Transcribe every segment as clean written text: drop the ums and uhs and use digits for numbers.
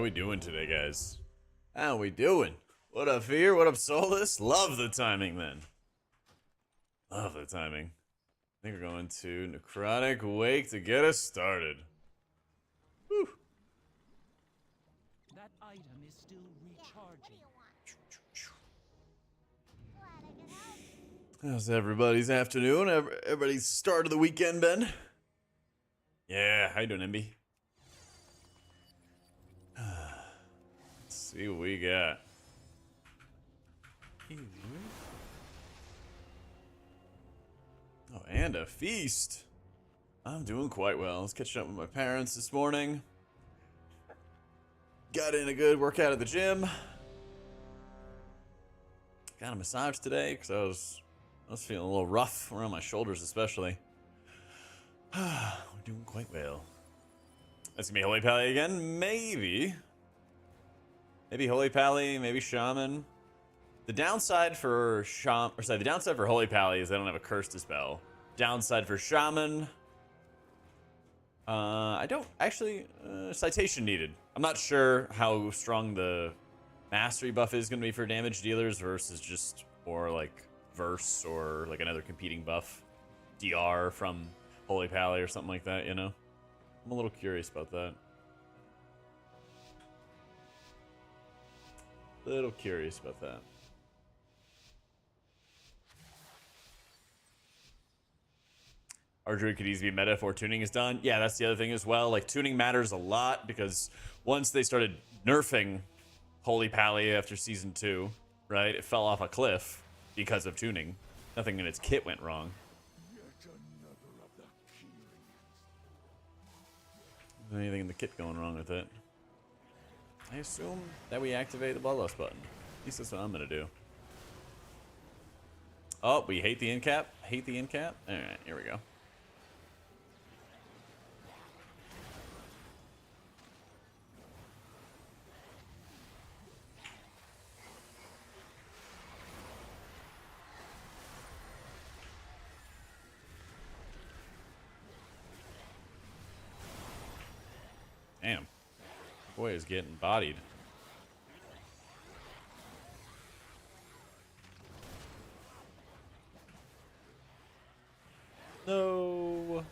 we doing today, guys? How we doing? What up, Fear? What up, Solus? Love the timing, then. Love the timing. I think we're going to Necrotic Wake to get us started. Whew. That item is still recharging. How's everybody's afternoon? Everybody's start of the weekend been? Yeah, how you doing, MB? Let's see what we got. Oh, and a feast. I'm doing quite well. I was catching up with my parents this morning. Got in a good workout at the gym. Got a massage today because I was feeling a little rough around my shoulders, especially. We're doing quite well. That's gonna be Holy Pally again, maybe. Maybe Holy Pally, maybe Shaman. The downside for the downside for Holy Pally is I don't have a curse to spell. Downside for Shaman, I don't actually citation needed. I'm not sure how strong the mastery buff is going to be for damage dealers versus just or like verse or like another competing buff, DR from Holy Pally or something like that. You know, I'm a little curious about that. Little curious about that. Our druid could easily be meta before tuning is done. Yeah, that's the other thing as well. Like, tuning matters a lot because once they started nerfing Holy Pally after Season 2, right, it fell off a cliff because of tuning. Nothing in its kit went wrong. Is anything in the kit going wrong with it? I assume that we activate the Bloodlust button. At least that's what I'm going to do. Oh, we hate the end cap? Hate the end cap? Alright, here we go. Damn. Boy is getting bodied. No.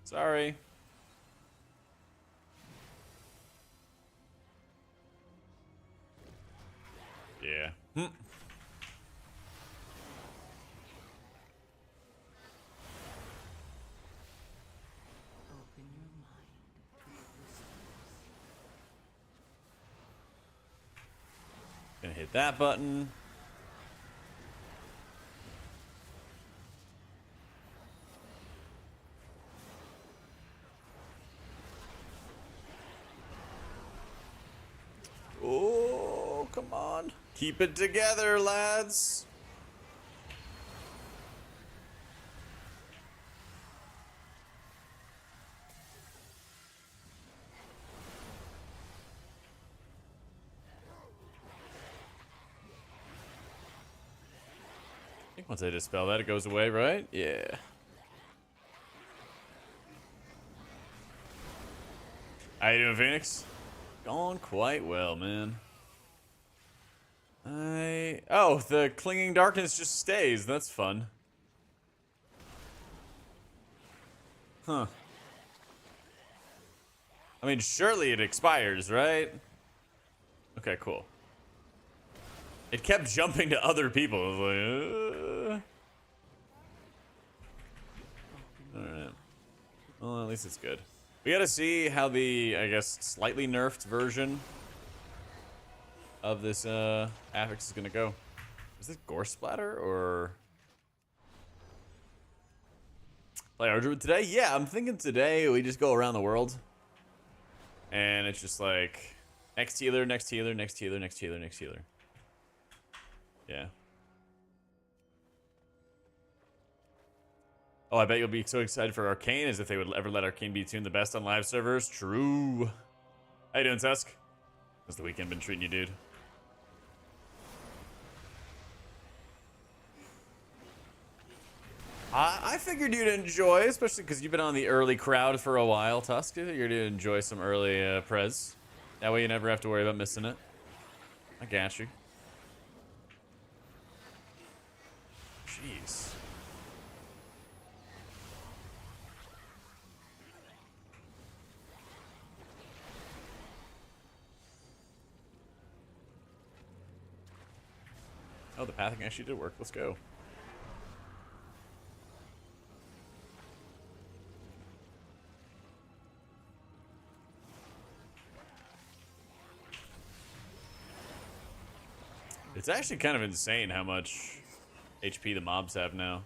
Sorry. Yeah. Gonna hit that button. Oh, come on. Keep it together, lads. I think once I dispel that, it goes away, right? Yeah. How you doing, Phoenix? Going quite well, man. Oh, the clinging darkness just stays. That's fun. Huh. I mean, surely it expires, right? Okay, cool. It kept jumping to other people. I was like, Alright. Well, at least it's good. We gotta see how the, I guess, slightly nerfed version of this affix is gonna go. Is this gore splatter or play our druid today? Yeah, I'm thinking today we just go around the world and it's just like next healer, next healer, next healer, next healer, next healer. Yeah. Oh, I bet you'll be so excited for Arcane as if they would ever let Arcane be tuned the best on live servers. True. How you doing, Tusk? How's the weekend been treating you, dude? I figured you'd enjoy, especially because you've been on the early crowd for a while, Tusk. I figured you'd enjoy some early prez. That way you never have to worry about missing it. I got you. Jeez. Oh, the pathing actually did work. Let's go. It's actually kind of insane how much HP the mobs have now.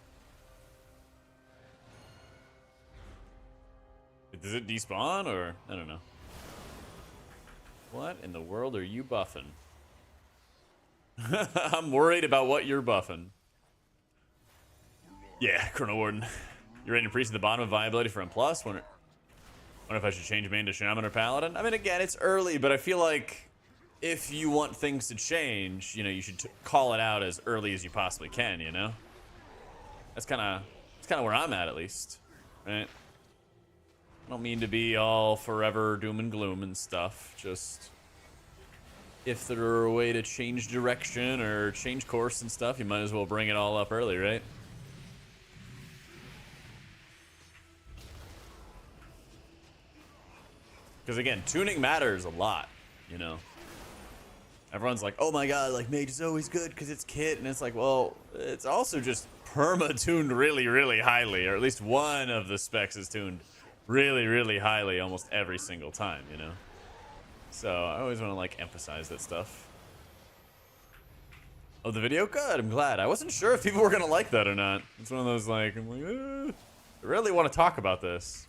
Does it despawn or I don't know. What in the world are you buffing? I'm worried about what you're buffing. Yeah, Chrono Warden. You're rating priest at the bottom of viability for M+. Wonder if I should change main to Shaman or Paladin. I mean, again, it's early, but I feel like if you want things to change, you know, you should call it out as early as you possibly can, you know? That's kind of where I'm at least, right? I don't mean to be all forever doom and gloom and stuff, just if there were a way to change direction or change course and stuff, you might as well bring it all up early, right? Because again, tuning matters a lot, you know? Everyone's like, oh my god, like mage is always good because it's kit, and it's like, well, it's also just perma-tuned really, really highly, or at least one of the specs is tuned really, really highly almost every single time, you know? So I always want to like emphasize that stuff. Oh, the video? Good, I'm glad. I wasn't sure if people were gonna like that or not. It's one of those like, I'm like, I really want to talk about this.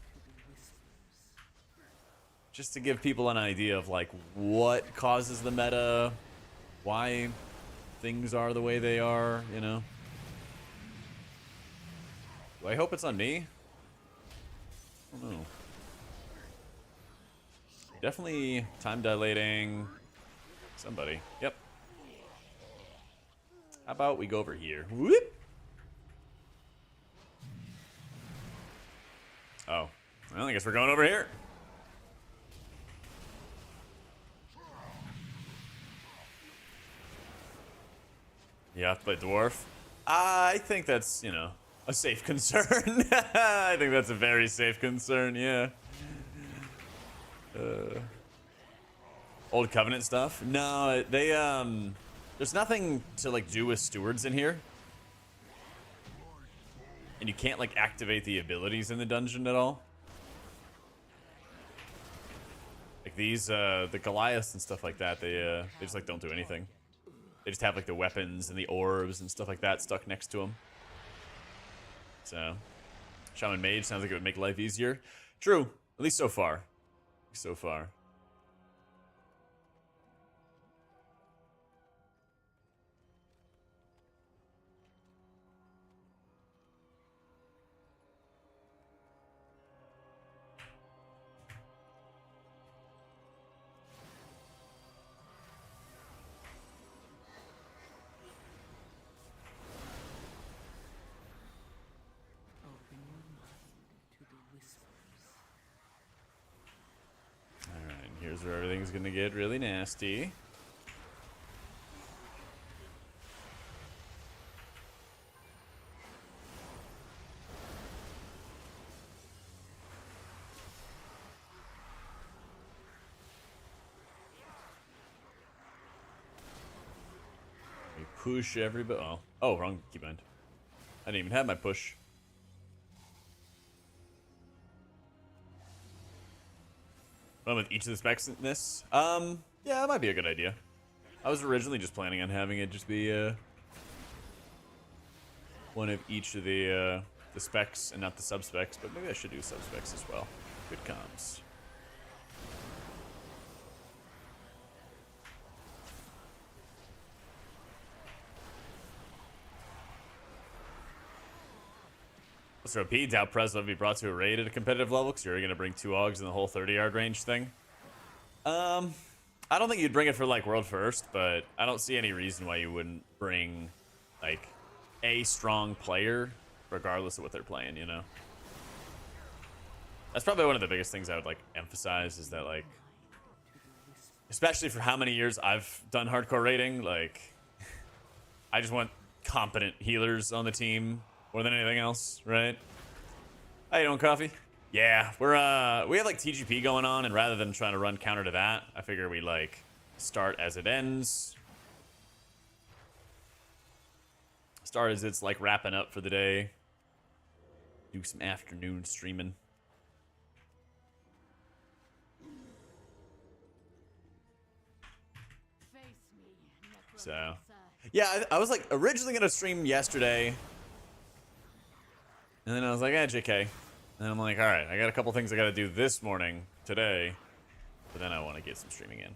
Just to give people an idea of like what causes the meta, why things are the way they are, you know? Do I hope it's on me? I don't know. Definitely time dilating somebody. Yep. How about we go over here? Whoop. Oh. Well, I guess we're going over here. You have to play dwarf. I think that's, you know, a safe concern. I think that's a very safe concern, yeah. Old Covenant stuff? No, they, there's nothing to, like, do with stewards in here. And you can't, like, activate the abilities in the dungeon at all. Like, these, the Goliaths and stuff like that, they just, like, don't do anything. They just have, like, the weapons and the orbs and stuff like that stuck next to them. So, Shaman Mage sounds like it would make life easier. True, at least so far. So far. Alright, here's where everything's gonna get really nasty. We push everybody. Oh, wrong keybind. I didn't even have my push. Run with each of the specs in this. Yeah, that might be a good idea. I was originally just planning on having it just be one of each of the specs and not the sub-specs, but maybe I should do sub-specs as well. Good comms. So P, doubt Prez will be brought to a raid at a competitive level because you're going to bring 2 Augs in the whole 30-yard range thing. I don't think you'd bring it for like world first, but I don't see any reason why you wouldn't bring like a strong player regardless of what they're playing, you know? That's probably one of the biggest things I would like emphasize is that like, especially for how many years I've done hardcore raiding, like I just want competent healers on the team more than anything else, right? How you doing, Coffee? Yeah, we have like TGP going on, and rather than trying to run counter to that, I figure we like start as it ends. Start as it's like wrapping up for the day. Do some afternoon streaming. So, yeah, I was like originally gonna stream yesterday, and then I was like, JK. And I'm like, all right, I got a couple things I gotta do this morning, today, but then I want to get some streaming in.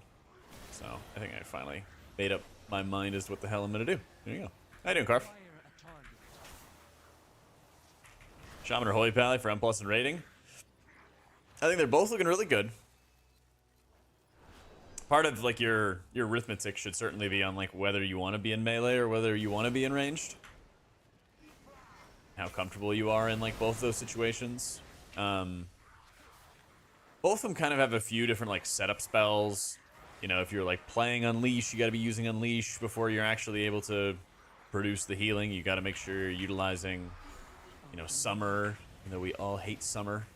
So I think I finally made up my mind as to what the hell I'm gonna do. There you go. How you doing, Carf? Shaman or Holy Pally for M+ and rating. I think they're both looking really good. Part of like your arithmetic should certainly be on like whether you want to be in melee or whether you want to be in ranged. How comfortable you are in like both those situations. Both of them kind of have a few different like setup spells. You know, if you're like playing Unleash, you got to be using Unleash before you're actually able to produce the healing. You got to make sure you're utilizing, you know, Summer. You know, we all hate Summer.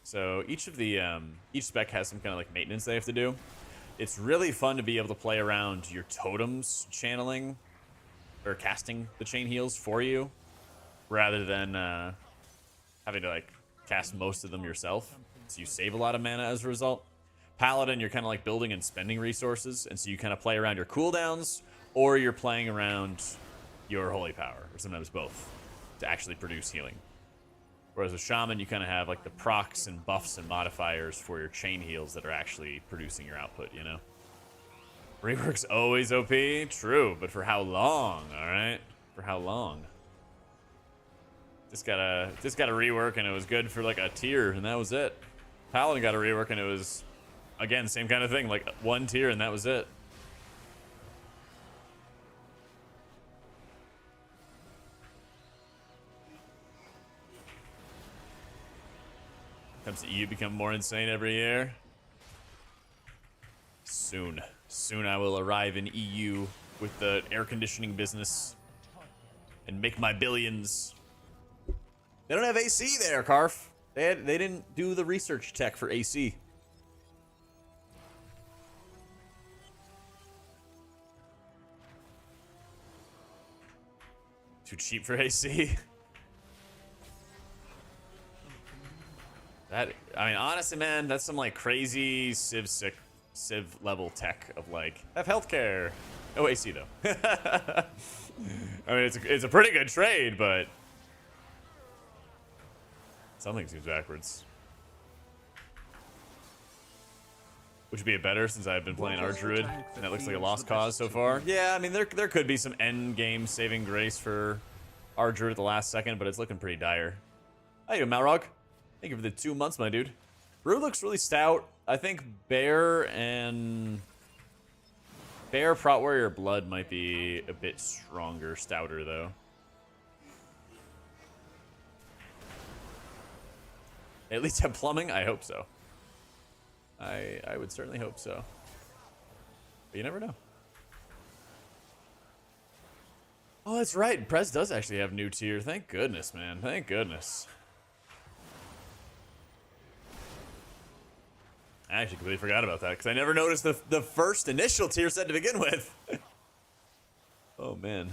So each of the each spec has some kind of like maintenance they have to do. It's really fun to be able to play around your totems channeling or casting the chain heals for you, rather than having to like cast most of them yourself. So you save a lot of mana as a result. Paladin, you're kind of like building and spending resources, and so you kind of play around your cooldowns, or you're playing around your holy power, or sometimes both, to actually produce healing. Whereas with Shaman, you kind of have like the procs and buffs and modifiers for your chain heals that are actually producing your output, you know? Rework's always OP? True, but for how long, alright? For how long? Just got a rework and it was good for like a tier and that was it. Paladin got a rework and it was, again, same kind of thing, like one tier and that was it. Comes to EU become more insane every year. Soon I will arrive in EU with the air conditioning business and make my billions. They don't have AC there, Carf. They didn't do the research tech for AC. Too cheap for AC. That, I mean, honestly, man, that's some like crazy Civ level tech of like, have healthcare. No AC though. I mean, it's a pretty good trade, but something seems backwards. Which would be a better since I've been playing Archdruid, and that looks like a lost cause so far. Yeah, I mean, there could be some end game saving grace for Archdruid at the last second, but it's looking pretty dire. How you doing, Malrog? Thank you for the 2 months, my dude. Brew looks really stout. I think Bear Prot Warrior Blood might be a bit stronger, stouter though. At least have plumbing? I hope so. I would certainly hope so. But you never know. Oh, that's right. Prez does actually have new tier. Thank goodness, man. Thank goodness. I actually completely forgot about that because I never noticed the first initial tier set to begin with. Oh, man.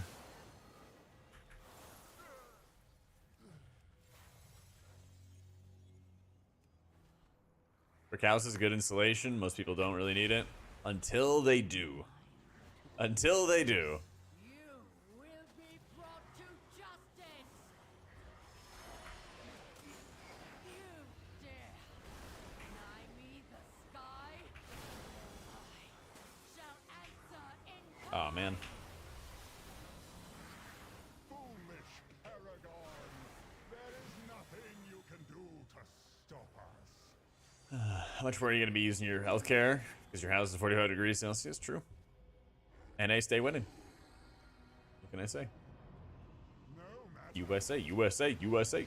Brickhouse is a good installation. Most people don't really need it until they do. Until they do. Oh, man. Foolish Paragon, there is nothing you can do to stop us. How much more are you going to be using your healthcare? Because your house is 45 degrees Celsius. True. NA stay winning. What can I say? No matter USA, USA, USA.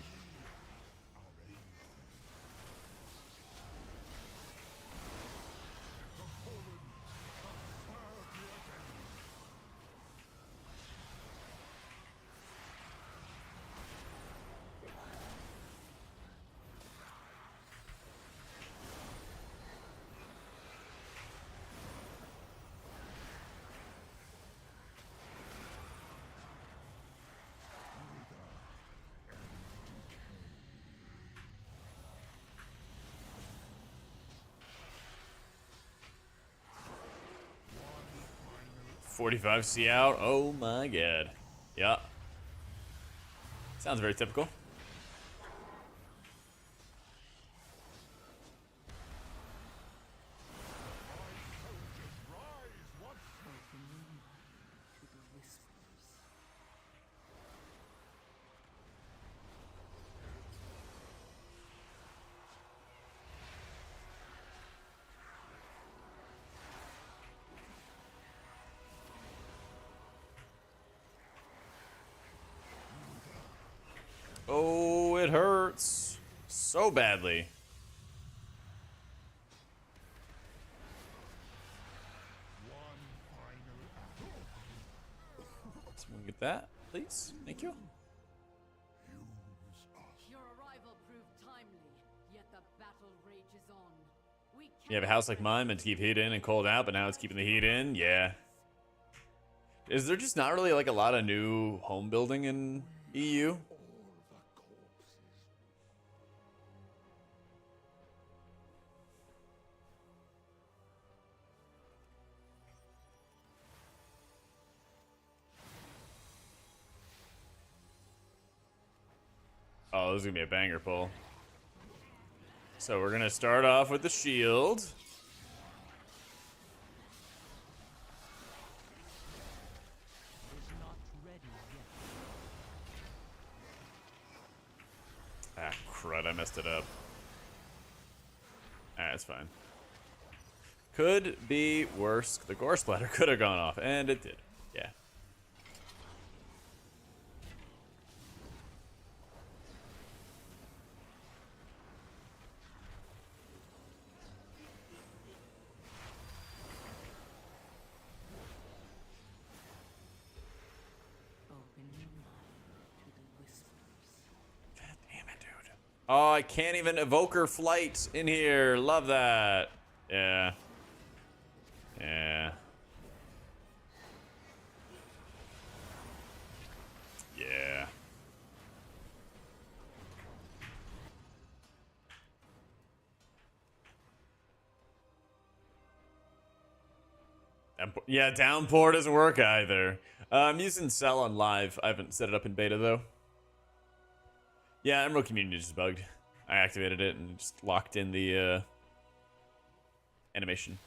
$45 C out. Oh my god. Yeah. Sounds very typical. Oh, it hurts so badly. Someone get that, please. Thank you. Your arrival proved timely, yet the battle rages on. You have a house like mine meant to keep heat in and cold out, but now it's keeping the heat in. Yeah. Is there just not really like a lot of new home building in EU? Oh, this is gonna be a banger pull. So we're gonna start off with the shield. Ah, crud, I messed it up. Ah, it's fine. Could be worse. The gore splatter could have gone off, and it did. Yeah. Damn it, dude. Oh, I can't even evoker flight in here. Love that. Yeah. Yeah. Yeah. Yeah, downpour doesn't work either. I'm using Cell on live. I haven't set it up in beta though. Yeah, Emerald Community just bugged. I activated it and just locked in the animation.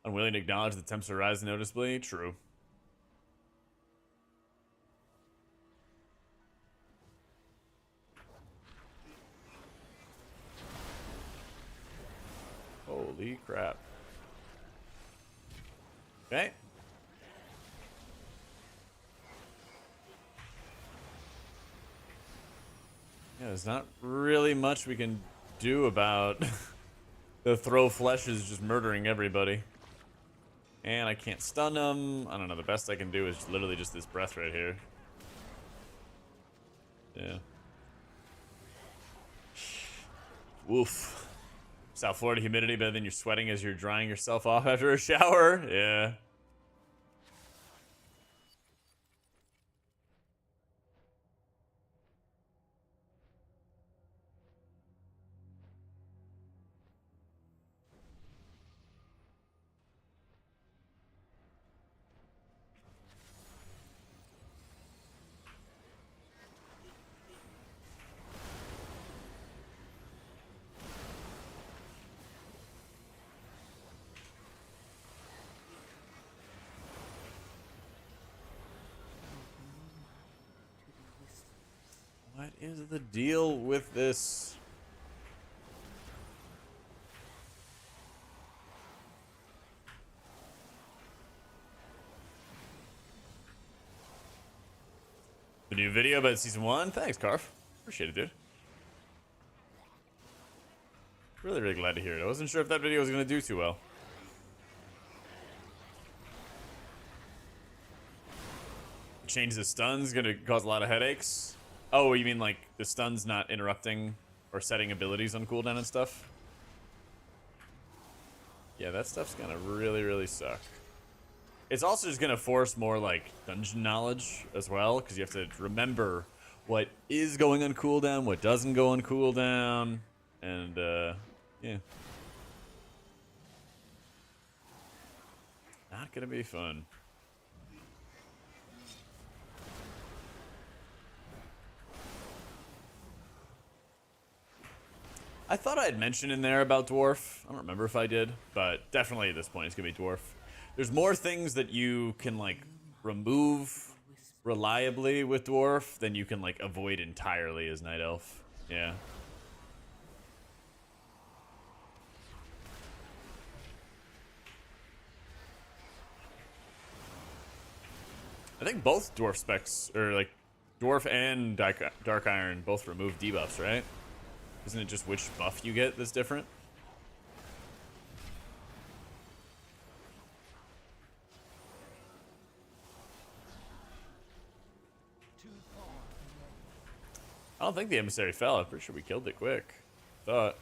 Unwilling to acknowledge the temps are rising noticeably? True. Holy crap. Okay. Yeah, there's not really much we can do about the throw fleshes just murdering everybody. And I can't stun them. I don't know, the best I can do is literally just this breath right here. Yeah. Woof. South Florida humidity better than you're sweating as you're drying yourself off after a shower. Yeah. What is the deal with this? New video about season 1. Thanks, Carf. Appreciate it, dude. Really, really glad to hear it. I wasn't sure if that video was going to do too well. Change the stuns going to cause a lot of headaches. Oh, you mean like the stuns not interrupting or setting abilities on cooldown and stuff? Yeah, that stuff's going to really, really suck. It's also just going to force more like dungeon knowledge as well, because you have to remember what is going on cooldown, what doesn't go on cooldown, and yeah. Not going to be fun. I thought I had mentioned in there about Dwarf. I don't remember if I did, but definitely at this point it's going to be Dwarf. There's more things that you can like remove reliably with Dwarf than you can like avoid entirely as Night Elf. Yeah. I think both Dwarf specs, or like Dwarf and Dark Iron, both remove debuffs, right? Isn't it just which buff you get that's different? I don't think the emissary fell. I'm pretty sure we killed it quick. Thought.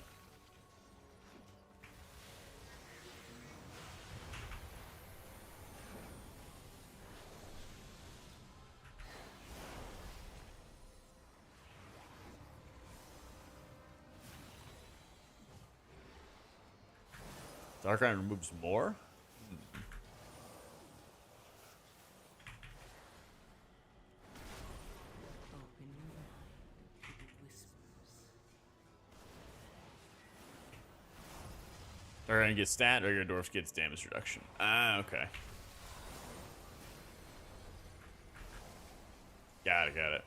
Dark Iron removes more? Dark Iron gets stat, regular Dwarf gets damage reduction. Ah, okay. Got it.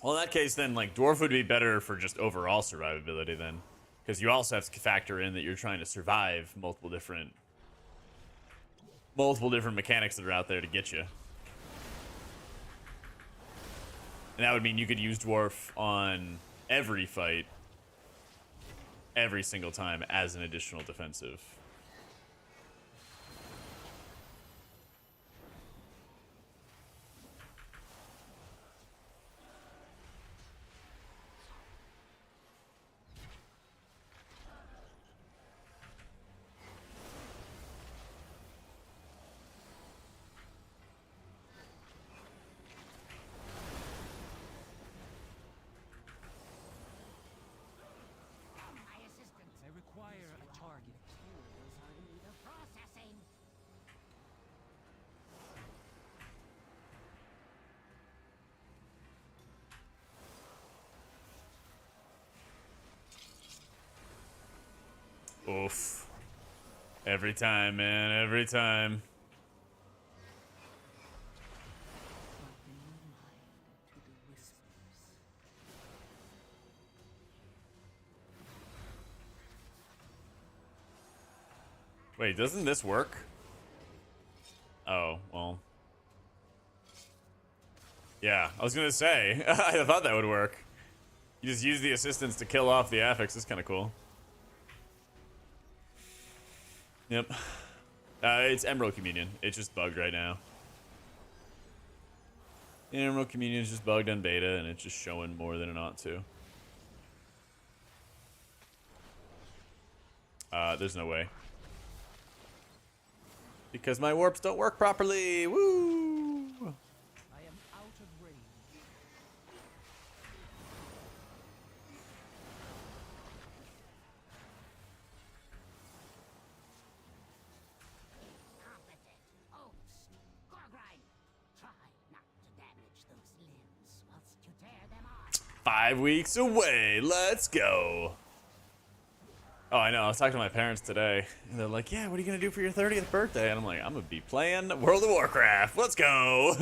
Well, in that case, then, like, Dwarf would be better for just overall survivability, then. Because you also have to factor in that you're trying to survive multiple different mechanics that are out there to get you. And that would mean you could use Dwarf on every fight, every single time, as an additional defensive. I require a target. Oof. Every time, man. Every time. Wait, doesn't this work? Oh, well. Yeah, I was gonna say. I thought that would work. You just use the assistants to kill off the affix. It's kind of cool. Yep. It's Emerald Communion. It's just bugged right now. Emerald Communion is just bugged on beta, and it's just showing more than it ought to. There's no way. Because my warps don't work properly. Woo! I am out of range. Competent host. Gorgrine, try not to damage those limbs whilst you tear them off. 5 weeks away. Let's go. Oh, I know. I was talking to my parents today, and they're like, "Yeah, what are you gonna do for your 30th birthday?" And I'm like, "I'm gonna be playing World of Warcraft. Let's go."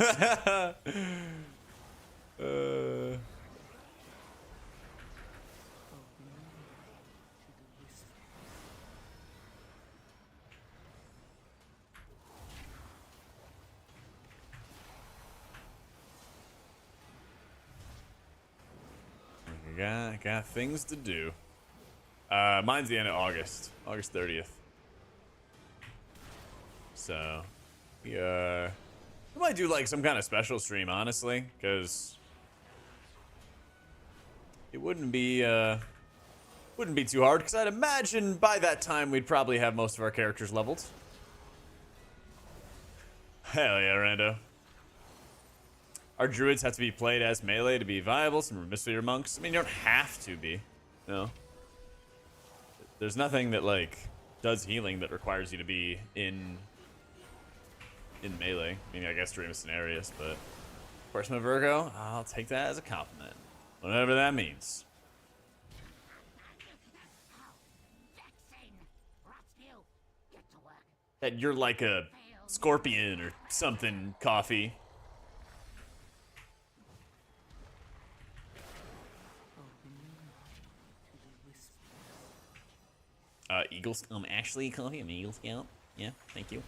Got things to do. Mine's the end of August. August 30th. So, we might do like some kind of special stream, honestly, because it wouldn't be too hard, because I'd imagine by that time we'd probably have most of our characters leveled. Hell yeah, Rando. Our druids have to be played as melee to be viable. Some mystery monks. I mean, you don't have to be. No. There's nothing that like does healing that requires you to be in melee. I mean, I guess Dream is Cenarius, but of course, my Virgo, I'll take that as a compliment, whatever that means. That you're like a scorpion or something, Coffee. Eagles. Ashley, Coffee. I'm an Eagle Scout. Yeah, thank you.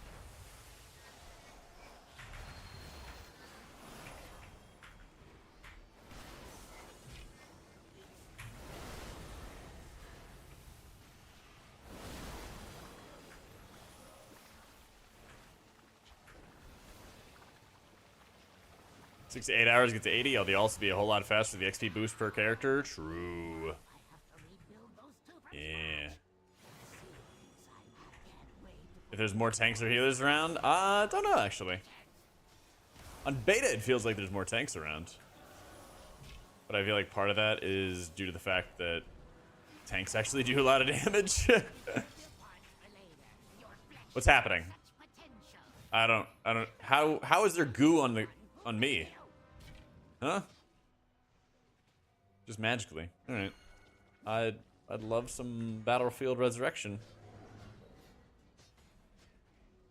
Six to 8 hours get to 80. I'll also be a whole lot faster. The XP boost per character. True. Yeah. If there's more tanks or healers around, I don't know actually. On beta, it feels like there's more tanks around, but I feel like part of that is due to the fact that tanks actually do a lot of damage. What's happening? I don't. How is there goo on me? Huh? Just magically. All right. I'd love some Battlefield Resurrection.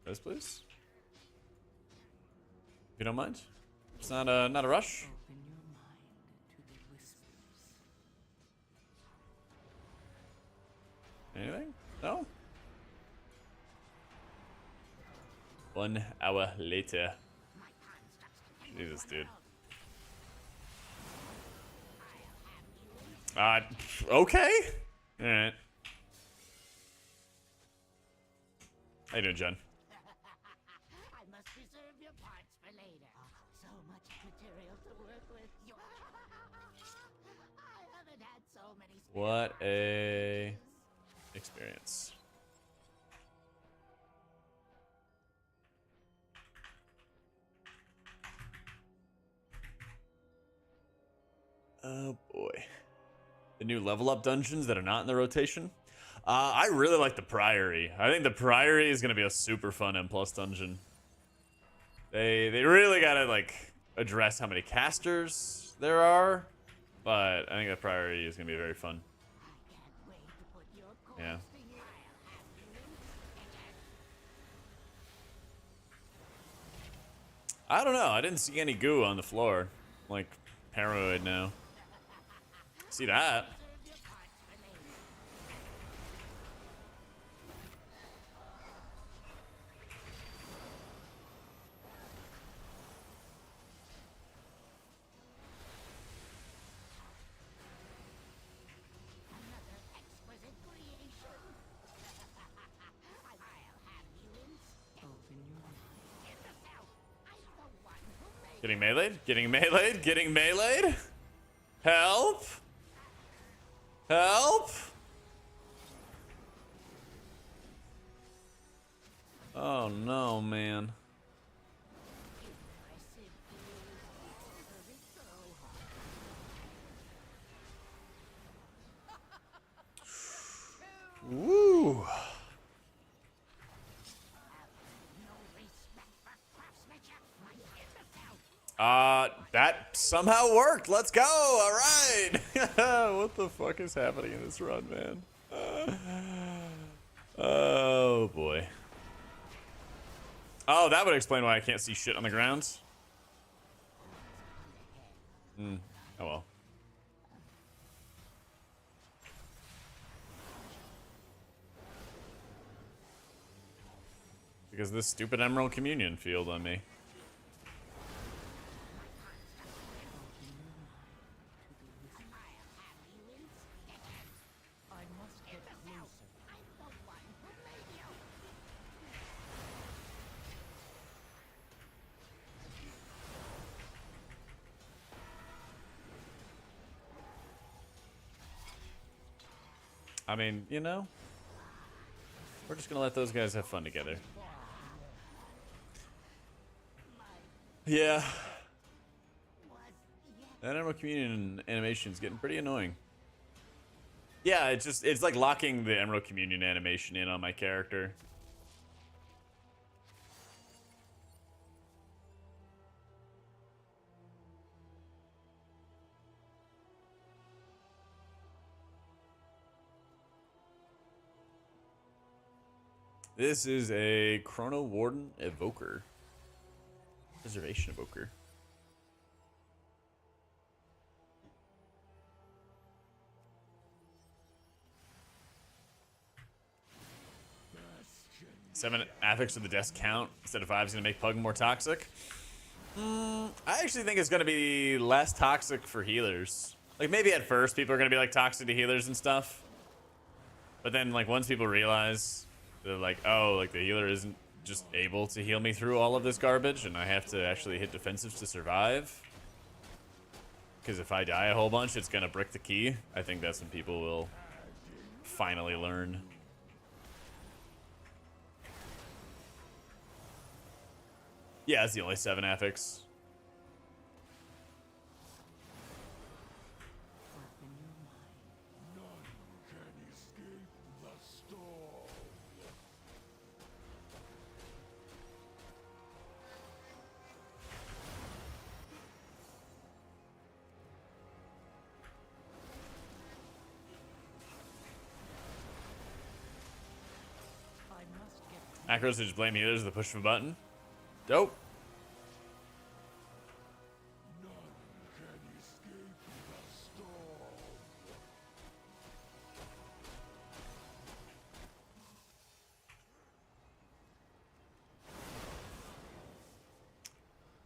Yes, please. If you don't mind. It's not a rush. Open your mind to the whispers. Anything? No? 1 hour later. Jesus, dude. Okay. Alright. How you doing, Jen? I must reserve your parts for later. So much material to work with. I haven't had so many. What a experience. Oh boy. The new level up dungeons that are not in the rotation. I really like the Priory. I think the Priory is gonna be a super fun M+ dungeon. They really gotta like address how many casters there are, but I think the Priory is gonna be very fun. Yeah. I don't know. I didn't see any goo on the floor. I'm like paranoid now. See that? Getting meleeed? Getting meleeed? Getting meleeed? Help! Help! Oh no, man. Woo! That somehow worked. Let's go. All right. What the fuck is happening in this run, man? Oh boy. Oh, that would explain why I can't see shit on the ground. Oh well. Because this stupid Emerald Communion field on me. I mean, you know, we're just gonna let those guys have fun together. Yeah. That Emerald Communion animation is getting pretty annoying. Yeah, it's like locking the Emerald Communion animation in on my character. This is a Chrono Warden Evoker. Preservation Evoker. Seven affix to the desk count instead of 5 is going to make Pug more toxic. I actually think it's going to be less toxic for healers. Like, maybe at first people are going to be like toxic to healers and stuff. But then, like, once people realize they're like, oh, like the healer isn't just able to heal me through all of this garbage and I have to actually hit defensives to survive. Because if I die a whole bunch, it's going to brick the key. I think that's when people will finally learn. Yeah, it's the only 7 affix. Macros to just blame healers with the push of a button. Dope.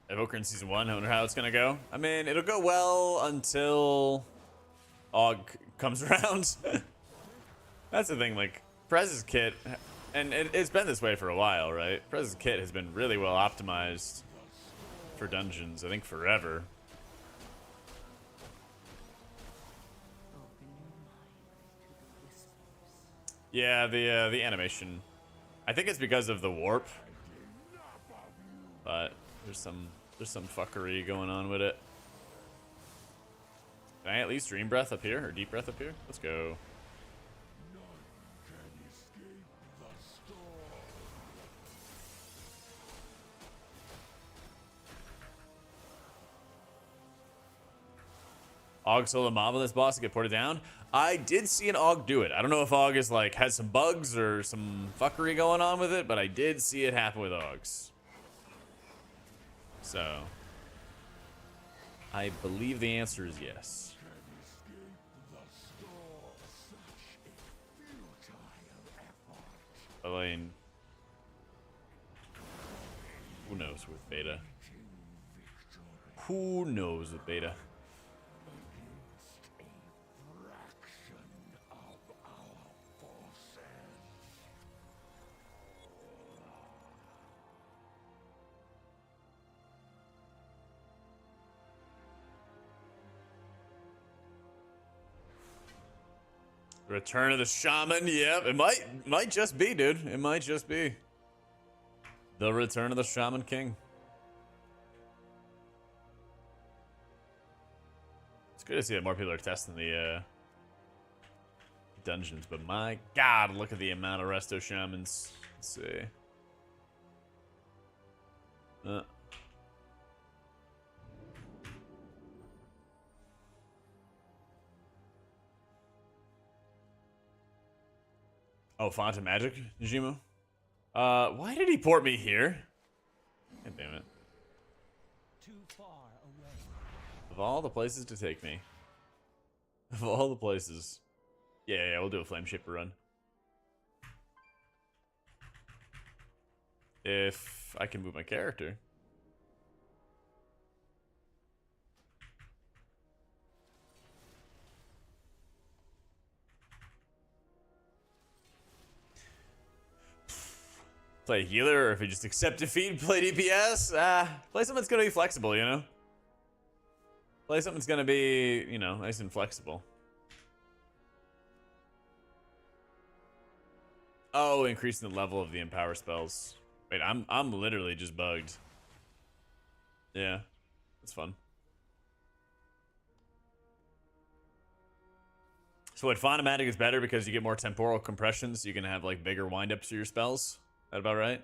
Evoker in season 1, I wonder how it's gonna go. I mean, it'll go well until Og comes around. That's the thing, like, Prez's kit, and it's been this way for a while, right? Prez's kit has been really well optimized for dungeons, I think forever. Yeah, the animation. I think it's because of the warp. But there's some fuckery going on with it. Can I at least dream breath up here or deep breath up here? Let's go. Og solo mob on this boss to get ported down. I did see an Og do it. I don't know if Og is like has some bugs or some fuckery going on with it, but I did see it happen with Ogs. So I believe the answer is yes. Elaine. Who knows with beta? Who knows with beta? Return of the Shaman. Yep, it might just be, dude. It might just be the return of the Shaman King. It's good to see that more people are testing the dungeons, but my God, look at the amount of resto shamans. Let's see. Oh, Font of Magic, Najimo? Why did he port me here? God damn it. Too far away. Of all the places to take me. Of all the places. Yeah, we'll do a Flame Shaper run. If I can move my character. Play healer, or if you just accept defeat, play DPS. Play something that's gonna be flexible, you know? Play something that's gonna be, you know, nice and flexible. Oh, increasing the level of the empower spells. Wait, I'm literally just bugged. Yeah, that's fun. So what, Automatic is better because you get more temporal compression, so you can have like bigger windups to your spells? That about right?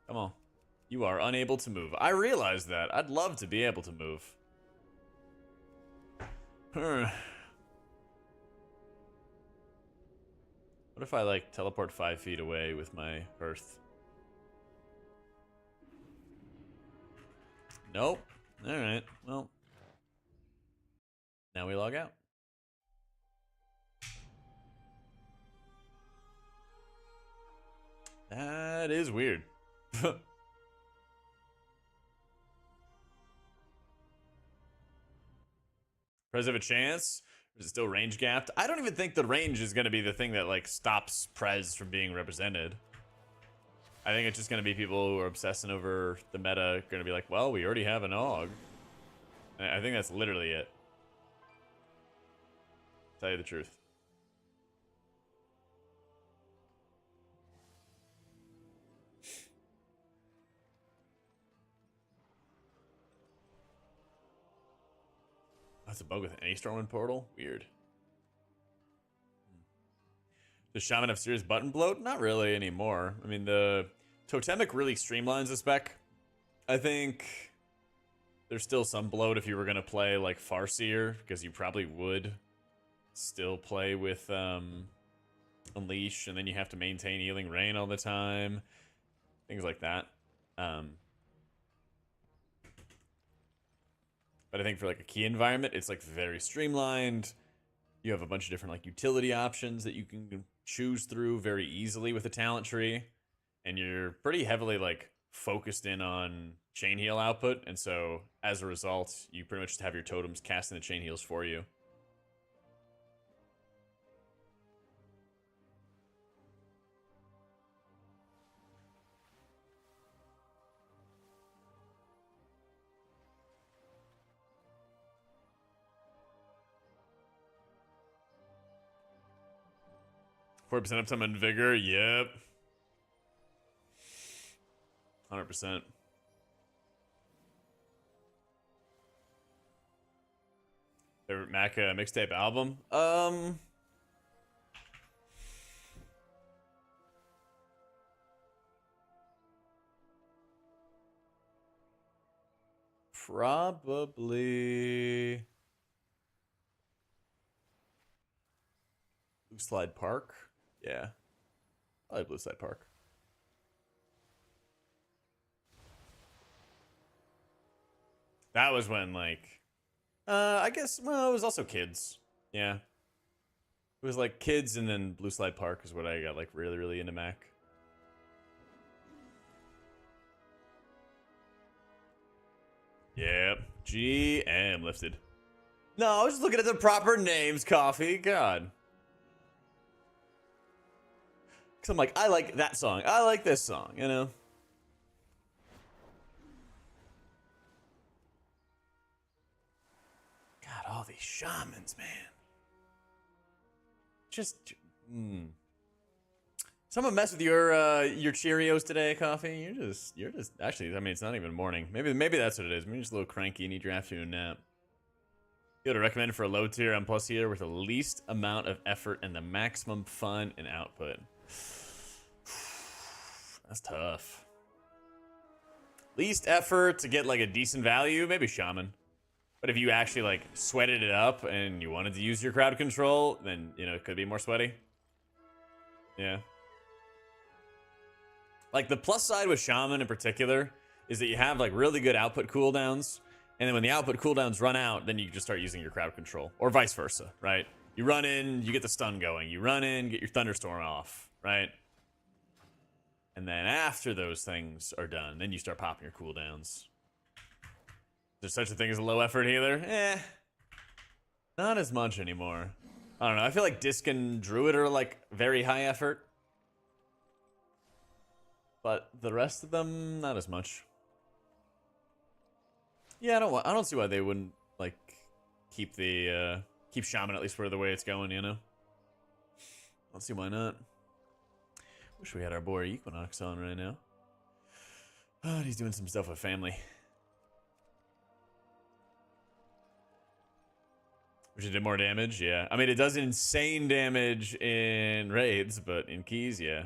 Come on. You are unable to move. I realize that. I'd love to be able to move. What if I like teleport 5 feet away with my Earth? Nope. Alright, well. Now we log out. That is weird. Does it have a chance? Or is it still range gapped? I don't even think the range is going to be the thing that like stops Prez from being represented. I think it's just going to be people who are obsessing over the meta going to be like, well, we already have an AUG. I think that's literally it. Tell you the truth. That's a bug with any Stormwind portal? Weird. Does Shaman have serious button bloat? Not really anymore. I mean, the Totemic really streamlines the spec. I think there's still some bloat if you were going to play like Farseer, because you probably would still play with Unleash, and then you have to maintain Healing Rain all the time. Things like that. But I think for like a key environment, it's like very streamlined. You have a bunch of different like utility options that you can choose through very easily with a talent tree. And you're pretty heavily like focused in on chain heal output. And so as a result, you pretty much just have your totems casting the chain heals for you. 4% uptime on Vigor, yep. 100%. Favorite Mac mixtape album? Probably Blue Slide Park. Yeah, I like Blue Slide Park. That was when like, I guess, well, it was also Kids. Yeah, it was like Kids, and then Blue Slide Park is what I got like really, really into Mac. Yep, GM lifted. No, I was just looking at the proper names, Coffee. God. Because I'm like, I like that song. I like this song, you know? God, all these shamans, man. Just, Someone mess with your Cheerios today, Coffee? You're just, actually, I mean, it's not even morning. Maybe that's what it is. Maybe you're just a little cranky and need your afternoon nap. You would recommend for a low tier M+ here with the least amount of effort and the maximum fun and output. That's tough. Least effort to get like a decent value, maybe Shaman. But if you actually like sweated it up and you wanted to use your crowd control, then you know it could be more sweaty. Yeah. Like the plus side with Shaman in particular is that you have like really good output cooldowns. And then when the output cooldowns run out, then you can just start using your crowd control. Or vice versa, right? You run in, you get the stun going. You run in, get your thunderstorm off, right? And then after those things are done, then you start popping your cooldowns. There's such a thing as a low effort healer? Not as much anymore. I don't know. I feel like Disc and Druid are like very high effort. But the rest of them, not as much. Yeah, I don't see why they wouldn't like keep Shaman at least for the way it's going, you know? Let's see why not. Wish we had our boy Equinox on right now. Oh, he's doing some stuff with family. Wish it did more damage, yeah. I mean, it does insane damage in raids, but in keys, yeah.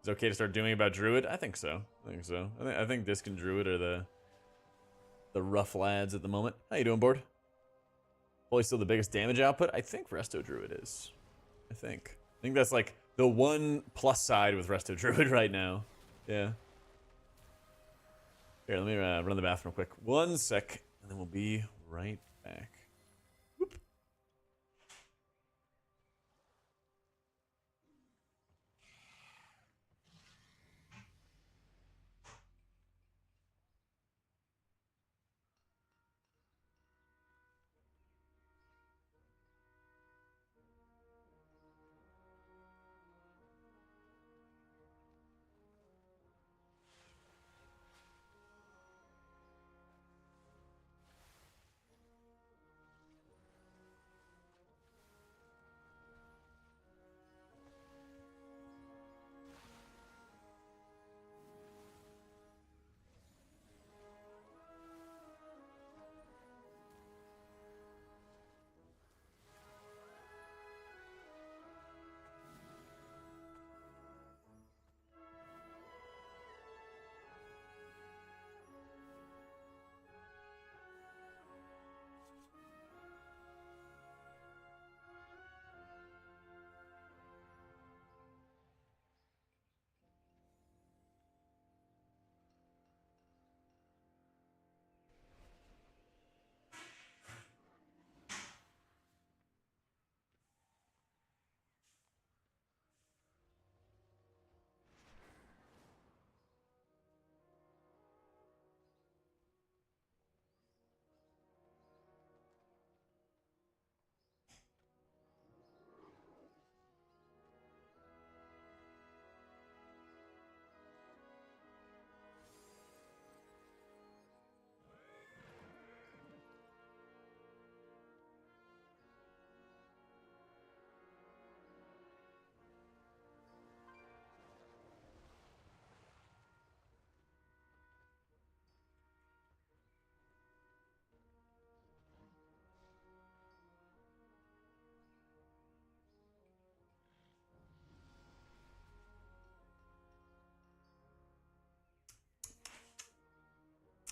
Is it okay to start doing about Druid? I think so. I think Disc and Druid are the rough lads at the moment. How you doing, board? Probably still the biggest damage output? I think Resto Druid is. I think that's like the one plus side with Resto Druid right now. Yeah. Here, let me run the bathroom real quick. 1 sec, and then we'll be right back. Whoop.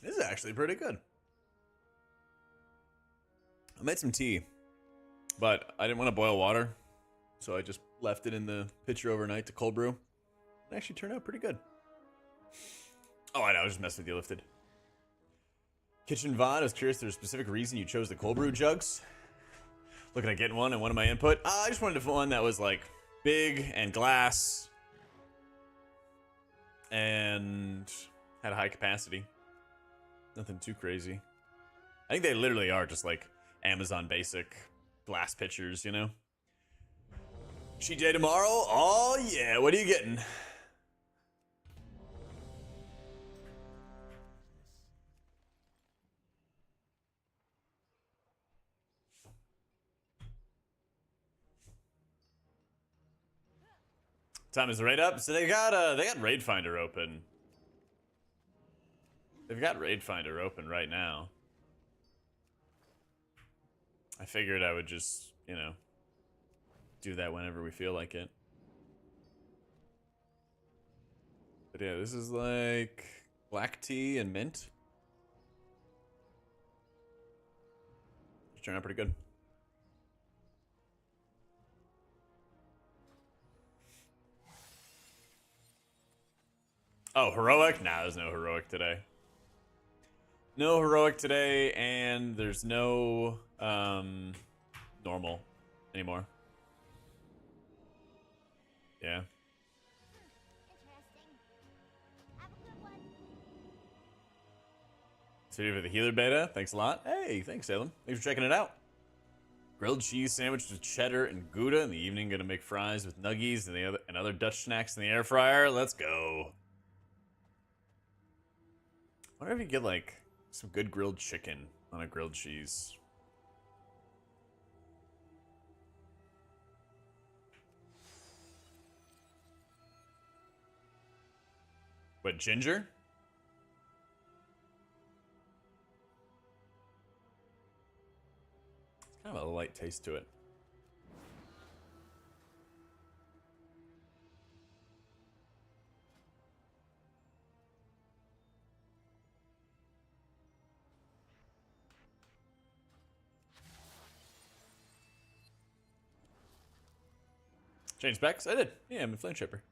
This is actually pretty good. I made some tea, but I didn't want to boil water, so I just left it in the pitcher overnight to cold brew. It actually turned out pretty good. Oh, I know, I was just messing with you, Lifted. Kitchen Vod, I was curious if there's a specific reason you chose the cold brew jugs. Looking at getting one and one of my input. I just wanted one that was like big and glass and had a high capacity. Nothing too crazy. I think they literally are just like Amazon basic glass pitchers, you know? Cheat day tomorrow? Oh yeah, what are you getting? Time is raid up. So they got Raid Finder open. They've got Raid Finder open right now. I figured I would just, you know, do that whenever we feel like it. But yeah, this is like black tea and mint. It's turned out pretty good. Oh, heroic? Nah, there's no heroic today. No heroic today, and there's no normal anymore. Yeah. Interesting. Have a good one. So you for the healer beta. Thanks a lot. Hey, thanks, Salem. Thanks for checking it out. Grilled cheese sandwich with cheddar and Gouda in the evening. Gonna make fries with nuggies and other Dutch snacks in the air fryer. Let's go. I wonder if you get like some good grilled chicken on a grilled cheese. What, ginger? It's kind of a light taste to it. Change specs? I did. Yeah, I'm a flame shipper.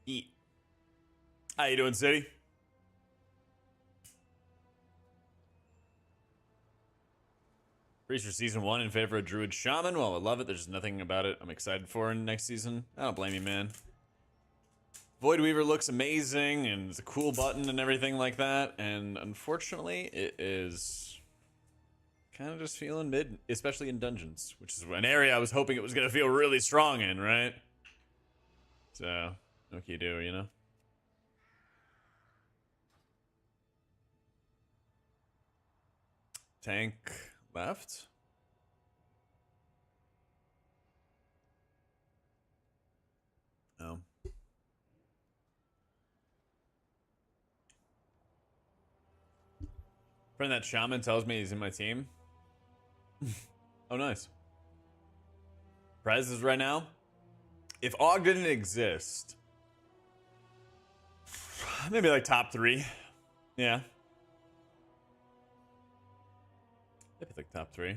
Eat. How you doing, City? Priest season 1 in favor of Druid Shaman. Well, I love it. There's nothing about it I'm excited for in next season. I don't blame you, man. Void Weaver looks amazing, and it's a cool button and everything like that. And unfortunately, it is kind of just feeling mid, especially in dungeons, which is an area I was hoping it was going to feel really strong in, right? So, what can you do, you know? Tank left. Oh. Friend that Shaman tells me he's in my team. Oh, nice. Prizes right now. If AUG didn't exist, maybe like top 3. Yeah. Maybe like top 3.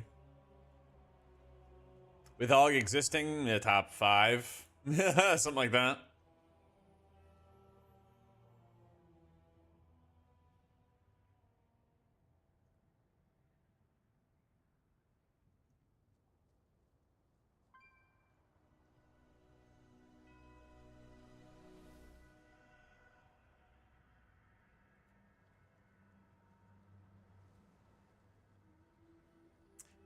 With AUG existing, yeah, top 5. Something like that.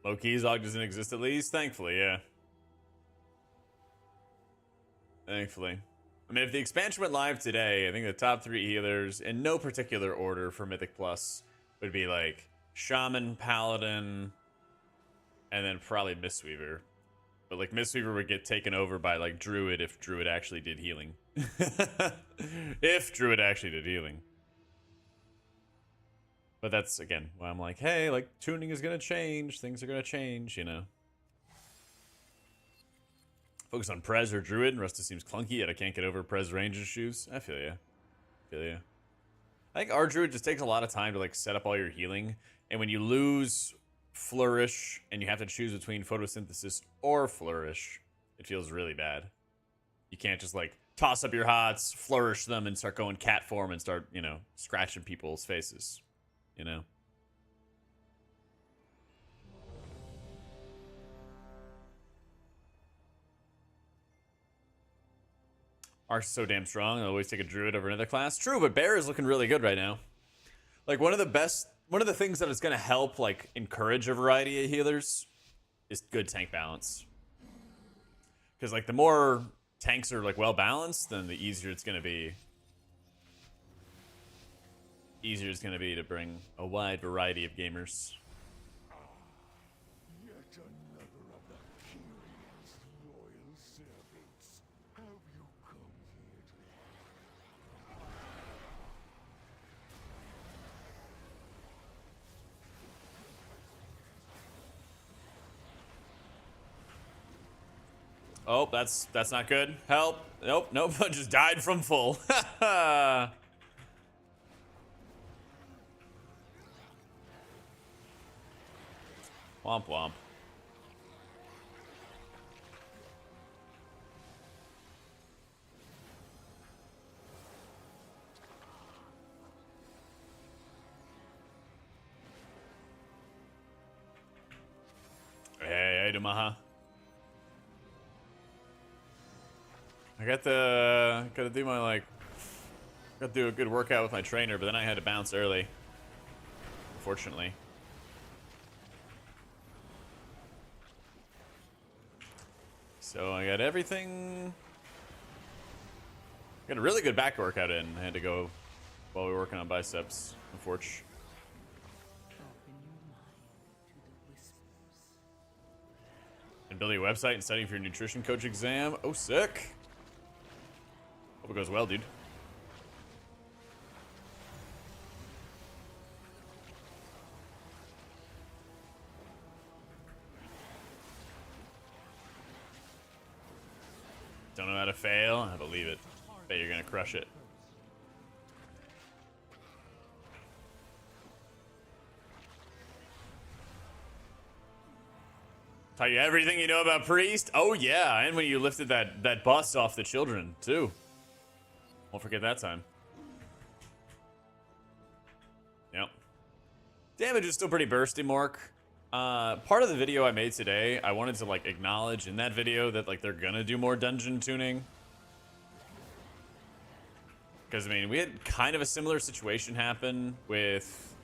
Low keys, AUG doesn't exist at least. Thankfully, yeah. Thankfully. I mean, if the expansion went live today, I think the top 3 healers, in no particular order for Mythic Plus, would be like Shaman, Paladin, and then probably Mistweaver. But like Mistweaver would get taken over by like Druid if Druid actually did healing. If Druid actually did healing. But that's, again, why I'm like, hey, like, tuning is going to change. Things are going to change, you know. Focus on Prez or Druid, and Rusta seems clunky, yet I can't get over Prez range issues. I feel ya. Feel ya. I think our Druid just takes a lot of time to, like, set up all your healing. And when you lose Flourish, and you have to choose between Photosynthesis or Flourish, it feels really bad. You can't just, like, toss up your hots, flourish them, and start going cat form and start, you know, scratching people's faces. You know? Arc's so damn strong. I always take a Druid over another class. True, but Bear is looking really good right now. Like, one of the things that is going to help, like, encourage a variety of healers is good tank balance. Because, like, the more tanks are, like, well-balanced, then the easier it's going to be. Easier it's going to be to bring a wide variety of gamers. Yet another of the Kyrion's loyal servants. Have you come here to Oh, that's not good. Help. Nope, nope. I just died from full. Womp womp. Hey, Dumaha. I gotta do my, like, gotta do a good workout with my trainer, but then I had to bounce early. Unfortunately. So I got everything. Got a really good back workout in. I had to go while we were working on biceps, unfortunately. And building a website and studying for your nutrition coach exam. Oh, sick. Hope it goes well, dude. Don't know how to fail. I believe it. Bet you're gonna crush it. Tell you everything you know about Priest? Oh yeah, and when you lifted that bust off the children, too. Won't forget that time. Yep. Damage is still pretty bursty, Mork. Part of the video I made today, I wanted to like acknowledge in that video that like they're gonna do more dungeon tuning. Because I mean, we had kind of a similar situation happen with...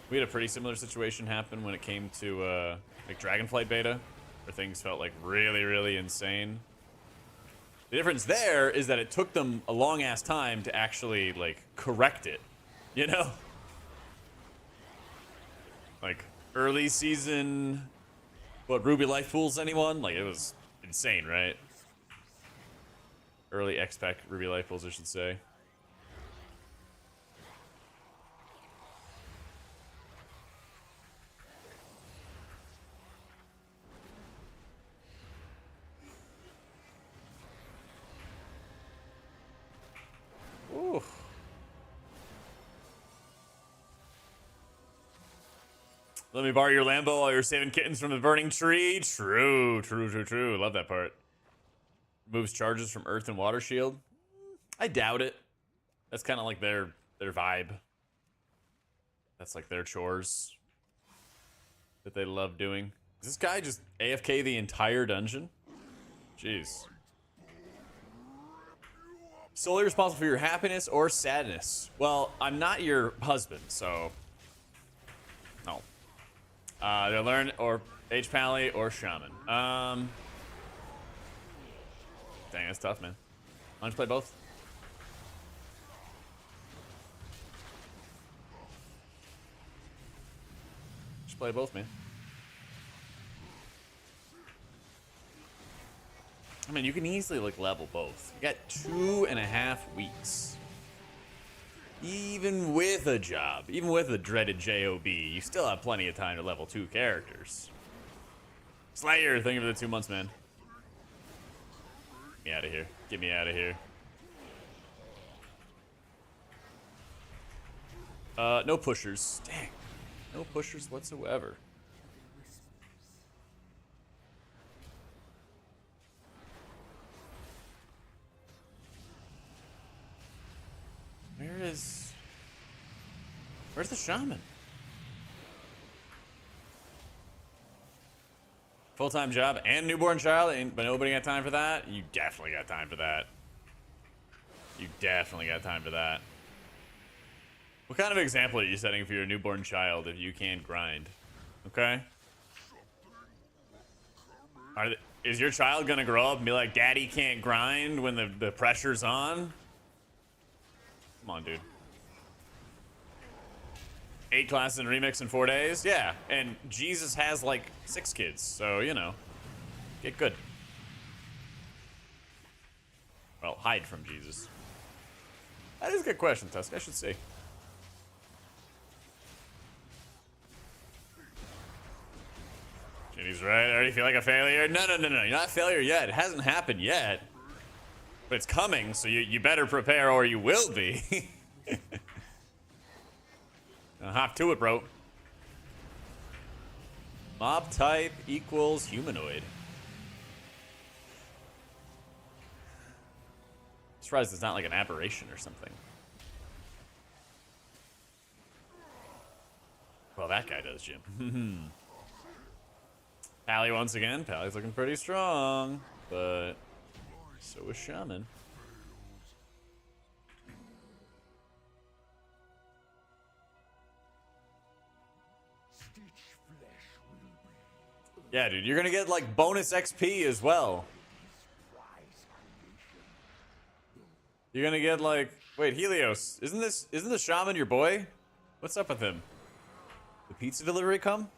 We had a pretty similar situation happen when it came to like Dragonflight beta, where things felt like really, really insane. The difference there is that it took them a long ass time to actually like correct it, you know? Like early season, what, Ruby Life Pools, anyone? Like it was insane, right? Early X-Pack Ruby Life Pools, I should say. Ooh. Let me borrow your Lambo while you're saving kittens from the burning tree. True, true, true, true. Love that part. Moves charges from earth and water shield. I doubt it. That's kind of like their vibe. That's like their chores that they love doing. Is this guy just AFK the entire dungeon? Jeez. Solely responsible for your happiness or sadness. Well, I'm not your husband, so no. They learn or HPal or Shaman. Dang, that's tough, man. Why don't you play both? Just play both, man. I mean, you can easily like level both. You got 2.5 weeks. Even with a job, even with a dreaded JOB, you still have plenty of time to level 2 characters. Slayer, thank you for the 2 months, man. Get me out of here. Get me out of here. No pushers. Dang. No pushers whatsoever. Where's the Shaman? Full-time job and newborn child, but nobody got time for that? You definitely got time for that. You definitely got time for that. What kind of example are you setting for your newborn child if you can't grind? Okay? Is your child gonna grow up and be like, Daddy can't grind when the pressure's on? Come on, dude. 8 classes in Remix in 4 days? Yeah, and Jesus has like 6 kids, so, you know, get good. Well, hide from Jesus. That is a good question, Tusk. I should see. Jenny's right. I already feel like a failure. No. You're not a failure yet. It hasn't happened yet. But it's coming, so you better prepare or you will be. Hop to it, bro. Mob type equals humanoid. Surprised it's not like an aberration or something. Well, that guy does, Jim. Pally once again. Pally's looking pretty strong, but so is Shaman. Yeah, dude, you're gonna get like bonus XP as well. You're gonna get like, wait, Helios, isn't the Shaman your boy? What's up with him? The pizza delivery come?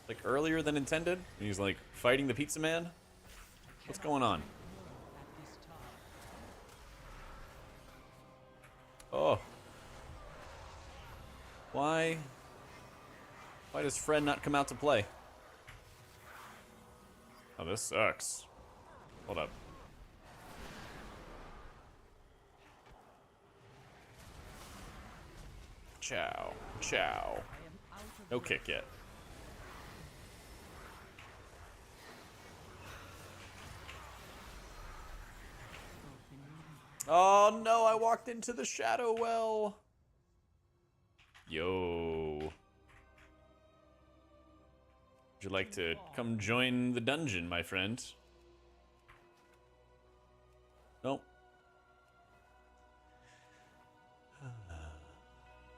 Like earlier than intended? And he's like fighting the pizza man? What's going on? Oh. Why does Fred not come out to play? Oh, this sucks. Hold up. Chow. Chow. No kick yet. Oh no, I walked into the shadow well. Yo. Would you like to come join the dungeon, my friend? Nope.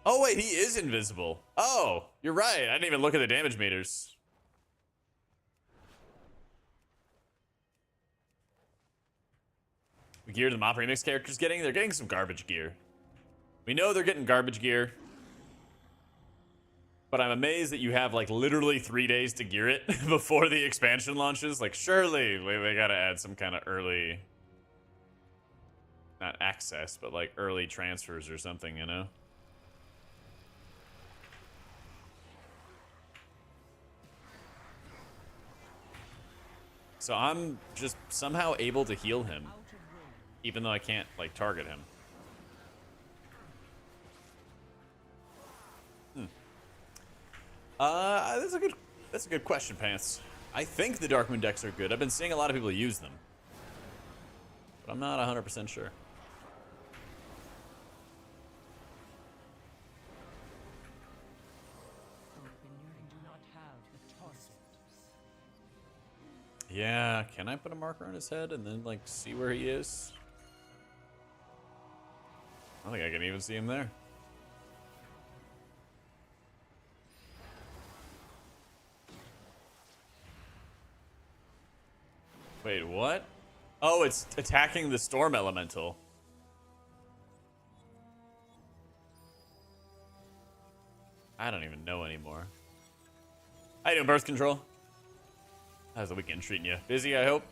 Oh wait, he is invisible. Oh, you're right. I didn't even look at the damage meters. The gear the Mop Remix character's getting? They're getting some garbage gear. We know they're getting garbage gear. But I'm amazed that you have like literally 3 days to gear it before the expansion launches. Like surely they gotta add some kind of early, not access, but like early transfers or something, you know? So I'm just somehow able to heal him, even though I can't like target him. That's a good question, Pants. I think the Dark Moon decks are good. I've been seeing a lot of people use them, but I'm not 100% sure. Yeah, can I put a marker on his head and then like see where he is? I don't think I can even see him there. Wait, what? Oh, it's attacking the storm elemental. I don't even know anymore. How you doing, birth control? How's the weekend treating you? Busy, I hope?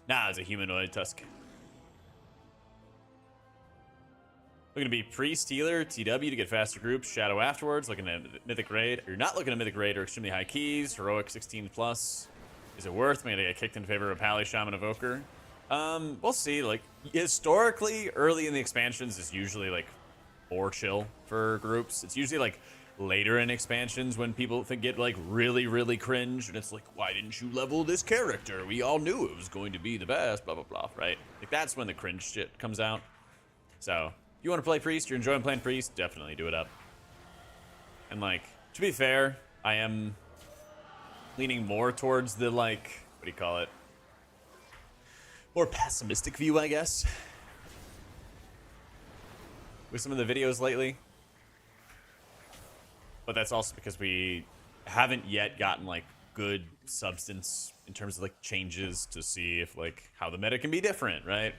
Nah, it's a humanoid tusk. Looking to be priest, healer, TW to get faster groups, shadow afterwards, looking at mythic raid. You're not looking at mythic raid or extremely high keys, heroic 16 plus. Is it worth? Maybe I get kicked in favor of Pally, Shaman, Evoker. We'll see. Like historically, early in the expansions is usually like more chill for groups. It's usually like later in expansions when people get like really cringe, and it's like, why didn't you level this character? We all knew it was going to be the best, blah blah blah, right? Like that's when the cringe shit comes out. So if you want to play priest, you're enjoying playing priest, definitely do it up. And like, to be fair, I am leaning more towards the like, what do you call it? More pessimistic view, I guess, with some of the videos lately. But that's also because we haven't yet gotten like good substance in terms of like changes to see if like how the meta can be different, right?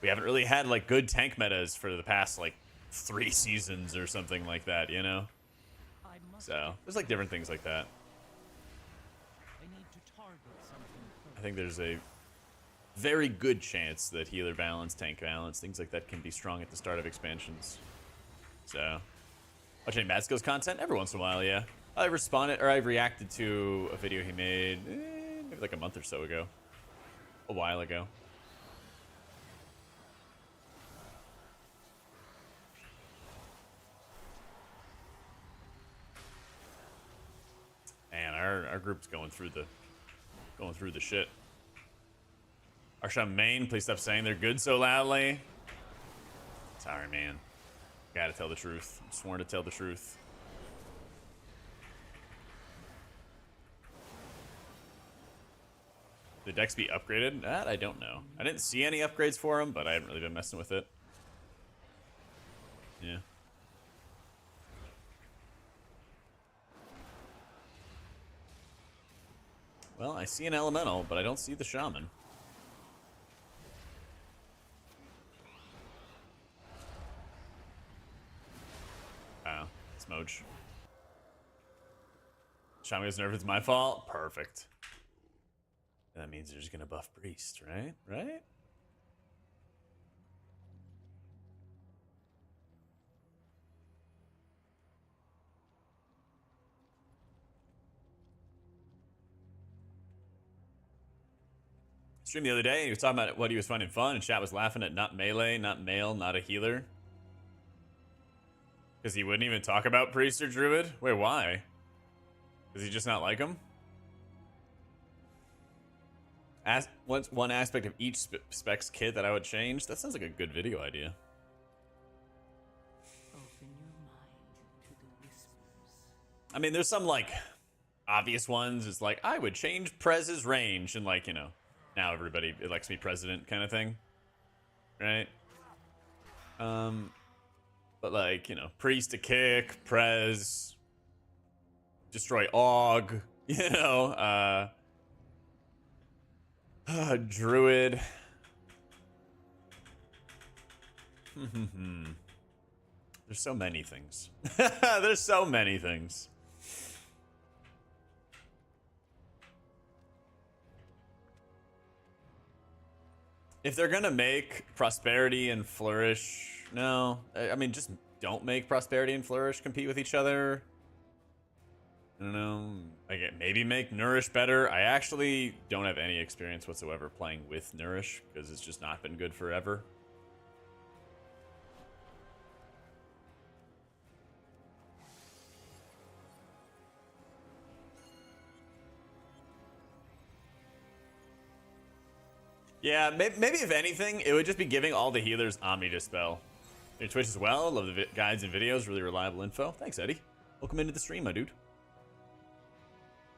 We haven't really had like good tank metas for the past like 3 seasons or something like that, you know? So there's like different things like that. I think there's a very good chance that healer balance, tank balance, things like that can be strong at the start of expansions. So watching Mad Skills content every once in a while, yeah. I responded, or I reacted to a video he made maybe like a month or so ago. A while ago. Man, our group's going through the shit. Our Shaman, please stop saying they're good so loudly. Sorry, man. Gotta tell the truth. I'm sworn to tell the truth. The decks be upgraded? That I don't know. I didn't see any upgrades for them, but I haven't really been messing with it. Yeah. Well, I see an elemental, but I don't see the shaman. Oh, Smoge. Shaman gets nerfed, it's my fault? Perfect. That means they're just gonna buff priest, right? Right? stream the other day, and he was talking about what he was finding fun, and chat was laughing at not melee, not male, not a healer. Because he wouldn't even talk about priest or druid? Wait, why? Does he just not like him? What's one aspect of each specs kit that I would change? That sounds like a good video idea. Open your mind to the whispers. I mean, there's some, like, obvious ones. It's like, I would change Prez's range, and, like, you know, now everybody elects me president kind of thing. Right? But, like, you know, priest to kick, Prez, destroy Aug, you know, druid. There's so many things. There's so many things. If they're gonna make prosperity and flourish, no. I mean, just don't make prosperity and flourish compete with each other. I don't know. Like, maybe make nourish better. I actually don't have any experience whatsoever playing with nourish because it's just not been good forever. Yeah, maybe if anything, it would just be giving all the healers Omni Dispel. Your Twitch as well. Love the guides and videos. Really reliable info. Thanks, Eddie. Welcome into the stream, my dude.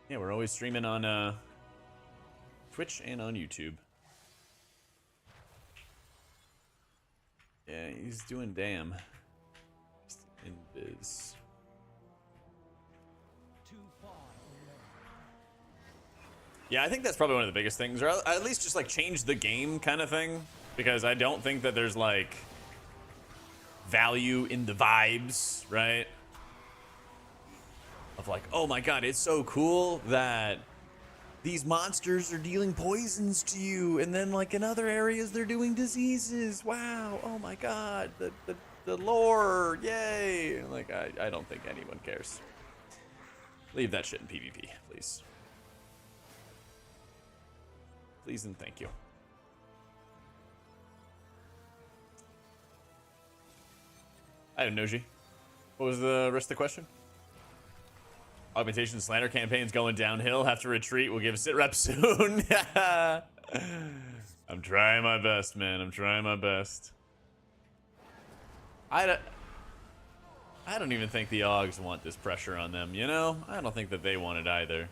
Yeah, we're always streaming on Twitch and on YouTube. Yeah, he's doing damn. In biz. Too far away. Yeah, I think that's probably one of the biggest things, or at least just like change the game kind of thing, because I don't think that there's like value in the vibes, right? Of like, oh my god, it's so cool that these monsters are dealing poisons to you, and then like in other areas they're doing diseases. Wow, oh my god, the lore, yay! Like, I don't think anyone cares. Leave that shit in PvP, please. Please and thank you. I don't know, Noji. What was the rest of the question? Augmentation slander campaign's going downhill. Have to retreat. We'll give a sit rep soon. I'm trying my best, man. I'm trying my best. I don't even think the Augs want this pressure on them, you know? I don't think that they want it either.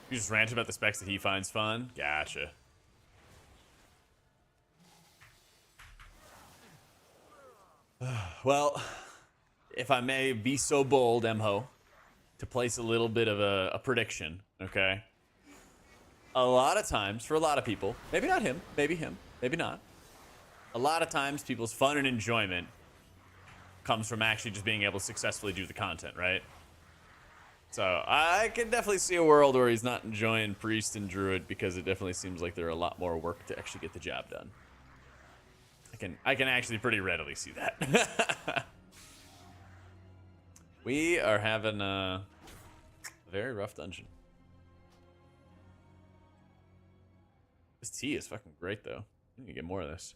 You just rant about the specs that he finds fun? Gotcha. Well, if I may be so bold, Emho, to place a little bit of a prediction, okay? A lot of times, for a lot of people, maybe not him, maybe not. A lot of times, people's fun and enjoyment comes from actually just being able to successfully do the content, right? So I can definitely see a world where he's not enjoying Priest and Druid because it definitely seems like they're a lot more work to actually get the job done. I can actually pretty readily see that. We are having a very rough dungeon. This tea is fucking great though. I need to get more of this.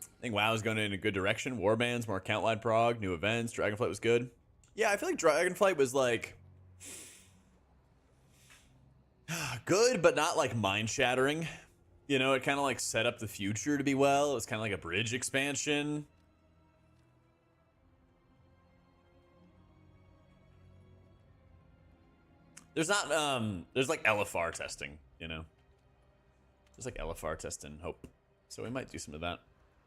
I think WoW is going in a good direction. Warbands, more account-wide prog, new events. Dragonflight was good. Yeah, I feel like Dragonflight was like good, but not like mind-shattering. You know, it kind of like set up the future to be well. It was kind of like a bridge expansion. There's not there's like LFR testing, you know. There's like LFR testing hope. So we might do some of that.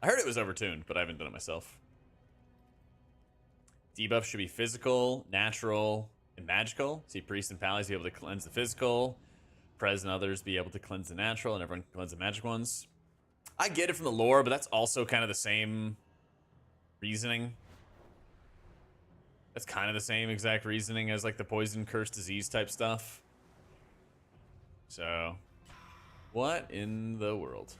I heard it was overtuned, but I haven't done it myself. Debuff should be physical, natural, and magical. See, priests and pallies be able to cleanse the physical. Prez and others be able to cleanse the natural, and everyone can cleanse the magic ones. I get it from the lore, but that's also kind of the same reasoning. That's kind of the same exact reasoning as like the poison, curse, disease type stuff. So, what in the world?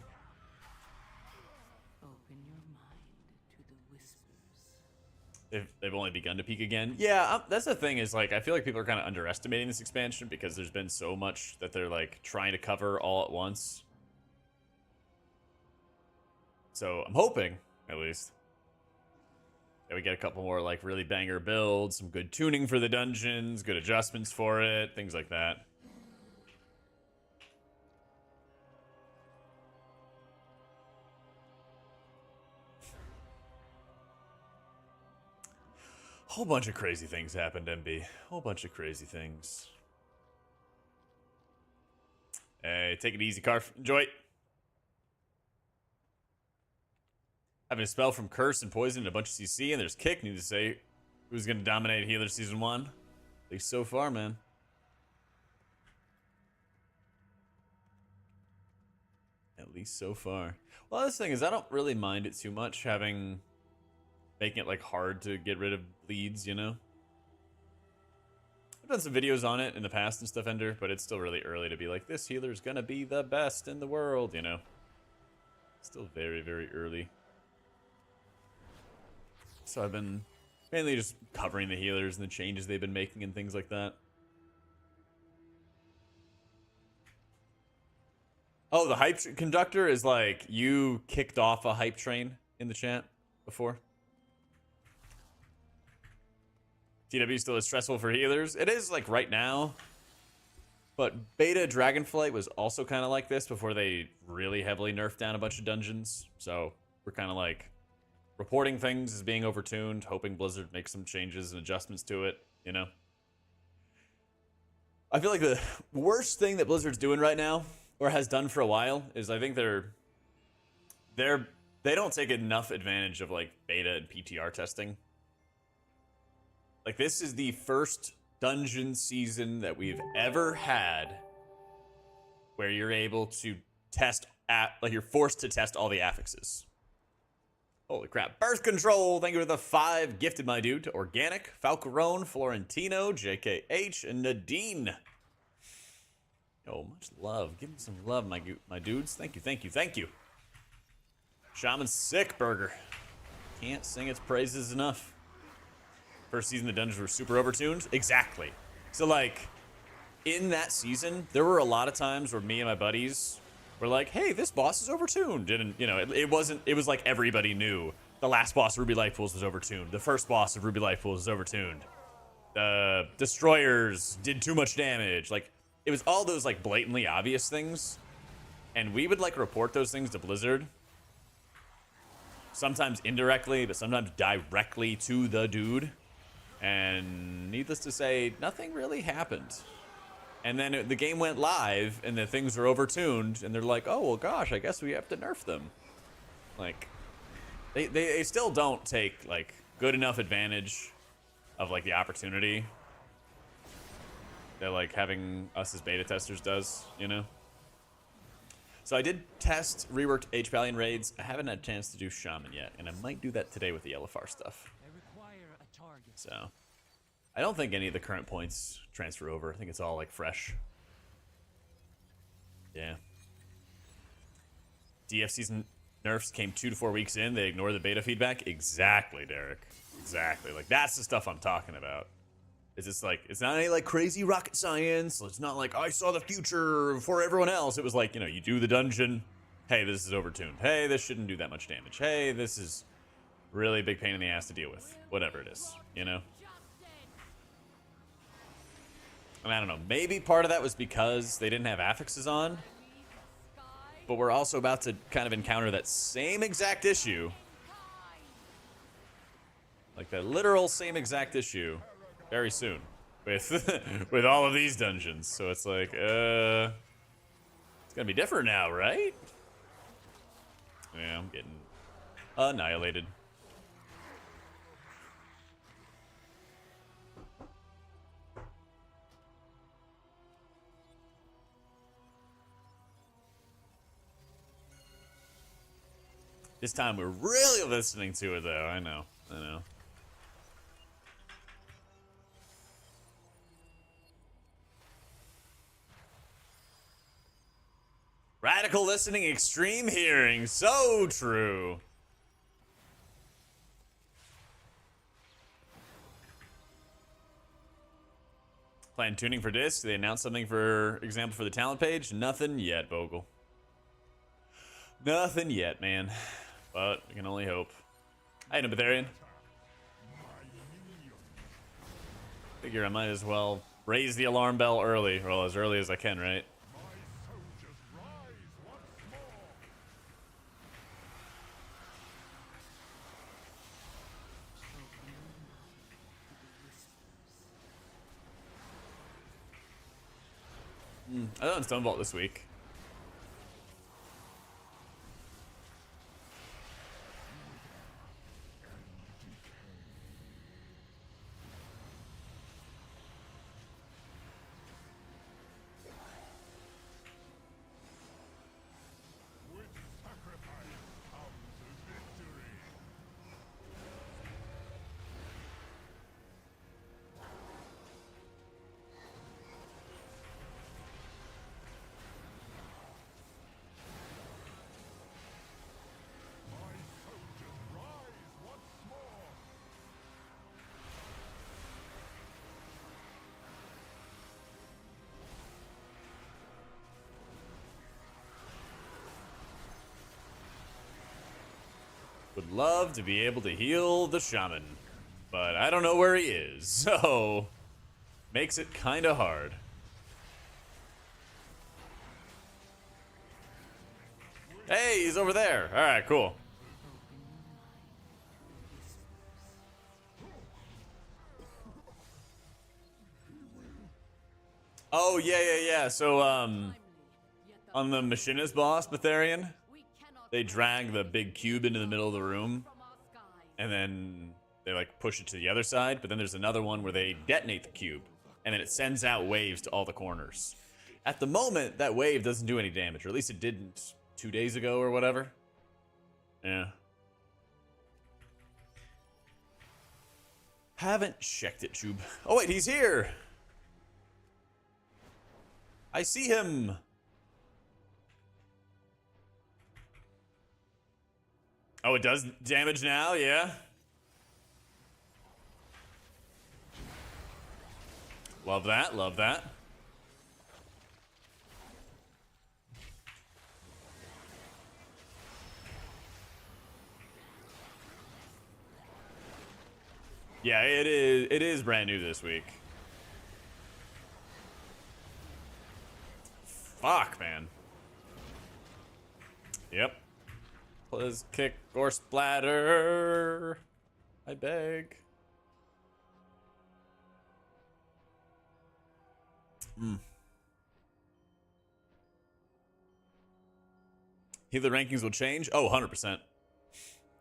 they've only begun to peak again. Yeah, that's the thing is, like, I feel like people are kind of underestimating this expansion because there's been so much that they're, like, trying to cover all at once. So I'm hoping, at least, that we get a couple more, like, really banger builds, some good tuning for the dungeons, good adjustments for it, things like that. Whole bunch of crazy things happened, MB. Whole bunch of crazy things. Hey, take it easy, Carf. Enjoy. Having a spell from Curse and Poison and a bunch of CC, and there's Kick. Need to say who's going to dominate Healer Season 1. At least so far, man. At least so far. Well, this thing is, I don't really mind it too much, making it, like, hard to get rid of bleeds, you know? I've done some videos on it in the past and stuff, Ender, but it's still really early to be like, this healer's gonna be the best in the world, you know? Still very, very early. So I've been mainly just covering the healers and the changes they've been making and things like that. Oh, the hype conductor is like, you kicked off a hype train in the chat before. TW still is stressful for healers. It is, like, right now. But beta Dragonflight was also kind of like this before they really heavily nerfed down a bunch of dungeons. So we're kind of like reporting things as being overtuned, hoping Blizzard makes some changes and adjustments to it, you know? I feel like the worst thing that Blizzard's doing right now, or has done for a while, is I think they don't take enough advantage of, like, beta and PTR testing. Like, this is the first dungeon season that we've ever had where you're able to test you're forced to test all the affixes. Holy crap. Birth Control, thank you for the 5 gifted, my dude, to Organic, Falcarone, Florentino, JKH, and Nadine. Oh, much love. Give me some love, my dudes. Thank you, thank you, thank you. Shaman sick burger. Can't sing its praises enough. First season, the dungeons were super overtuned. Exactly. So, like, in that season, there were a lot of times where me and my buddies were like, hey, this boss is overtuned. And, you know, it was like everybody knew the last boss of Ruby Life Pools was overtuned. The first boss of Ruby Life Pools was overtuned. Destroyers did too much damage. Like, it was all those, like, blatantly obvious things. And we would, like, report those things to Blizzard. Sometimes indirectly, but sometimes directly to the dude. And needless to say, nothing really happened. And then the game went live, and the things were overtuned, and they're like, oh, well, gosh, I guess we have to nerf them. Like, they still don't take, like, good enough advantage of, like, the opportunity that, like, having us as beta testers does, you know? So I did test reworked HPal raids. I haven't had a chance to do Shaman yet, and I might do that today with the LFR stuff. So, I don't think any of the current points transfer over. I think it's all, like, fresh. Yeah. DF season nerfs came 2 to 4 weeks in. They ignore the beta feedback. Exactly, Derek. Exactly. Like, that's the stuff I'm talking about. It's just like, it's not any, like, crazy rocket science. It's not like, I saw the future for everyone else. It was like, you know, you do the dungeon. Hey, this is overtuned. Hey, this shouldn't do that much damage. Hey, this is really big pain in the ass to deal with. Whatever it is, you know? And I don't know, maybe part of that was because they didn't have affixes on, but we're also about to kind of encounter that same exact issue. Like the literal same exact issue very soon with with all of these dungeons. So it's like, it's gonna be different now, right? Yeah, I'm getting annihilated. This time we're really listening to it, though. I know. Radical listening, extreme hearing. So true. Plan tuning for disc. They announced something, for example, for the talent page. Nothing yet, Bogle. Nothing yet, man. But we can only hope. Hey, Nibetharian. Figure I might as well raise the alarm bell early. Well, as early as I can, right? soldiers rise once more. I done Stonebolt this week. With sacrifice comes victory. My soldiers rise once more. Would love to be able to heal the Shaman, but I don't know where he is, so makes it kind of hard. Hey, he's over there. All right, cool. Oh, yeah. So, on the machinist boss, Betharian, they drag the big cube into the middle of the room, and then they like push it to the other side, but then there's another one where they detonate the cube, and then it sends out waves to all the corners. At the moment, that wave doesn't do any damage, or at least it didn't 2 days ago or whatever. Yeah. Haven't checked it, Tube. Oh wait, he's here! I see him! Oh, it does damage now, yeah? Love that, love that. Yeah, it is brand new this week. Fuck, man. Yep. Please kick or splatter. I beg. Healer rankings will change? Oh, 100%.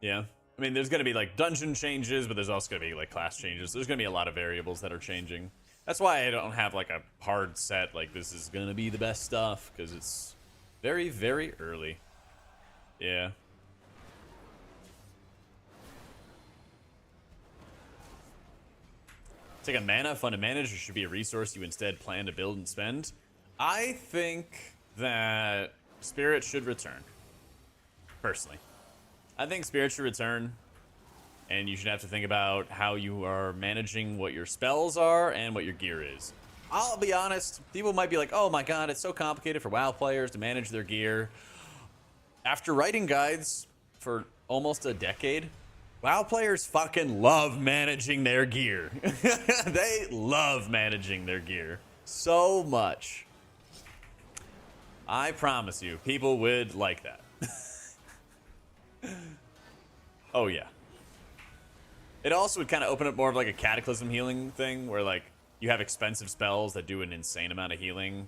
Yeah. I mean, there's going to be like dungeon changes, but there's also going to be like class changes. There's going to be a lot of variables that are changing. That's why I don't have like a hard set, like this is going to be the best stuff, because it's very, very early. Yeah. It's like a mana fun to manage, or should be a resource you instead plan to build and spend. I think that Spirit should return. Personally. I think Spirit should return, and you should have to think about how you are managing what your spells are and what your gear is. I'll be honest, people might be like, oh my god, it's so complicated for WoW players to manage their gear. After writing guides for almost a decade, WoW players fucking love managing their gear. They love managing their gear so much. I promise you, people would like that. Oh yeah. It also would kind of open up more of like a cataclysm healing thing, where like you have expensive spells that do an insane amount of healing.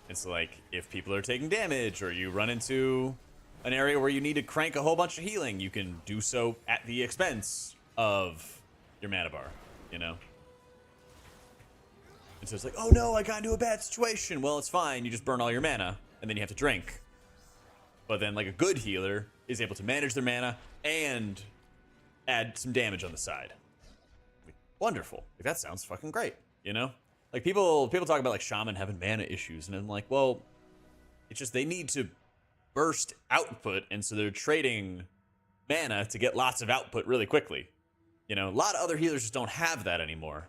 It's like if people are taking damage, or you run into an area where you need to crank a whole bunch of healing, you can do so at the expense of your mana bar, you know? And so it's like, oh no, I got into a bad situation. Well, it's fine, you just burn all your mana, and then you have to drink. But then like a good healer is able to manage their mana and add some damage on the side. Like, wonderful. Like, that sounds fucking great, you know? Like people talk about like Shaman having mana issues, and I'm like, well, it's just they need to burst output, and so they're trading mana to get lots of output really quickly. You know, a lot of other healers just don't have that anymore.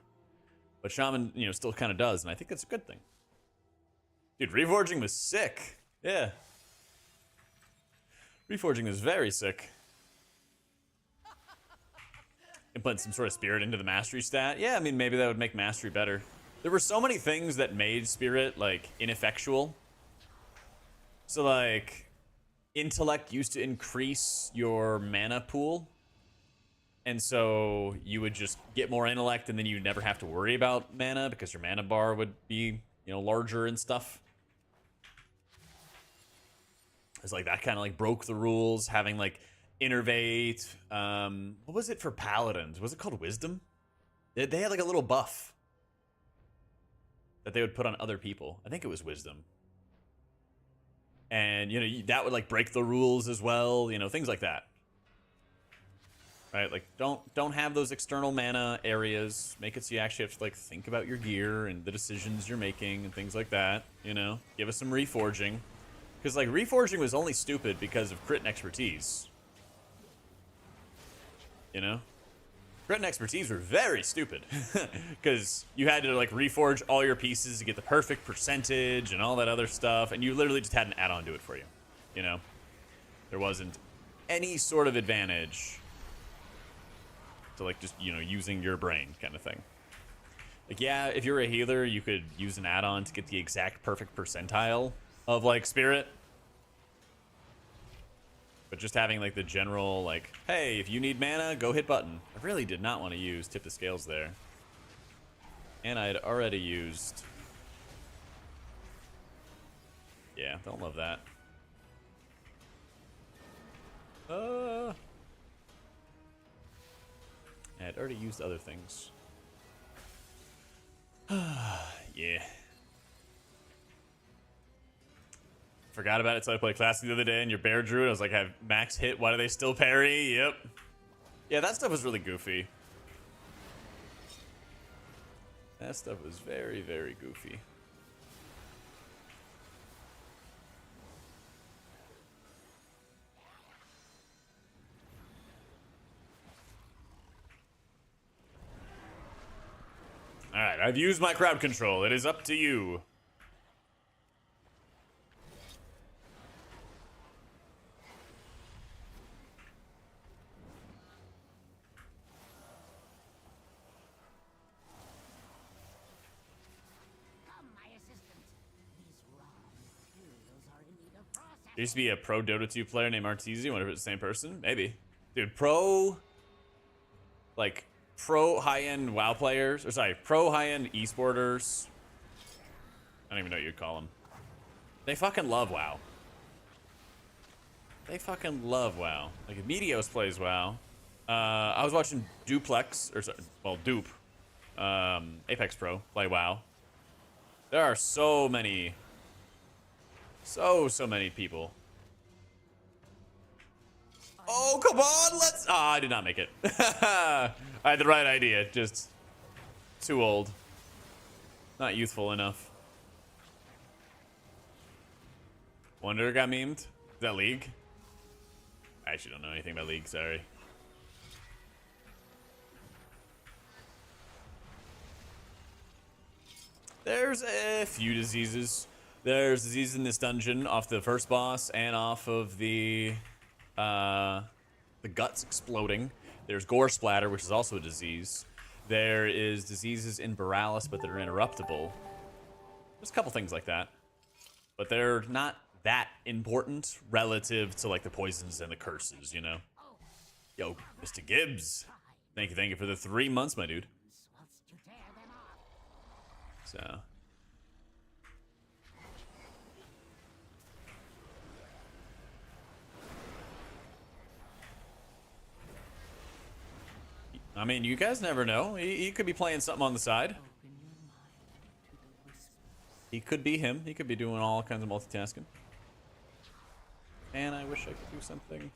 But Shaman, you know, still kind of does, and I think that's a good thing. Dude, reforging was sick. Yeah. Reforging was very sick. Implement some sort of spirit into the mastery stat. Yeah, I mean, maybe that would make mastery better. There were so many things that made spirit, like, ineffectual. So, like, intellect used to increase your mana pool. And so you would just get more intellect and then you'd never have to worry about mana because your mana bar would be, you know, larger and stuff. It's like that kind of like broke the rules, having like innervate. What was it for paladins? Was it called wisdom? They had like a little buff that they would put on other people. I think it was wisdom. And, you know, that would like break the rules as well, you know, things like that. Right? Like don't have those external mana areas. Make it so you actually have to like think about your gear and the decisions you're making and things like that, you know? Give us some reforging. Because like reforging was only stupid because of crit and expertise. You know? Crit and expertise were very stupid. Because you had to like reforge all your pieces to get the perfect percentage and all that other stuff, and you literally just had an add-on do it for you. You know? There wasn't any sort of advantage to like just, you know, using your brain kind of thing. Like, yeah, if you're a healer, you could use an add-on to get the exact perfect percentile of like spirit. But just having like the general like, hey, if you need mana, go hit button. I really did not want to use tip the scales there. And I had already used, yeah, don't love that. I had already used other things. Yeah. Forgot about it till I played Classic the other day and your Bear Druid. I was like, I have max hit. Why do they still parry? Yep. Yeah, that stuff was really goofy. That stuff was very, very goofy. Alright, I've used my crowd control. It is up to you. Come, my assistant. These raw materials are in need of processing. There used to be a pro Dota 2 player named Arteezy. I wonder if it's the same person. Maybe. Dude, pro high-end WoW players, or sorry, pro high-end esporters. I don't even know what you'd call them. They fucking love WoW. They fucking love WoW. Like, if Meteos plays WoW. I was watching Duplex, or sorry, well, Dupe, Apex Pro, play WoW. There are so many people. Oh, come on, let's... Ah, I did not make it. I had the right idea, just too old. Not youthful enough. Wonder it got memed? Is that League? I actually don't know anything about League, sorry. There's a few diseases. There's disease in this dungeon off the first boss and off of the guts exploding. There's gore splatter, which is also a disease. There is diseases in Borealis, but they're interruptible. There's a couple things like that, but they're not that important relative to like the poisons and the curses, you know. Yo, Mr. Gibbs, thank you for the 3 months, my dude. Whilst you tear them off. So. I mean, you guys never know. He could be playing something on the side. Open your mind to the whispers. He could be him. He could be doing all kinds of multitasking. And I wish I could do something.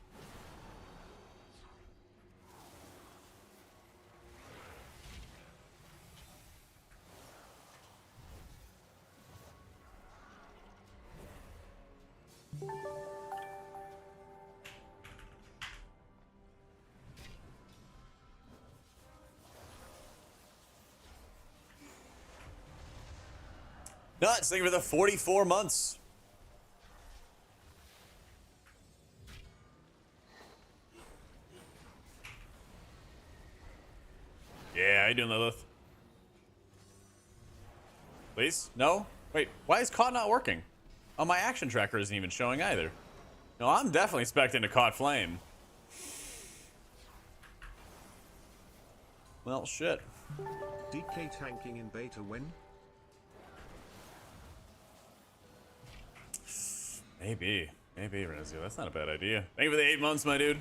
Nuts, thank you for the 44 months. Yeah, how you doing, Lilith? Please? No? Wait, why is COD not working? Oh, my action tracker isn't even showing either. No, I'm definitely expecting a COD flame. Well, shit. DK tanking in beta when? Maybe. Maybe, Rezio. That's not a bad idea. Thank you for the 8 months, my dude.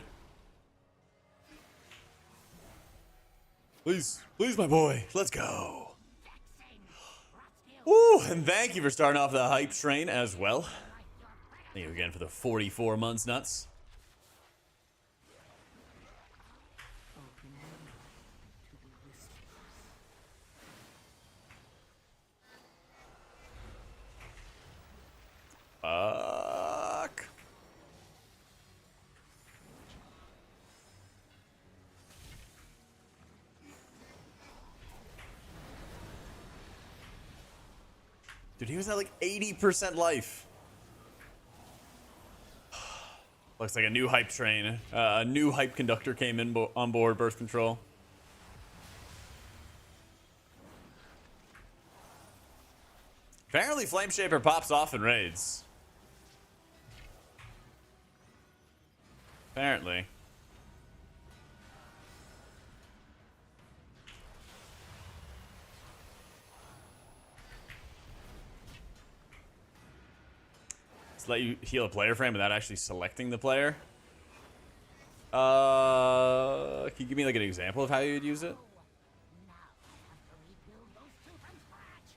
Please. Please, my boy. Let's go. Woo! And thank you for starting off the hype train as well. Thank you again for the 44 months, Nuts. Open your mind to the whispers. Fuck. Dude, he was at like 80% life. Looks like a new hype train. A new hype conductor came in on board birth control. Apparently, Flame Shaper pops off in raids. Apparently. Just let you heal a player frame without actually selecting the player. Can you give me like an example of how you'd use it? Now I have to rebuild those two from scratch.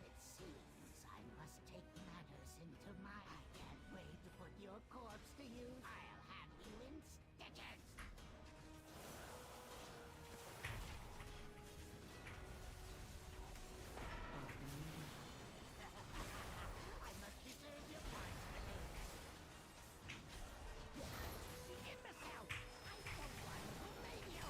It seems I must take matters into my... I can't wait to put your corpse to use. I'll have you in stitches. I must preserve your parts for later. Imbecile! I'm the one who made you!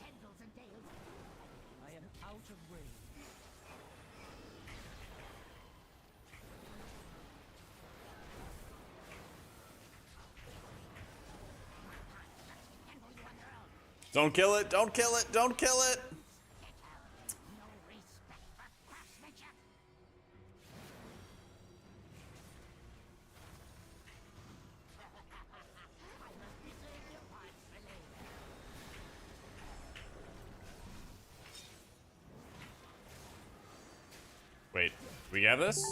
Tendrils and tails. I am out of range. Handle you on your own. Don't kill it, don't kill it, don't kill it! No respect for craftsmanship. I must preserve your parts for later. Wait, we have this?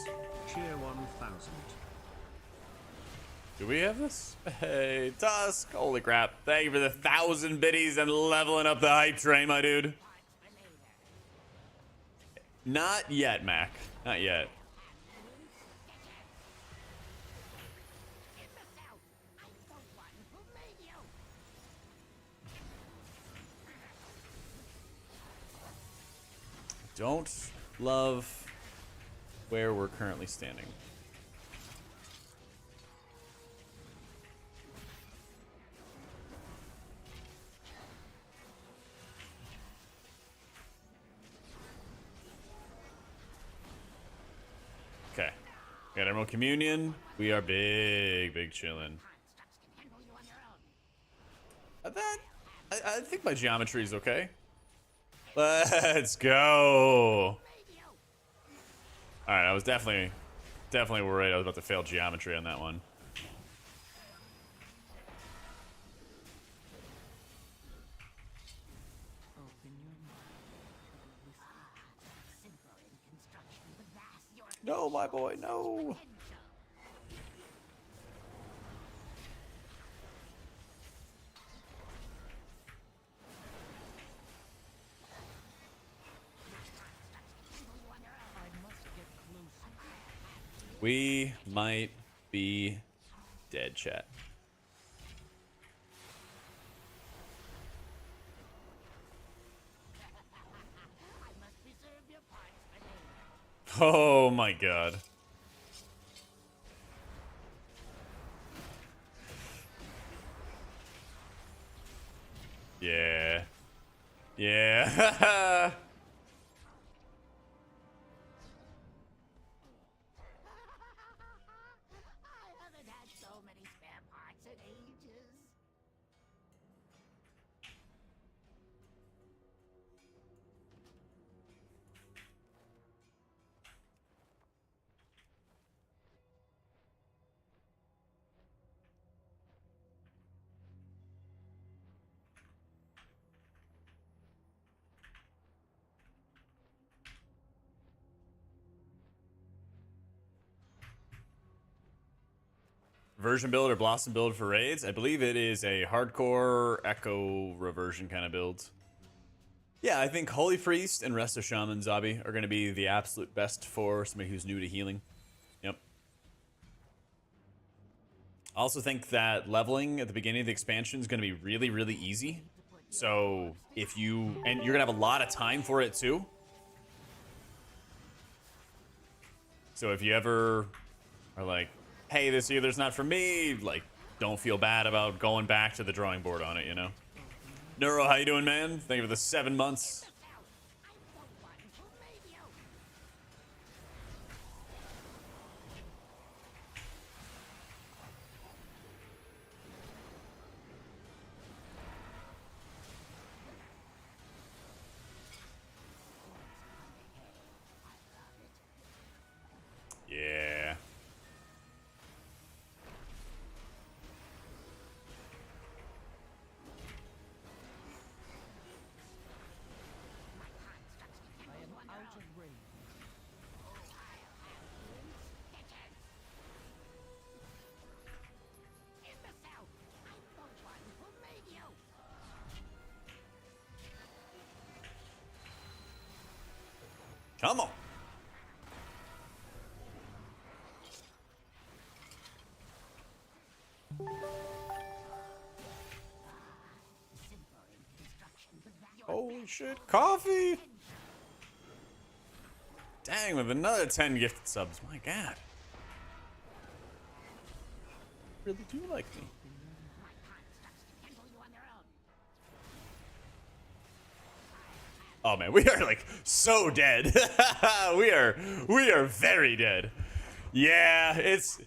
Cheer 1000. Do we have this? Hey, Tusk. Holy crap. Thank you for the 1,000 biddies and leveling up the hype train, my dude. Parts for later. Not yet, Mac. Not yet. Imbecile! I'm the one who made you! Don't love where we're currently standing. Okay. Got Emerald Communion. We are big chillin'. Constructs can handle you on your own. I think my geometry is okay. Let's go. Made you! All right, I was definitely worried I was about to fail geometry on that one. Open your mind to the whispers. Simple in construction, but vast your No, my boy, no. potential. Handle you on your own. I must get closer. We might be dead, chat. I must preserve your parts for later. Oh my god. Yeah. Yeah. I haven't had so many spare parts in ages. Version build or Blossom build for raids? I believe it is a hardcore Echo reversion kind of build. Yeah, I think Holy Priest and Resto Shaman Zabi are going to be the absolute best for somebody who's new to healing. Yep. I also think that leveling at the beginning of the expansion is going to be really, really easy. So if you, and you're going to have a lot of time for it too. So if you ever are like, hey, this either's not for me, like, don't feel bad about going back to the drawing board on it, you know? Neuro, how you doing, man? Thank you for the 7 months. Yeah. I am out of range. Imbecile! I'm the one who made you! Come on. Simple in construction, but that Holy shit, coffee! Dang, with another 10 gifted subs. My god. Really do like me. my constructs can handle you on their own. Oh man, we are like so dead. we are very dead. Yeah, it's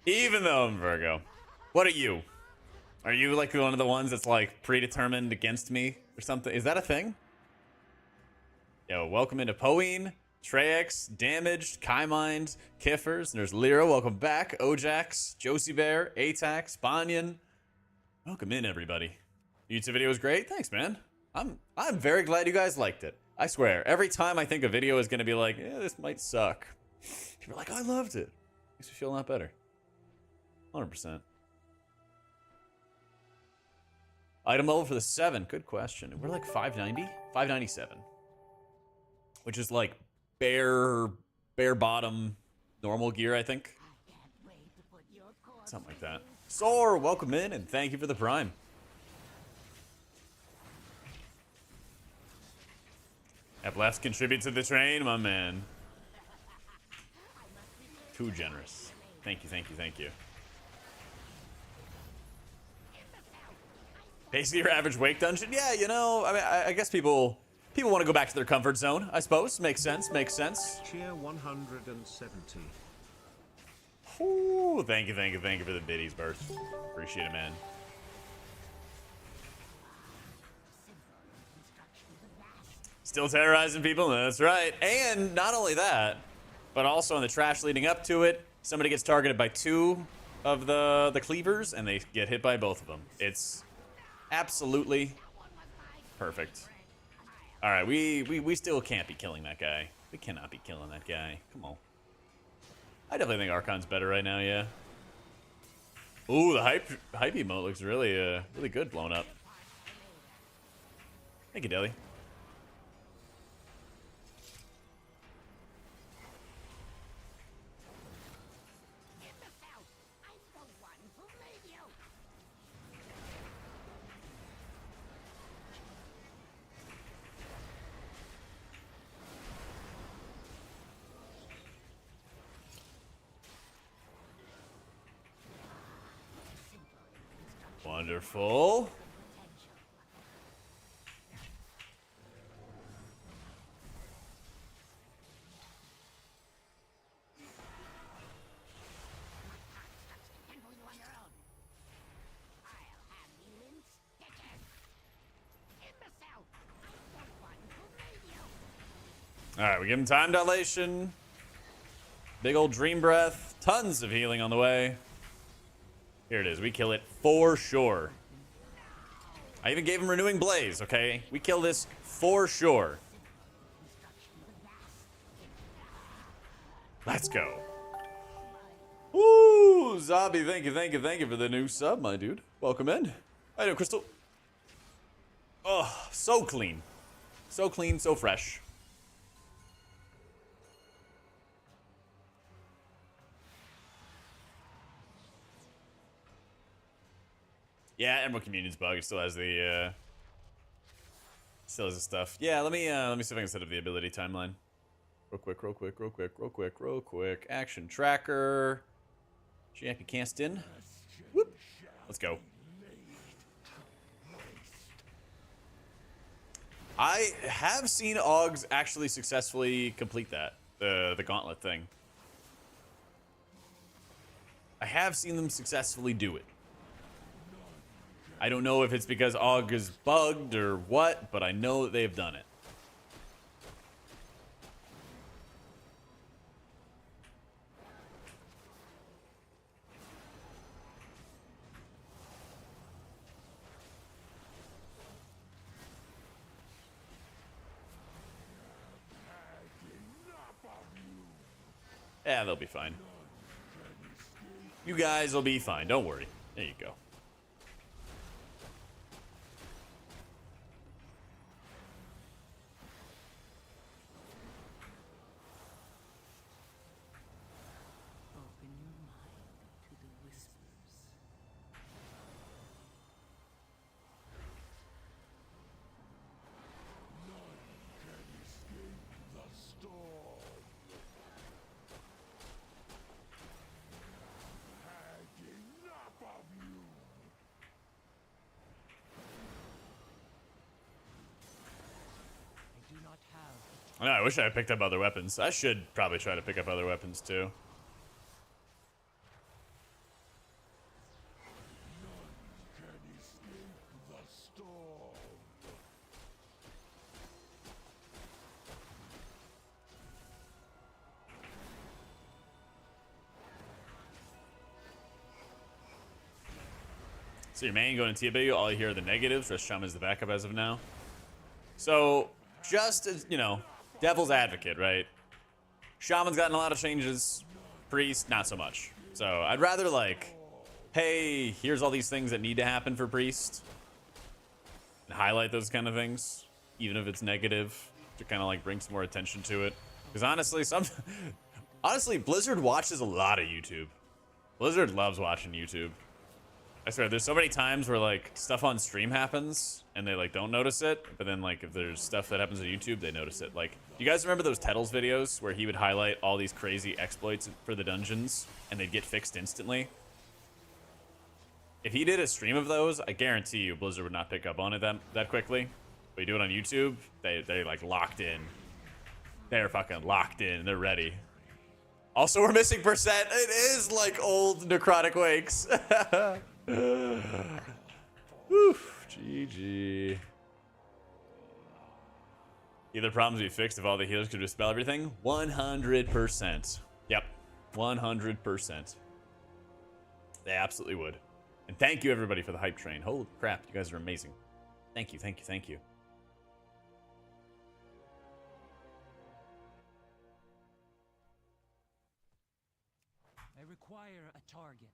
even though I'm Virgo. What are you? Are you like one of the ones that's like predetermined against me or something? Is that a thing? Yo, welcome into Poeen, Trex, Damaged, Kaimind, Kiffers. There's Lyra, welcome back. Ojax, Josie Bear, Atax, Banyan. Welcome in, everybody. YouTube video was great. Thanks, man. I'm very glad you guys liked it. I swear, every time I think a video is gonna be like, yeah, this might suck. People are like, I loved it. Makes me feel a lot better. 100%. Item level for the 7. Good question. We're like 590? 597. Which is like bare bottom normal gear, I think. I can't wait to put your corpse Something like to that. use. Soar, welcome in, and thank you for the prime. Have less contribute to the train, my man. Too generous. Thank you, thank you, thank you. Basically your average wake dungeon? Yeah, you know, I mean, I guess people want to go back to their comfort zone, I suppose. Makes sense, makes sense. Cheer 170. Ooh, thank you for the biddies, Birth. Appreciate it, man. Still terrorizing people? That's right. And not only that, but also in the trash leading up to it, somebody gets targeted by 2 of the cleavers, and they get hit by both of them. It's absolutely perfect. All right, we still can't be killing that guy. We cannot be killing that guy. Come on. I definitely think Archon's better right now, yeah. Ooh, the hype emote looks really really good blown up. Thank you, Deli. Imbecile! I'm the one who made you! Wonderful. Handle you on your own. I'll have you in stitches. Imbecile! I'm the one who made you. Alright, we give him time dilation. Big old dream breath. Tons of healing on the way. Here it is. We kill it for sure. I even gave him renewing blaze, okay? We kill this for sure. Let's go. Woo! Zombie, thank you for the new sub, my dude. Welcome in. How you doing, Crystal? Oh, so clean. So clean, so fresh. Yeah, Emerald Communion's bug. It still has the stuff. Yeah, let me see if I can set up the ability timeline. Real quick. Action tracker. Champion cast in. Whoop. Let's go. I have seen Augs actually successfully complete that. The gauntlet thing. I have seen them successfully do it. I don't know if it's because Aug is bugged or what, but I know that they've done it. Yeah, they'll be fine. You guys will be fine. Don't worry. There you go. Open your mind to the whispers. The storm. Had enough of you. I do not have I know, I wish I had picked up other weapons. I should probably try to pick up other weapons too. Can escape the storm. So your main going to TW, all you hear are the negatives. Rest Shaman is the backup as of now. So, just as, you know, devil's advocate, right? Shaman's gotten a lot of changes. Priest, not so much. So, I'd rather, like, hey, here's all these things that need to happen for Priest. And highlight those kind of things, even if it's negative, to kind of, like, bring some more attention to it. Because honestly, Blizzard watches a lot of YouTube. Blizzard loves watching YouTube. I swear, there's so many times where, like, stuff on stream happens, and they, like, don't notice it, but then, like, if there's stuff that happens on YouTube, they notice it. Like, you guys remember those Tettles videos where he would highlight all these crazy exploits for the dungeons, and they'd get fixed instantly? If he did a stream of those, I guarantee you Blizzard would not pick up on it that quickly. But you do it on YouTube, they like, locked in. They're fucking locked in, they're ready. Also, we're missing percent. It is, like, old Necrotic Wakes. Oof, GG. Either problems be fixed if all the healers could dispel everything? 100%. Yep, 100%. They absolutely would. And thank you, everybody, for the hype train. Holy crap, you guys are amazing. Thank you. I require a target.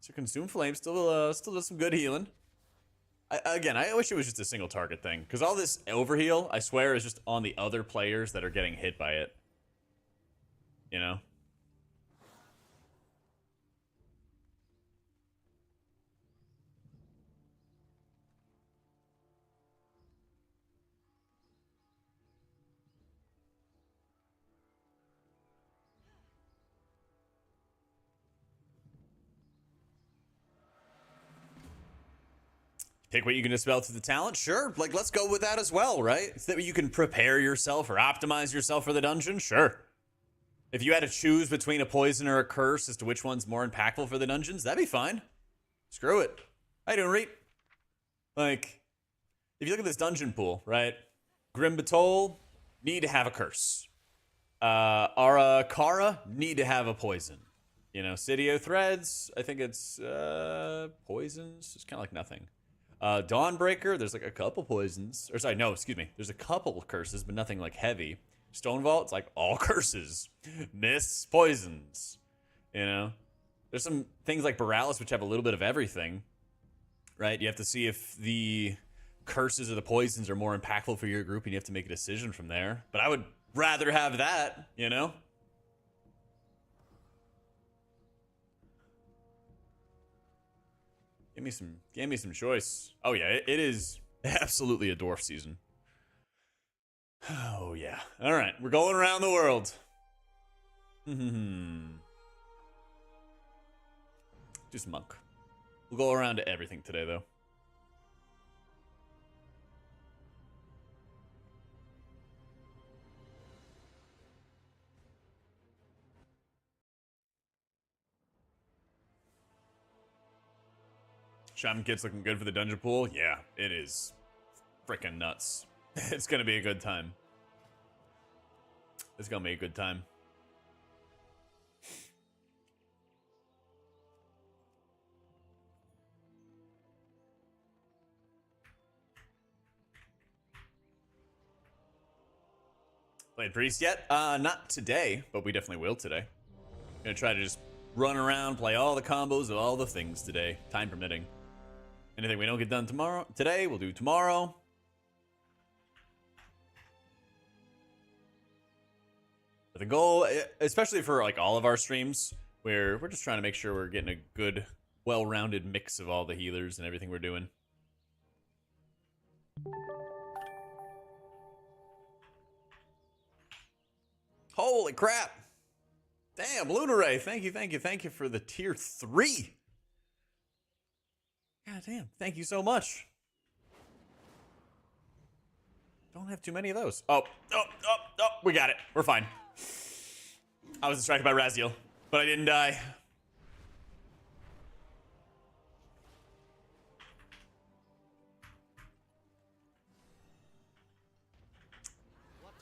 So Consume Flame still does some good healing. Again, I wish it was just a single target thing, because all this overheal, I swear, is just on the other players that are getting hit by it. You know? Take what you can dispel to the talent. Sure, like let's go with that as well, right? So that you can prepare yourself or optimize yourself for the dungeon. Sure. If you had to choose between a poison or a curse as to which one's more impactful for the dungeons, that'd be fine. Screw it. How you doing, Reet? Like, if you look at this dungeon pool, right? Grim Batol, need to have a curse. Ara Kara, need to have a poison. You know, Sidio Threads, I think it's poisons. It's kind of like nothing. Dawnbreaker, there's like a couple poisons. Or sorry, no, excuse me. There's a couple curses, but nothing like heavy. Stone Vault, it's like all curses. Mists, poisons. You know? There's some things like Borealis which have a little bit of everything. Right? You have to see if the curses or the poisons are more impactful for your group and you have to make a decision from there. But I would rather have that, you know? Give me some choice. Oh yeah, it is absolutely a dwarf season. Oh yeah. All right, we're going around the world. Do some monk. We'll go around to everything today though. Shaman kit's looking good for the dungeon pool. Yeah, it is freaking nuts. It's gonna be a good time. It's gonna be a good time. Played Priest yet? Not today, but we definitely will today. Gonna try to just run around, play all the combos of all the things today, time permitting. Anything we don't get done today, we'll do tomorrow. But the goal, especially for like all of our streams, where we're just trying to make sure we're getting a good, well-rounded mix of all the healers and everything we're doing. Holy crap! Damn, Lunaray, thank you for the tier 3. God damn, thank you so much. Don't have too many of those. Oh, we got it. We're fine. I was distracted by Raziel, but I didn't die.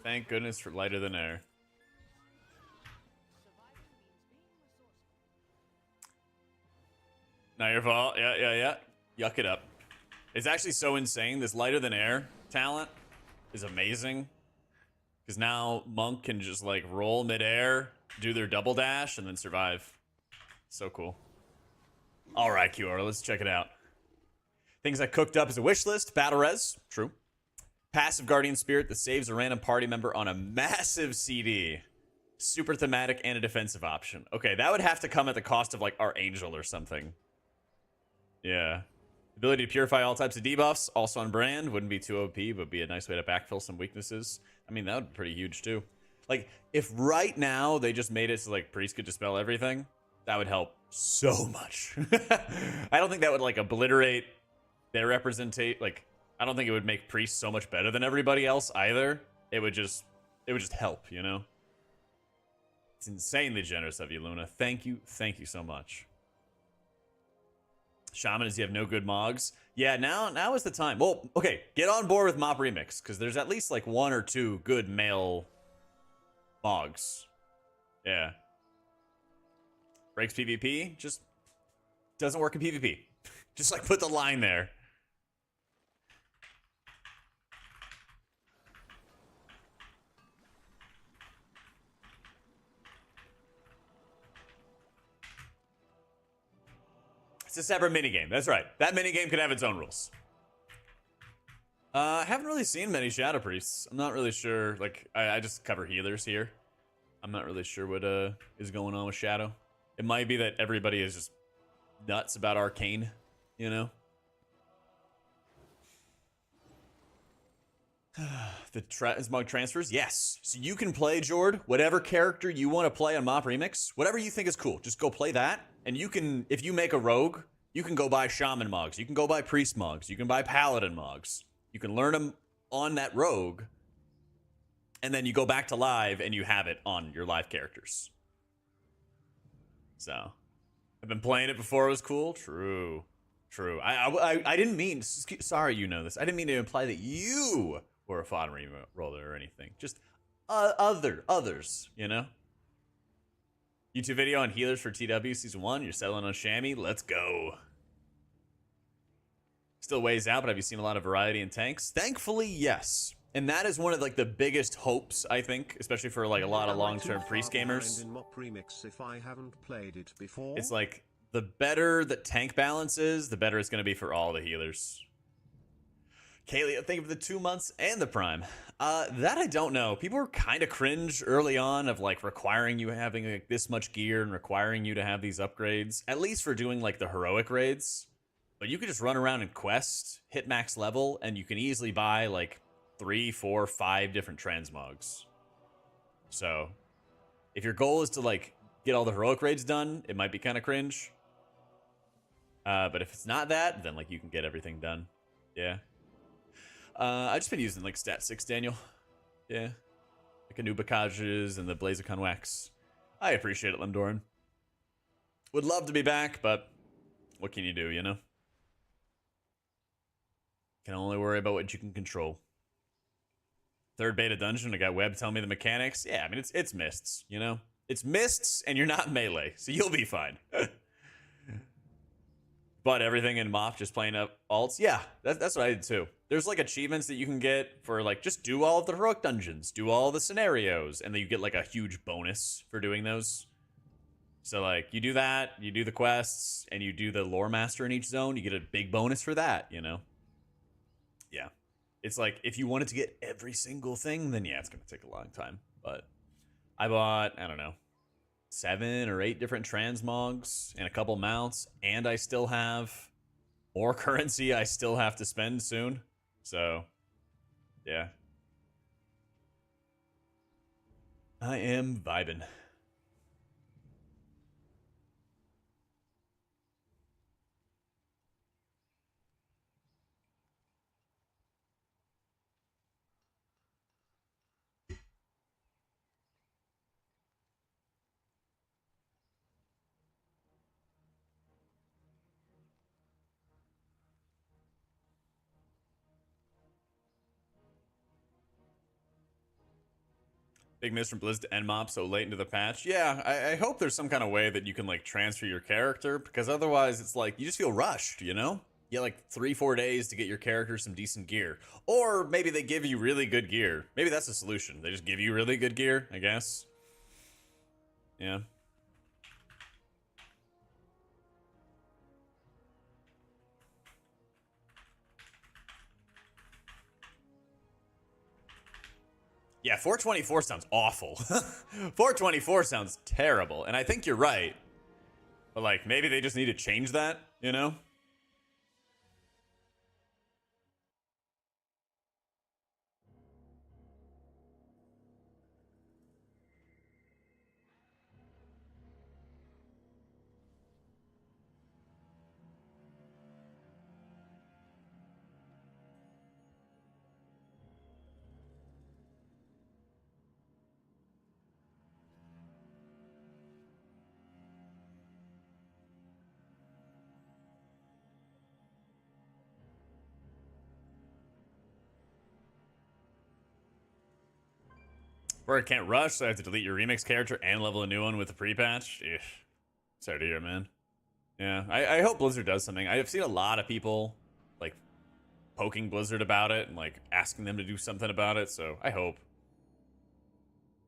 Thank goodness for lighter than air. Not your fault. Yeah. Yuck it up. It's actually so insane. This lighter than air talent is amazing. Because now Monk can just like roll midair, do their double dash, and then survive. So cool. Alright, Kiora, let's check it out. Things I cooked up as a wish list. Battle Res. True. Passive Guardian Spirit that saves a random party member on a massive CD. Super thematic and a defensive option. Okay, that would have to come at the cost of like our Angel or something. Yeah. Ability to purify all types of debuffs, also on brand. Wouldn't be too OP, but be a nice way to backfill some weaknesses. I mean, that would be pretty huge too. Like, if right now they just made it so like Priest could dispel everything, that would help so much. I don't think that would like obliterate their representation. Like, I don't think it would make Priest so much better than everybody else either. It would just help, you know? It's insanely generous of you, Luna. Thank you so much. Shaman, as you have no good mogs. Yeah, now is the time. Well, okay, get on board with Mop Remix, because there's at least like 1 or 2 good male mogs. Yeah. Breaks PvP, just doesn't work in PvP. Just like put the line there. It's a separate minigame. That's right. That minigame can have its own rules. I haven't really seen many Shadow Priests. I'm not really sure. Like, I just cover healers here. I'm not really sure what is going on with Shadow. It might be that everybody is just nuts about Arcane, you know? The Smug transfers? Yes. So you can play, Jord, whatever character you want to play on Mop Remix. Whatever you think is cool. Just go play that. And you can, if you make a rogue You can go buy Shaman Mogs. You can go buy Priest Mogs. You can buy Paladin Mogs. You can learn them on that rogue. And then you go back to live and you have it on your live characters. So, I've been playing it before it was cool. True. True. I didn't mean, sorry you know this. I didn't mean to imply that you were a fodder roller or anything. Just others, you know? YouTube video on healers for TW Season 1. You're settling on Shammy. Let's go. Still ways out, but have you seen a lot of variety in tanks? Thankfully, yes. And that is one of like the biggest hopes, I think, especially for like a lot of long-term priest gamers. In Mop Remix if I haven't played it before. It's like the better the tank balance is, the better it's going to be for all the healers. Kaylee, think of the 2 months and the prime. That I don't know. People were kind of cringe early on of like requiring you having like this much gear and requiring you to have these upgrades, at least for doing like the heroic raids. But you could just run around and quest, hit max level, and you can easily buy like 3, 4, 5 different transmogs. So if your goal is to like get all the heroic raids done, it might be kind of cringe. But if it's not that, then like you can get everything done. Yeah. I've just been using like stat 6, Daniel. Yeah. Like Anubacages and the Blazicon Wax. I appreciate it, Lemdoran. Would love to be back, but what can you do, you know? Can only worry about what you can control. Third beta dungeon, I got Web telling me the mechanics. Yeah, I mean, it's mists, you know? It's mists, and you're not melee, so you'll be fine. But everything in Mop, just playing up alts. Yeah, that's what I did too. There's like achievements that you can get for like, just do all of the heroic dungeons, do all the scenarios, and then you get like a huge bonus for doing those. So like, you do that, you do the quests, and you do the lore master in each zone, you get a big bonus for that, you know? Yeah. It's like, if you wanted to get every single thing, then yeah, it's going to take a long time. But I bought, I don't know, 7 or 8 different transmogs and a couple mounts, and I still have more currency I still have to spend soon. So, yeah. I am vibing. Big miss from Blizz to end Mop so late into the patch. Yeah, I hope there's some kind of way that you can like transfer your character, because otherwise it's like you just feel rushed, you know? You get like 3-4 days to get your character some decent gear. Or maybe they give you really good gear. Maybe that's the solution. They just give you really good gear, I guess. Yeah. Yeah, 424 sounds awful. 424 sounds terrible, and I think you're right. But like, maybe they just need to change that, you know? Where I can't rush, so I have to delete your remix character and level a new one with the pre-patch. Sorry to hear, man. Yeah, I hope Blizzard does something. I've seen a lot of people like poking Blizzard about it and like asking them to do something about it, so I hope.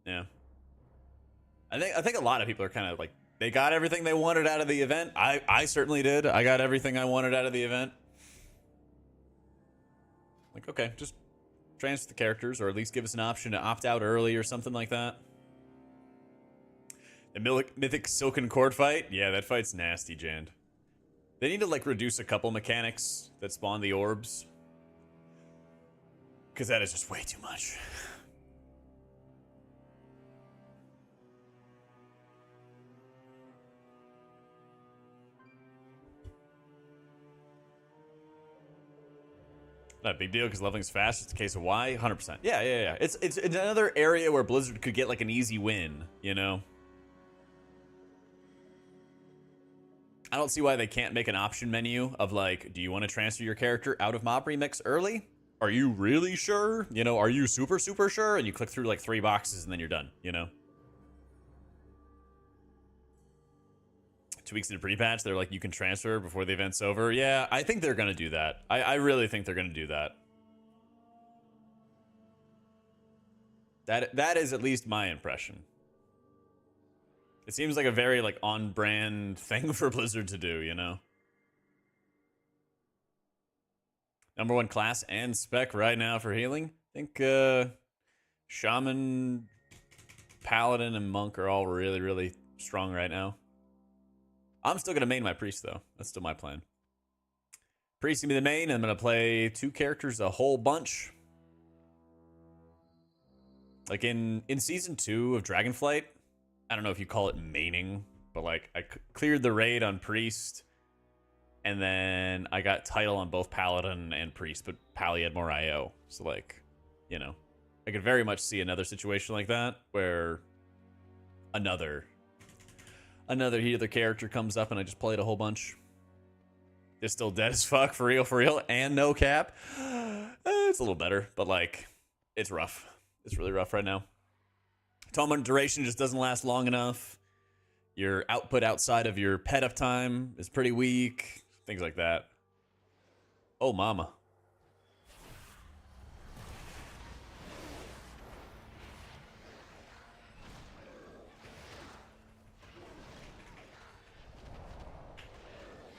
Yeah. I think a lot of people are kind of like, they got everything they wanted out of the event. I certainly did. I got everything I wanted out of the event. Like, okay, just transfer the characters, or at least give us an option to opt out early or something like that. The Mythic Silken Cord fight? Yeah, that fight's nasty, Jand. They need to, like, reduce a couple mechanics that spawn the orbs. Because that is just way too much. Not a big deal because leveling's fast. It's a case of why. 100%. Yeah. It's another area where Blizzard could get like an easy win, you know? I don't see why they can't make an option menu of like, do you want to transfer your character out of mob remix early? Are you really sure? You know, are you super sure? And you click through like 3 boxes and then you're done, you know? 2 weeks into pre-patch, they're like, you can transfer before the event's over. Yeah, I think they're going to do that. I really think they're going to do that. That is at least my impression. It seems like a very like on-brand thing for Blizzard to do, you know? Number 1 class and spec right now for healing. I think Shaman, Paladin, and Monk are all really strong right now. I'm still going to main my Priest, though. That's still my plan. Priest going to be the main, and I'm going to play 2 characters a whole bunch. Like in Season 2 of Dragonflight, I don't know if you call it maining, but like I cleared the raid on Priest, and then I got title on both Paladin and Priest, but Pally had more IO. So like, you know, I could very much see another situation like that where another healer character comes up and I just played a whole bunch. They're still dead as fuck, for real, and no cap. It's a little better, but like, it's rough. It's really rough right now. Tournament duration just doesn't last long enough. Your output outside of your pet uptime is pretty weak. Things like that. Oh, mama.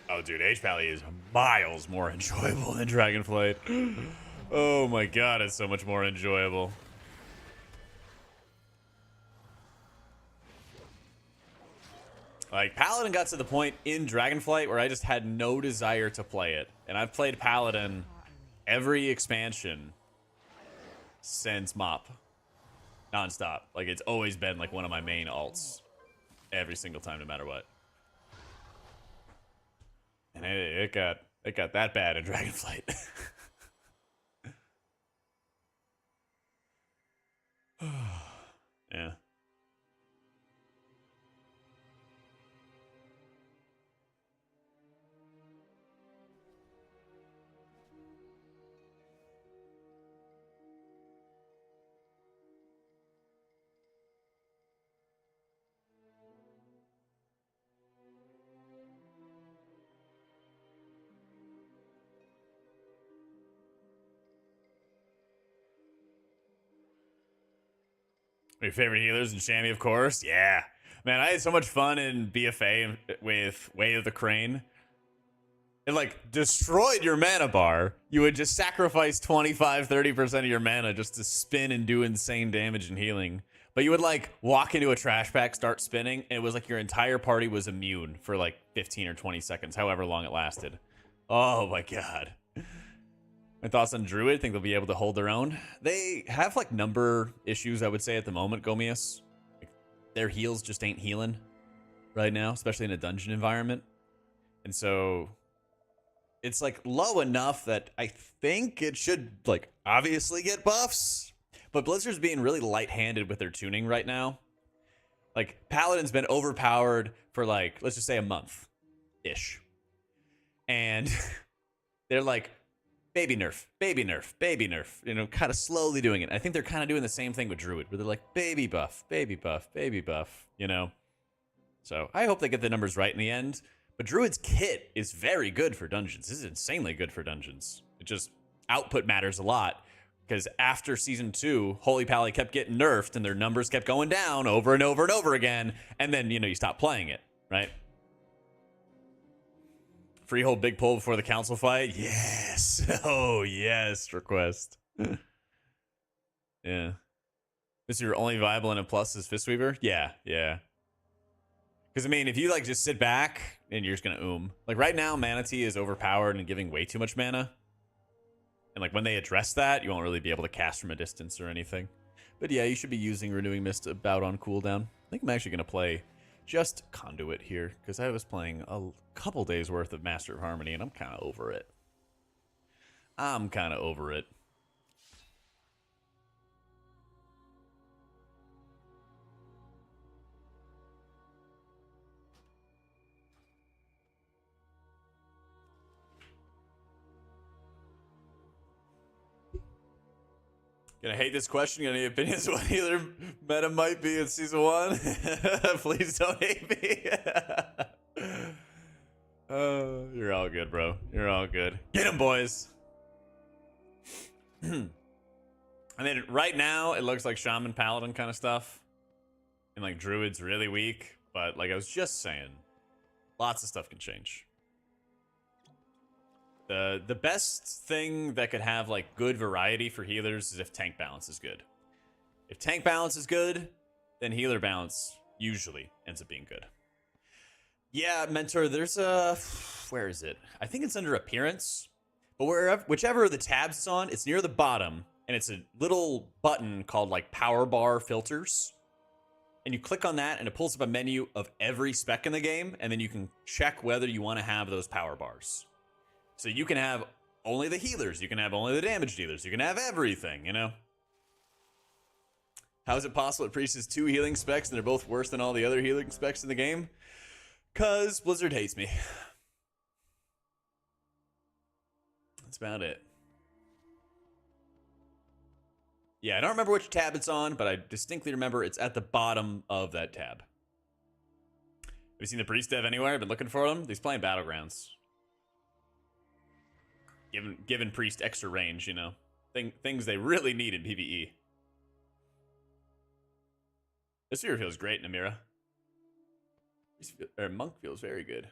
Oh, dude, HPal is miles more enjoyable than Dragonflight. Oh my god, it's so much more enjoyable. Like, Paladin got to the point in Dragonflight where I just had no desire to play it. And I've played Paladin every expansion since MOP. Non-stop. Like, it's always been, like, one of my main alts. Every single time, no matter what. And it got that bad in Dragonflight. Yeah. Your favorite healers in Shammy, of course. Yeah. Man, I had so much fun in BFA with Way of the Crane. It, like, destroyed your mana bar. You would just sacrifice 25-30% of your mana just to spin and do insane damage and healing. But you would, like, walk into a trash pack, start spinning, and it was like your entire party was immune for, like, 15 or 20 seconds, however long it lasted. Oh, my God. My thoughts on Druid, think they'll be able to hold their own. They have like number issues, I would say, at the moment, Gomius. Like, their heals just ain't healing right now, especially in a dungeon environment. And so it's like low enough that I think it should like obviously get buffs. But Blizzard's being really light-handed with their tuning right now. Like, Paladin's been overpowered for like, let's just say a month-ish. And they're like, baby nerf, baby nerf, baby nerf, you know, kind of slowly doing it. I think they're kind of doing the same thing with Druid, where they're like, baby buff, baby buff, baby buff, you know? So I hope they get the numbers right in the end. But Druid's kit is very good for dungeons. This is insanely good for dungeons. It just, output matters a lot. Because after Season 2, Holy Pally kept getting nerfed, and their numbers kept going down over and over and over again. And then, you know, you stop playing it, right? Freehold big pull before the council fight? Yes. Oh, yes, request. Yeah. This is your only viable in a plus is Fistweaver? Yeah. Because, I mean, if you, like, just sit back and you're just going to Like, right now, Manatee is overpowered and giving way too much mana. And, like, when they address that, you won't really be able to cast from a distance or anything. But, yeah, you should be using Renewing Mist about on cooldown. I think I'm actually going to play just Conduit here, because I was playing a couple days worth of Master of Harmony, and I'm kind of over it. I'm kind of over it. Gonna hate this question. Got any opinions on what healer meta might be in season 1? Please don't hate me. You're all good, bro. You're all good. Get him, boys. I mean, right now it looks like Shaman Paladin kind of stuff, and like Druid's really weak. But like I was just saying, lots of stuff can change. The best thing that could have like good variety for healers is if tank balance is good. If tank balance is good, then healer balance usually ends up being good. Yeah, Mentor, there's a... Where is it? I think it's under appearance. But whichever the tabs it's on, it's near the bottom. And it's a little button called like power bar filters. And you click on that and it pulls up a menu of every spec in the game. And then you can check whether you want to have those power bars. So you can have only the healers. You can have only the damage dealers. You can have everything, you know? How is it possible that Priest has 2 healing specs and they're both worse than all the other healing specs in the game? Cause Blizzard hates me. That's about it. Yeah, I don't remember which tab it's on, but I distinctly remember it's at the bottom of that tab. Have you seen the Priest dev anywhere? I've been looking for them. He's playing Battlegrounds. Given Priest extra range, you know. Things they really need in PvE. This year feels great, Namira. Monk feels very good.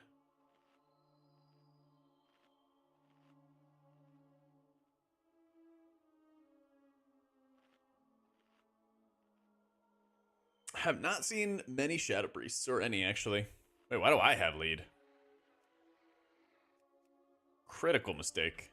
I have not seen many Shadow Priests, or any actually. Wait, why do I have lead? Critical mistake.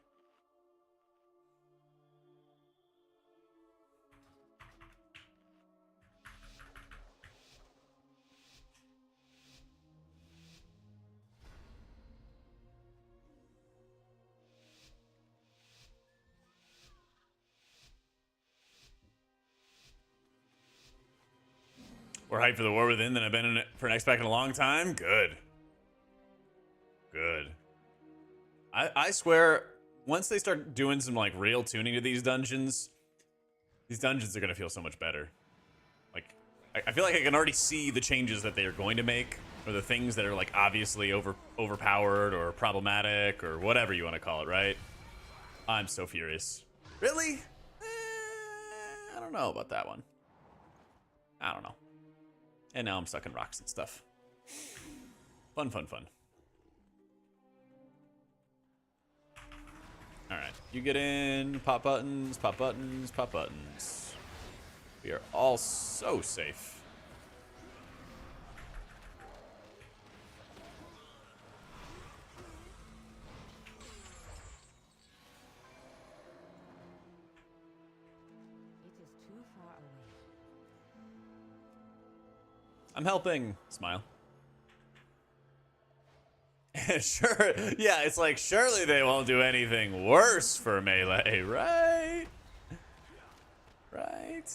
We're hyped for the War Within than I've been in it for an X-Pack in a long time. Good. Good. I swear, once they start doing some like real tuning to these dungeons are gonna feel so much better. Like, I feel like I can already see the changes that they are going to make, or the things that are like obviously overpowered or problematic or whatever you want to call it, right? I'm so furious. Really? I don't know about that one. I don't know. And now I'm stuck in rocks and stuff. Fun, fun, fun. Alright, you get in. Pop buttons, pop buttons, pop buttons. We are all so safe. It is too far away. I'm helping. Smile. Sure. Yeah, it's like, surely they won't do anything worse for melee, right? Right?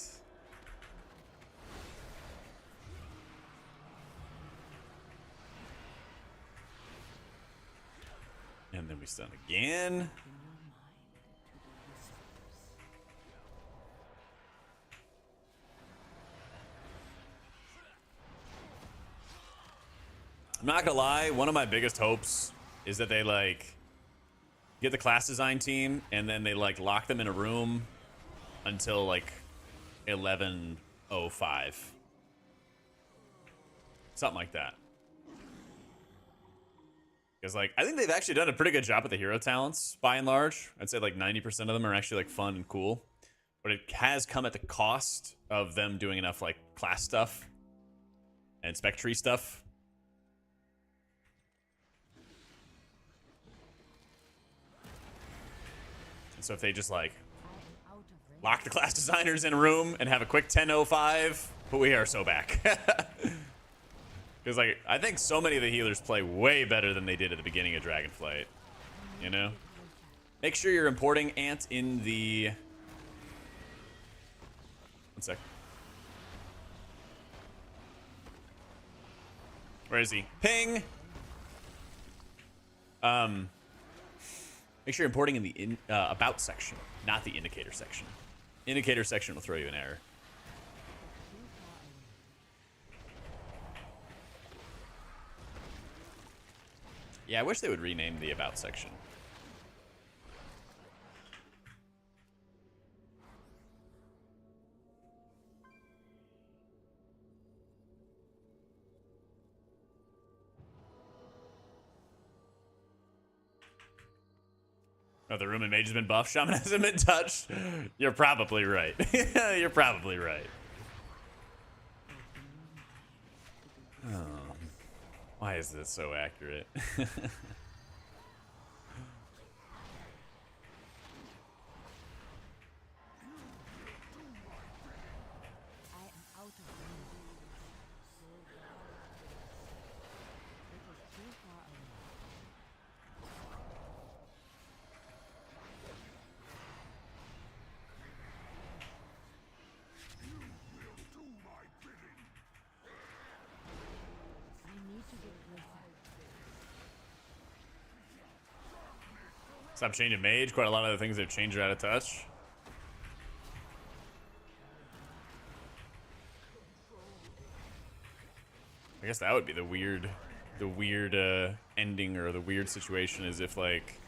And then we stun again. I'm not gonna lie, one of my biggest hopes is that they like get the class design team and then they like lock them in a room until like 11:05. Something like that. Because like I think they've actually done a pretty good job with the hero talents by and large. I'd say like 90% of them are actually like fun and cool. But it has come at the cost of them doing enough like class stuff and spec tree stuff. So if they just like lock the class designers in a room and have a quick 10:05, but we are so back. Because like I think so many of the healers play way better than they did at the beginning of Dragonflight, you know? Make sure you're importing Ant in the... One sec. Where is he? Ping! Make sure you're importing in the about section, not the indicator section. Indicator section will throw you an error. Yeah, I wish they would rename the about section. Oh, the room in Mage has been buffed. Shaman hasn't been touched. You're probably right. You're probably right. Oh. Why is this so accurate? Stop changing Mage. Quite a lot of the things they've changed are out of touch. I guess that would be the weird ending or the weird situation is if like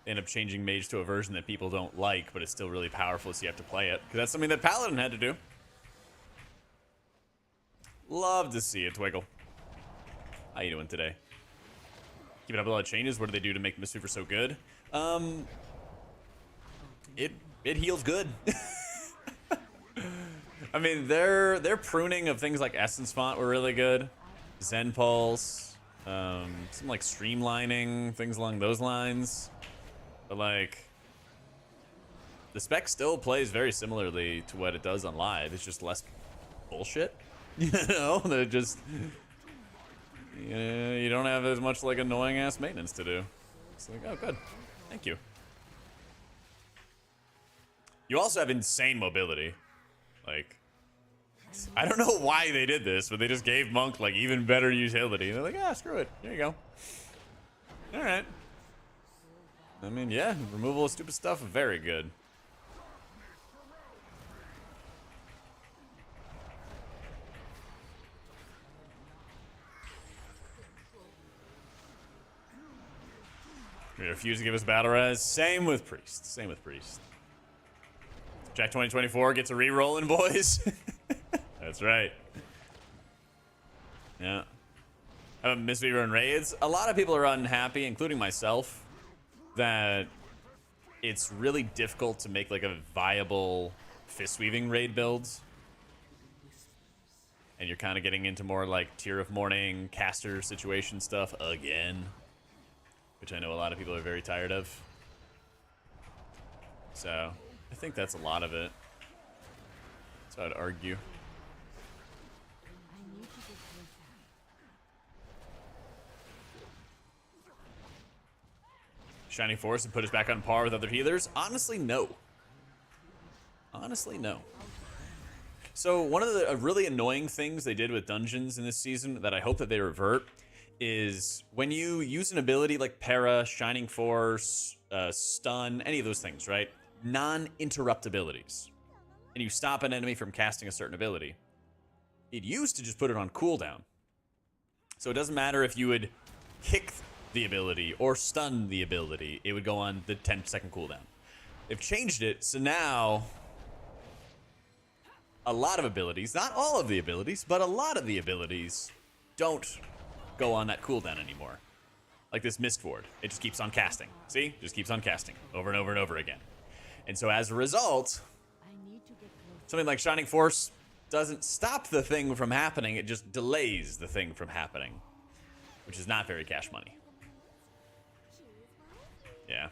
end up changing Mage to a version that people don't like, but it's still really powerful, so you have to play it. Because that's something that Paladin had to do. Love to see it, Twiggle. How you doing today? Keeping up with a lot of changes. What do they do to make Mistweaver so good? It heals good. I mean, their pruning of things like Essence Font were really good. Zen Pulse, some like streamlining, things along those lines. But like, the spec still plays very similarly to what it does on live. It's just less bullshit. You know, they're just... you don't have as much like annoying ass maintenance to do. It's like, oh, good. Thank you. You also have insane mobility. Like, I don't know why they did this, but they just gave Monk like even better utility. They're like, ah, screw it. There you go. All right. I mean, yeah, removal of stupid stuff, very good. We refuse to give us battle res. Same with Priest. Same with Priest. Jak 2024 gets a re-rolling, boys. That's right. Yeah. How about Mistweaver and raids? A lot of people are unhappy, including myself, that it's really difficult to make like a viable fist-weaving raid builds. And you're kind of getting into more like Tear of Morning, caster situation stuff again. Which I know a lot of people are very tired of. So, I think that's a lot of it. So I'd argue. Shining Force and put us back on par with other healers? Honestly, no. Honestly, no. So one of the really annoying things they did with dungeons in this season that I hope that they revert is when you use an ability like Para, Shining Force, Stun, any of those things, right? Non-interrupt abilities. And you stop an enemy from casting a certain ability. It used to just put it on cooldown. So it doesn't matter if you would kick the ability or stun the ability, it would go on the 10-second cooldown. They've changed it, so now a lot of abilities, not all of the abilities, but a lot of the abilities don't go on that cooldown anymore. Like this Mist Ward. It just keeps on casting. See? Just keeps on casting over and over and over again. And so as a result, something like Shining Force doesn't stop the thing from happening, it just delays the thing from happening. Which is not very cash money. Yeah.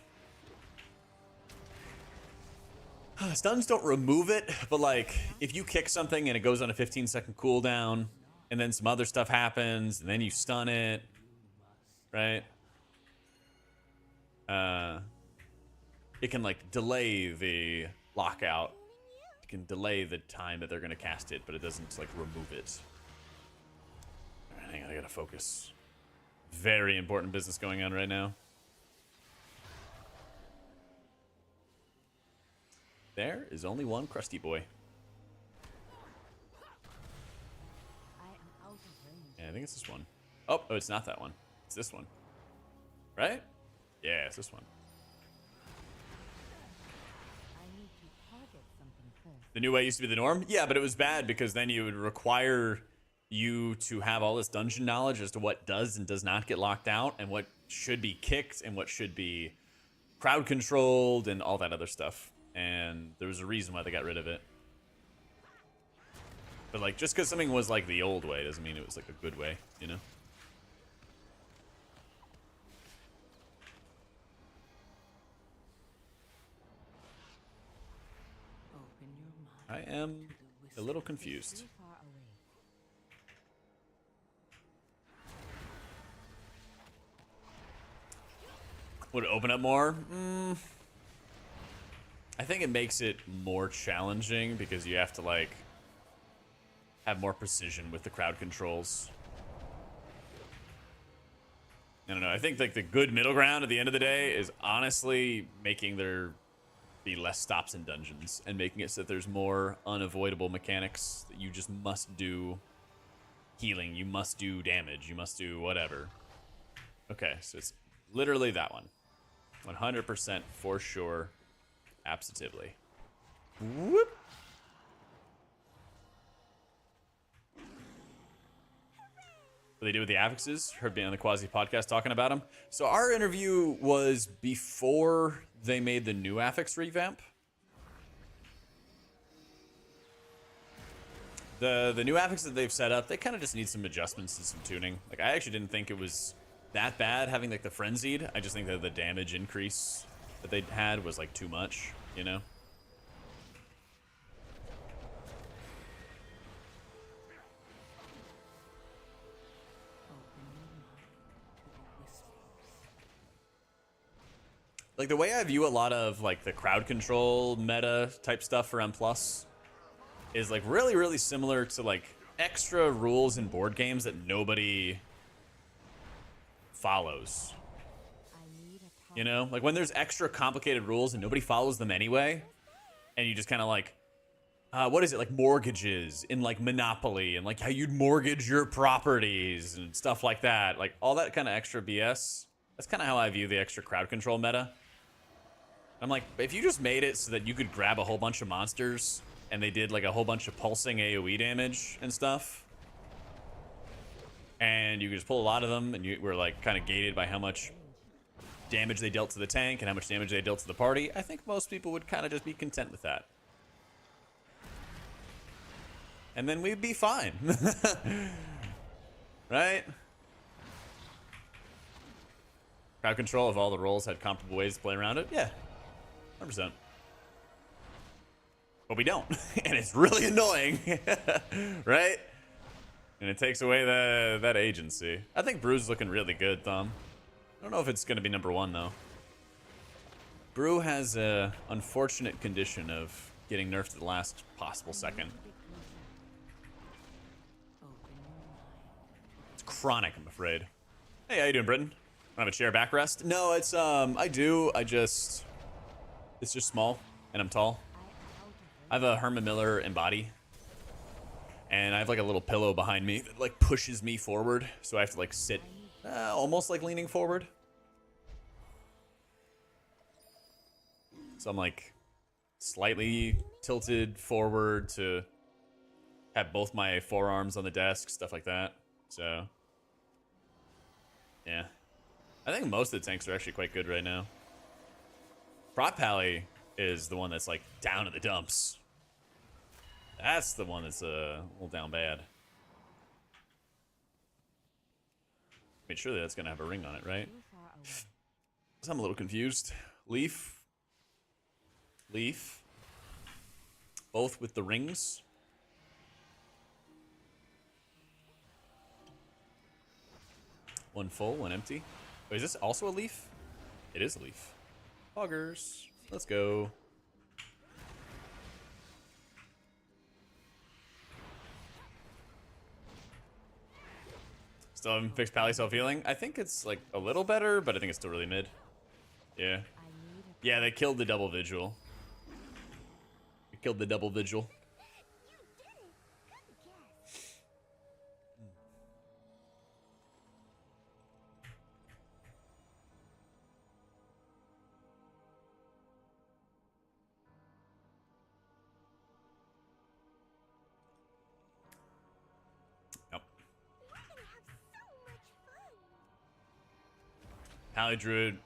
Stuns don't remove it, but like, if you kick something and it goes on a 15-second cooldown, and then some other stuff happens, and then you stun it, right? It can like delay the lockout. It can delay the time that they're gonna cast it, but it doesn't like remove it. All right, hang on, I gotta focus. Very important business going on right now. There is only one crusty boy. I am out of range. Yeah, I think it's this one. Oh, it's not that one. It's this one. Right? Yeah, it's this one. I need to target something first. The new way used to be the norm? Yeah, but it was bad because then you would require you to have all this dungeon knowledge as to what does and does not get locked out and what should be kicked and what should be crowd controlled and all that other stuff. And there was a reason why they got rid of it. But like, just because something was like the old way doesn't mean it was like a good way, you know? Open your mind I am to the a little whispers. confused. Too far away. Would it open up more? I think it makes it more challenging because you have to like have more precision with the crowd controls. I don't know. I think like the good middle ground at the end of the day is honestly making there be less stops in dungeons and making it so that there's more unavoidable mechanics that you just must do healing, you must do damage, you must do whatever. Okay, so it's literally that one. 100% for sure. Absolutely. Whoop. What they do with the affixes? Heard me on the Quasi podcast talking about them. So our interview was before they made the new affix revamp. The new affix that they've set up, they kind of just need some adjustments and some tuning. Like I actually didn't think it was that bad having like the frenzied. I just think that the damage increase that they had was like too much, you know? Open your mind to the whispers. Like the way I view a lot of like the crowd control meta type stuff for M Plus is like really, really similar to like extra rules in board games that nobody follows. I need a target. You know, like when there's extra complicated rules and nobody follows them anyway, and you just kind of like, what is it, like mortgages in like Monopoly and like how you'd mortgage your properties and stuff like that, like all that kind of extra BS. That's kind of how I view the extra crowd control meta. I'm like, if you just made it so that you could grab a whole bunch of monsters and they did like a whole bunch of pulsing AoE damage and stuff, and you could just pull a lot of them, and you were like kind of gated by how much damage they dealt to the tank and how much damage they dealt to the party, I think most people would kind of just be content with that. And then we'd be fine. Right? Crowd control, if all the roles had comparable ways to play around it, yeah, 100%. But we don't, and it's really annoying, right? And it takes away that agency. I think Brew's looking really good, Thumb. I don't know if it's going to be number one, though. Brew has a unfortunate condition of getting nerfed at the last possible second. It's chronic, I'm afraid. Hey, how you doing, Britton? I have a chair backrest? No, it's, I do. It's just small, and I'm tall. I have a Herman Miller embody. And I have like a little pillow behind me that like pushes me forward. So I have to like sit almost like leaning forward. So I'm like slightly tilted forward to have both my forearms on the desk, stuff like that. So yeah, I think most of the tanks are actually quite good right now. Prot Pally is the one that's like down in the dumps. That's the one that's a little down bad. I mean, surely that's gonna have a ring on it, right? Too far away. So I'm a little confused. Leaf. Both with the rings. One full, one empty. Oh, is this also a leaf? It is a leaf. Poggers. Let's go. Still haven't fixed Pally self-healing. I think it's like a little better, but I think it's still really mid. Yeah. Yeah, they killed the double vigil. They killed the double vigil. Yep. Pally Druid,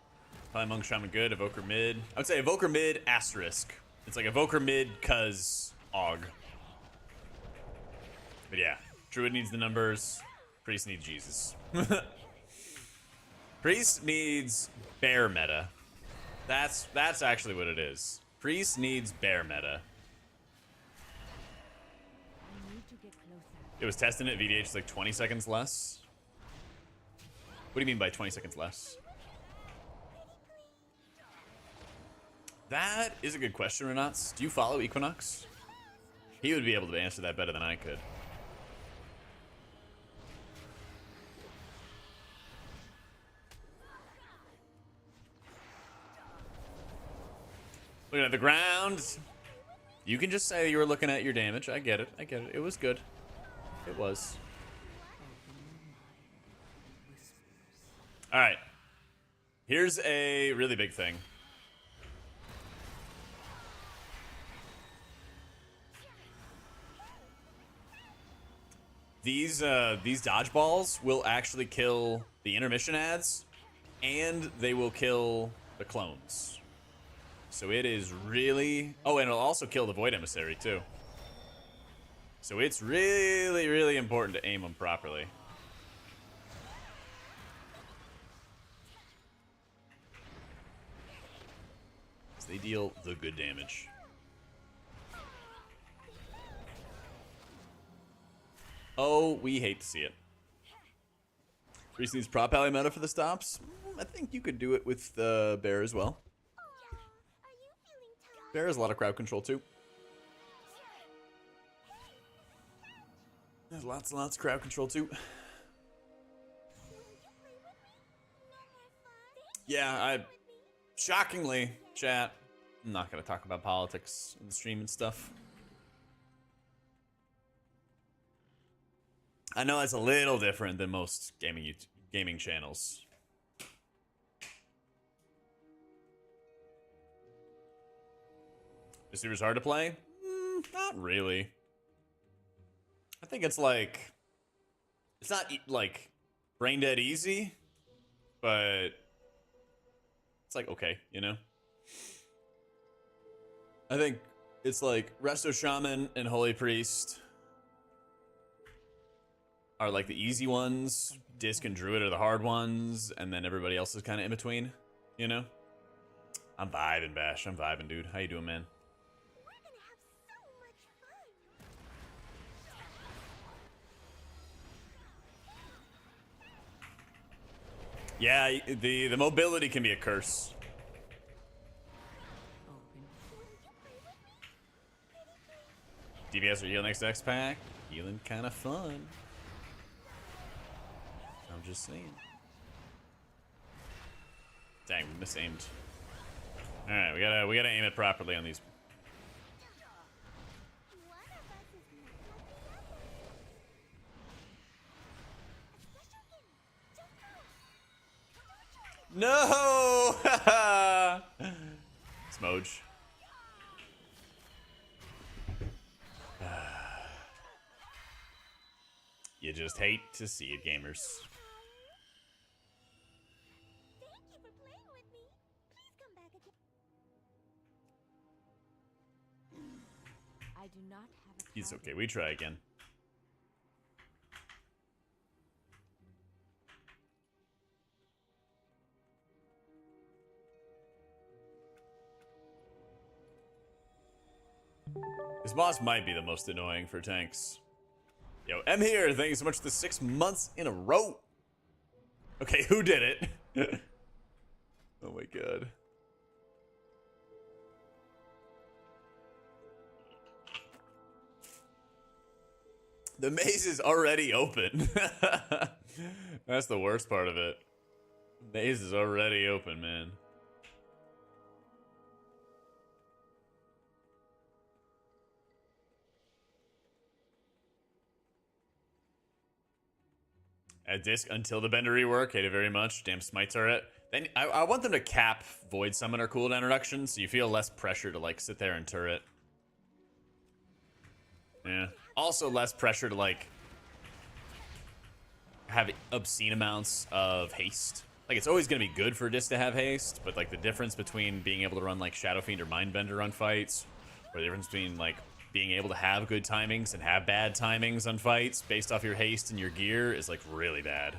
Pally Monk Shaman good, Evoker mid. I would say Evoker mid asterisk. It's like Evoker mid cuz Og. But yeah, Druid needs the numbers. Priest needs Jesus. Priest needs bear meta. That's actually what it is. Priest needs bear meta. It was testing it. VDH is like 20 seconds less. What do you mean by 20 seconds less? That is a good question, Renats. Do you follow Equinox? He would be able to answer that better than I could. Looking at the ground. You can just say you were looking at your damage. I get it. I get it. It was good. It was. All right. Here's a really big thing. These dodgeballs will actually kill the intermission ads, and they will kill the clones. So it is really... Oh, and it'll also kill the Void Emissary, too. So it's really, really important to aim them properly. So they deal the good damage. Oh, we hate to see it. Reese needs prop ally meta for the stops. I think you could do it with the bear as well. Bear has a lot of crowd control too. There's lots and lots of crowd control too. Yeah, shockingly, chat, I'm not gonna talk about politics in the stream and stuff. I know that's a little different than most gaming channels. Is Super's hard to play? Not really. I think it's like... It's not, like, brain dead easy, but... It's like, okay, you know? I think it's like Resto Shaman and Holy Priest are like the easy ones. Disc and Druid are the hard ones, and then everybody else is kind of in between, you know? I'm vibing, Bash. I'm vibing, dude. How you doing, man? Yeah, the mobility can be a curse. DPS or heal next X pack. Healing kind of fun. I'm just saying. Dang, we misaimed. All right, we gotta aim it properly on these. No! Smoj. You just hate to see it, gamers. Thank you for playing with me. Please come back again. I do not have a It's okay, we try again. This boss might be the most annoying for tanks. Yo, M here. Thank you so much for the 6 months in a row. Okay, who did it? Oh my god. The maze is already open. That's the worst part of it. The maze is already open, man. At disc until the bender rework. Hate it very much. Damn smites are it. Then I want them to cap Void Summoner cooldown reduction so you feel less pressure to like sit there and turret. Yeah. Also less pressure to like have obscene amounts of haste. Like it's always gonna be good for disc to have haste, but like the difference between being able to run like Shadow Fiend or Mindbender on fights, or the difference between like being able to have good timings and have bad timings on fights based off your haste and your gear is like really bad.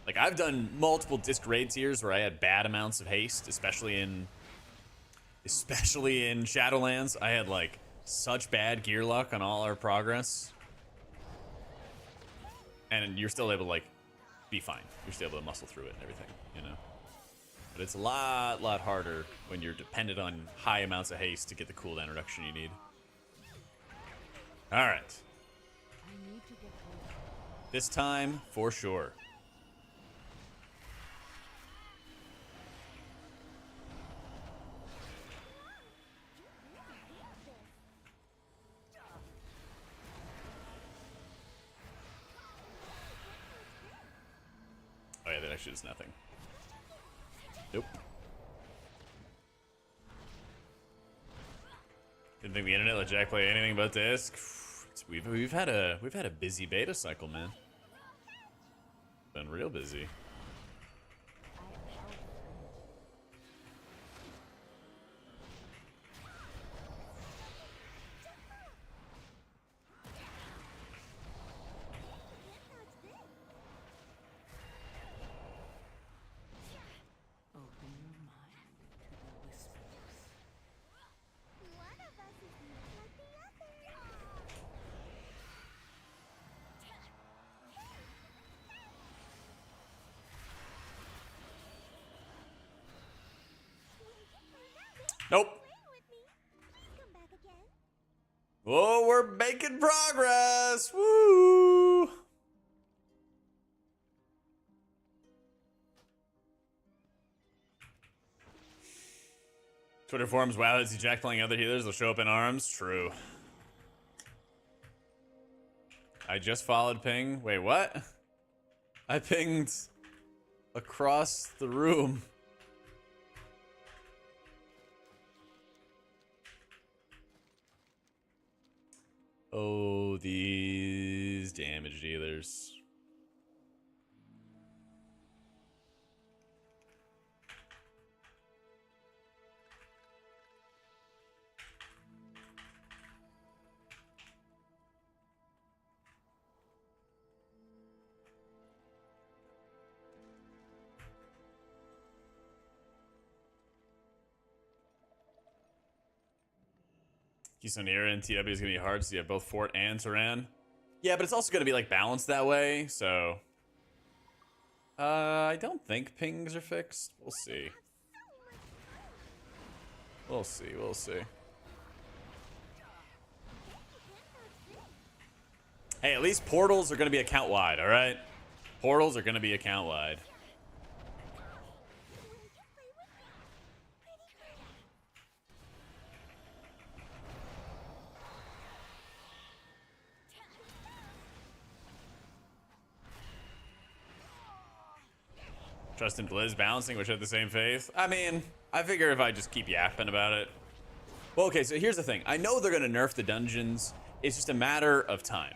Like I've done multiple disc raid tiers where I had bad amounts of haste, especially in Shadowlands. I had like such bad gear luck on all our progress. And you're still able to like be fine. You're still able to muscle through it and everything, you know. But it's a lot harder when you're dependent on high amounts of haste to get the cooldown reduction you need. All right. I need to get home. This time, for sure. Oh yeah, that actually does nothing. Nope. Didn't think the internet let Jack play anything but disc. We've had a busy beta cycle, man. Been real busy. Open your mind to the whispers. One of us is not like the other. Nope. Playing with me. Please come back again. Oh, we're making progress. Woo! Twitter forums, wow, is Jack playing other healers? They'll show up in arms. True. I just followed ping. Wait, what? I pinged across the room. Oh, these damage dealers. Keystone Era and TW is going to be hard, so you have both Fort and Turan. Yeah, but it's also going to be like balanced that way, so... I don't think pings are fixed. We'll see. We'll see, we'll see. Hey, at least portals are going to be account-wide, alright? Portals are going to be account-wide. Trust in Blizz balancing, which have the same faith. I mean, I figure if I just keep yapping about it. Well, okay, so here's the thing. I know they're going to nerf the dungeons. It's just a matter of time.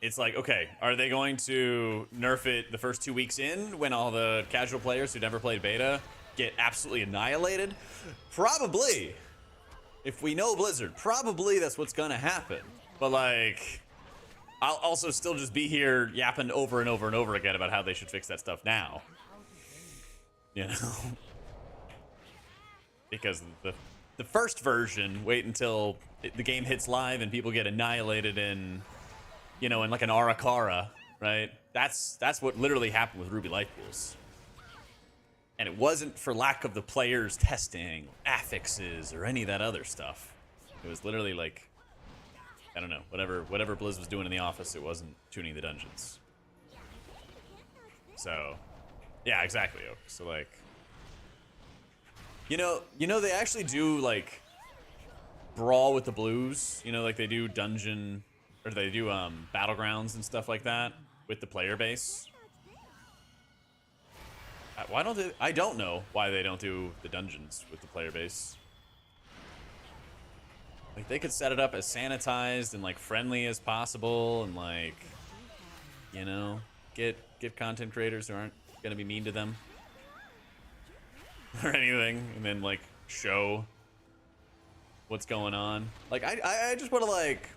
It's like, okay, are they going to nerf it the first 2 weeks in when all the casual players who never played beta get absolutely annihilated? Probably. If we know Blizzard, probably that's what's going to happen. But like... I'll also still just be here yapping over and over and over again about how they should fix that stuff now. You know? Because the first version, wait until the game hits live and people get annihilated in, you know, in like an Arakara, right? That's what literally happened with Ruby Life Pools. And it wasn't for lack of the players testing, affixes, or any of that other stuff. It was literally like, I don't know, whatever Blizz was doing in the office, it wasn't tuning the dungeons. So, yeah, exactly. So like, you know, they actually do like brawl with the blues. You know, like they do dungeon, or they do battlegrounds and stuff like that with the player base. Why don't they? I don't know why they don't do the dungeons with the player base. Like they could set it up as sanitized and like friendly as possible, and like, you know, get content creators who aren't gonna be mean to them or anything, and then like show what's going on. Like I just want to like,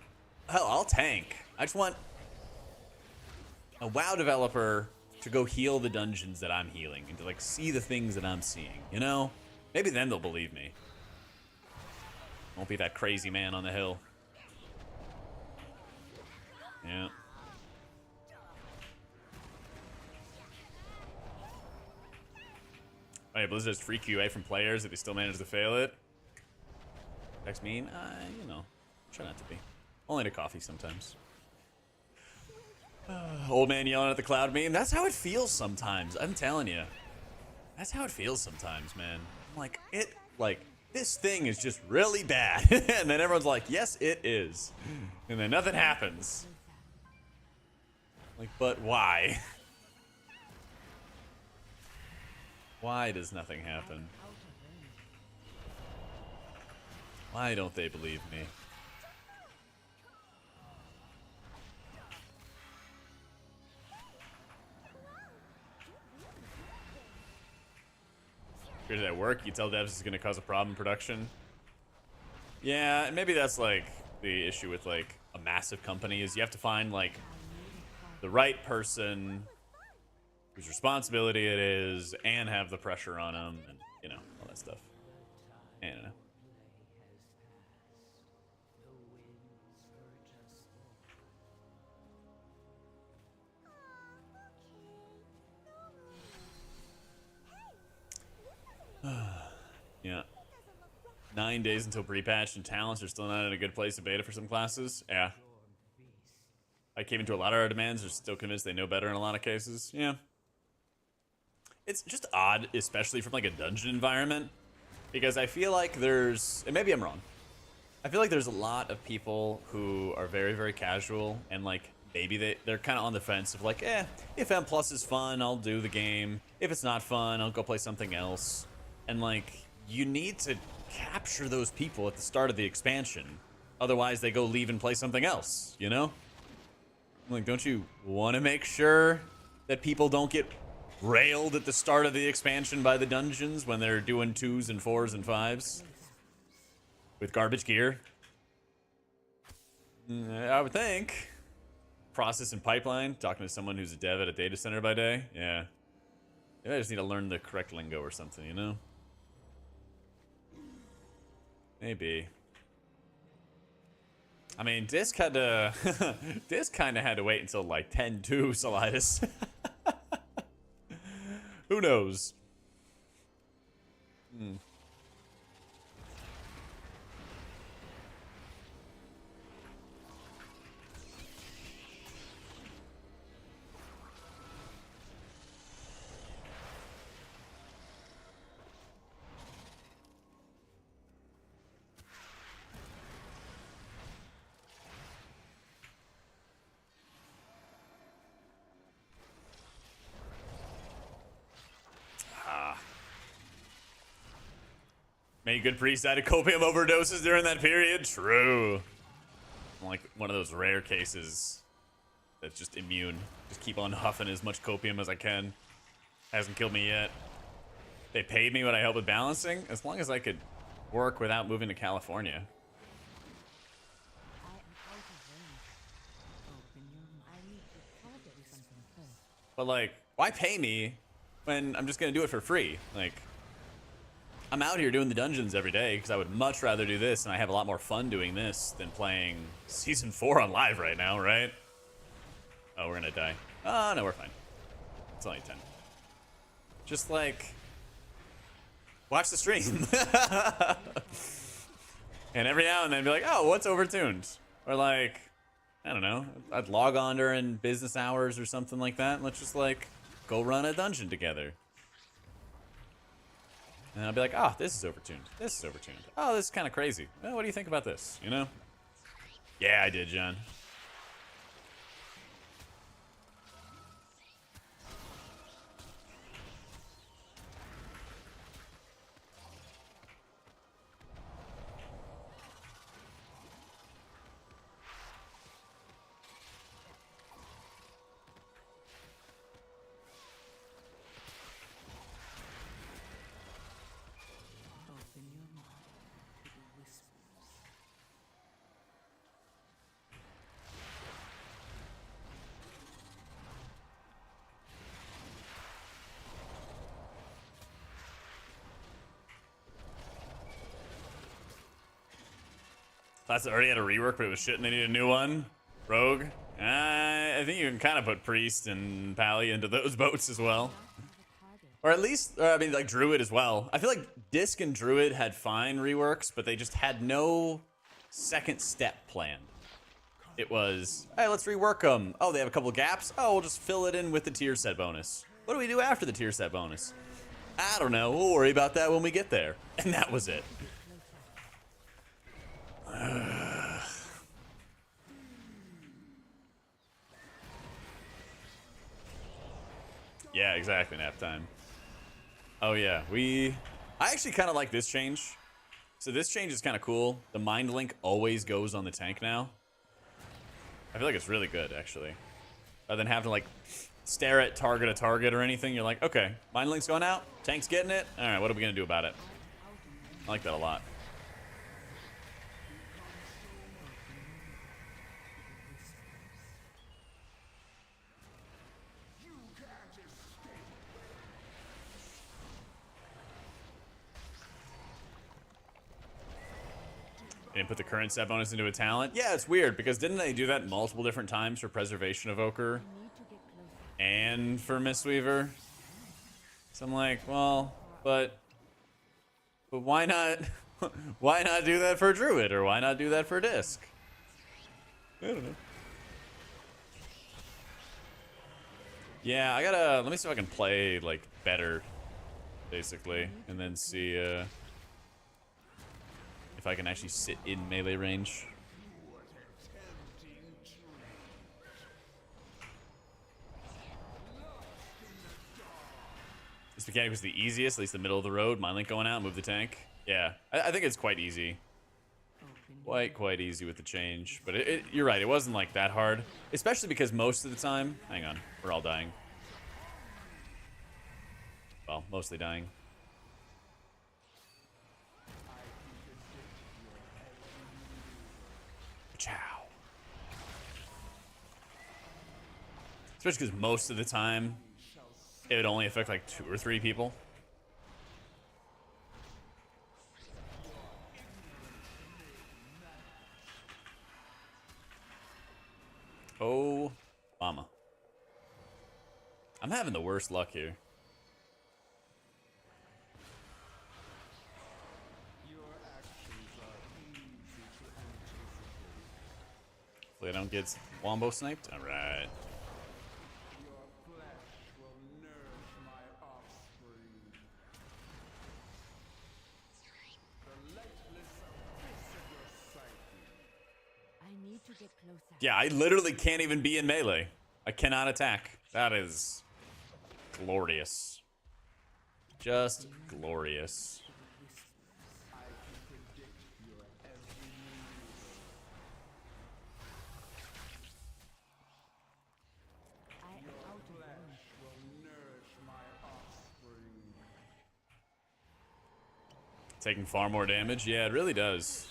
hell, I'll tank. I just want a WoW developer to go heal the dungeons that I'm healing and to like see the things that I'm seeing, you know? Maybe then they'll believe me. Won't be that crazy man on the hill. Yeah. Oh yeah, Blizzard has free QA from players if they still manage to fail it. Text mean? You know, try not to be. Only to coffee sometimes. Old man yelling at the cloud meme. That's how it feels sometimes. I'm telling you. That's how it feels sometimes, man. I'm like, this thing is just really bad. And then everyone's like, yes, it is. And then nothing happens. Like, but why? Why does nothing happen? Why don't they believe me? Here's at work, you tell devs it's gonna cause a problem in production. Yeah, and maybe that's like the issue with like a massive company is you have to find like the right person whose responsibility it is and have the pressure on them and, you know, all that stuff. I don't know. Yeah. 9 days until pre-patch and talents are still not in a good place to beta for some classes. Yeah. I came into a lot of our demands. They're still convinced they know better in a lot of cases. Yeah. It's just odd, especially from like a dungeon environment, because I feel like there's, and maybe I'm wrong, I feel like there's a lot of people who are very, very casual and like maybe they're kind of on the fence of like, if M plus is fun, I'll do the game. If it's not fun, I'll go play something else. And like, you need to capture those people at the start of the expansion. Otherwise, they go leave and play something else, you know? Like, don't you want to make sure that people don't get railed at the start of the expansion by the dungeons when they're doing 2s and 4s and 5s? With garbage gear? I would think. Process and pipeline, talking to someone who's a dev at a data center by day. Yeah. Maybe I just need to learn the correct lingo or something, you know? Maybe. I mean, Disc had to... Disc kind of had to wait until, like, 10-2, Solitis. Who knows? Many good priests died of copium overdoses during that period. True. I'm like one of those rare cases that's just immune. Just keep on huffing as much copium as I can. Hasn't killed me yet. They paid me what I helped with balancing, as long as I could work without moving to California. But like, why pay me when I'm just gonna do it for free? Like, I'm out here doing the dungeons every day because I would much rather do this, and I have a lot more fun doing this than playing Season 4 on live right now, right? Oh, we're gonna die. Oh, no, we're fine. It's only 10. Just like, watch the stream. And every now and then be like, oh, what's overtuned? Or like, I don't know, I'd log on during business hours or something like that. And let's just like go run a dungeon together. And I'll be like, oh, this is overtuned. This is overtuned. Oh, this is kind of crazy. Well, what do you think about this? You know? Yeah, I did, John. Open your mind to the whispers. Class that already had a rework, but it was shit and they needed a new one. Rogue. I think you can kind of put Priest and Pally into those boats as well. Or at least, I mean, like Druid as well. I feel like Disc and Druid had fine reworks, but they just had no second step planned. It was, hey, let's rework them. Oh, they have a couple gaps? Oh, we'll just fill it in with the tier set bonus. What do we do after the tier set bonus? I don't know. We'll worry about that when we get there. And that was it. Yeah, exactly, nap time. Oh yeah, I actually kind of like this change. So this change is kind of cool. The mind link always goes on the tank now. I feel like it's really good, actually. Rather than having to like stare at target a target or anything, you're like, okay, mind link's going out, tank's getting it. All right, what are we gonna do about it? I like that a lot. And put the current set bonus into a talent. Yeah, it's weird because didn't they do that multiple different times for Preservation Evoker and for Mistweaver? So I'm like, well, but why not? Why not do that for Druid, or why not do that for Disc? I don't know. Yeah, I gotta. Let me see if I can play like better, basically, and then see if I can actually sit in melee range. This mechanic was the easiest, at least the middle of the road. Mind link going out, move the tank. Yeah, I think it's quite easy. Quite easy with the change. But you're right, it wasn't like that hard. Especially because most of the time... Hang on, we're all dying. Well, mostly dying. Ciao. Especially because most of the time, it would only affect like 2 or 3 people. Oh, mama. I'm having the worst luck here. Hopefully I don't get wombo sniped. All right. I need to get closer. Yeah, I literally can't even be in melee. I cannot attack. That is glorious. Just glorious. Taking far more damage? Yeah, it really does.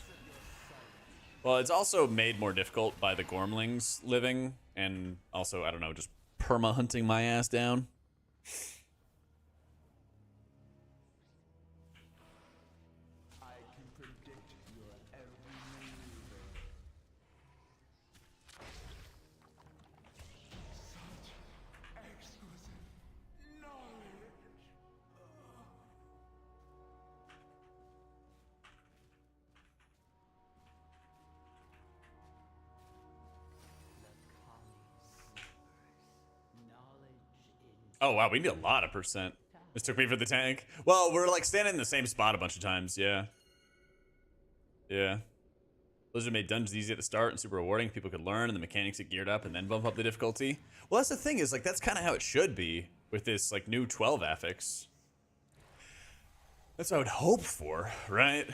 Well, it's also made more difficult by the Gormlings living, and also, I don't know, just perma-hunting my ass down. Oh, wow, we need a lot of percent. This took me for the tank. Well, we're like standing in the same spot a bunch of times, yeah. Yeah. Blizzard made dungeons easy at the start and super rewarding. People could learn and the mechanics get geared up and then bump up the difficulty. Well, that's the thing is, like, that's kind of how it should be with this, like, new 12 affix. That's what I would hope for, right?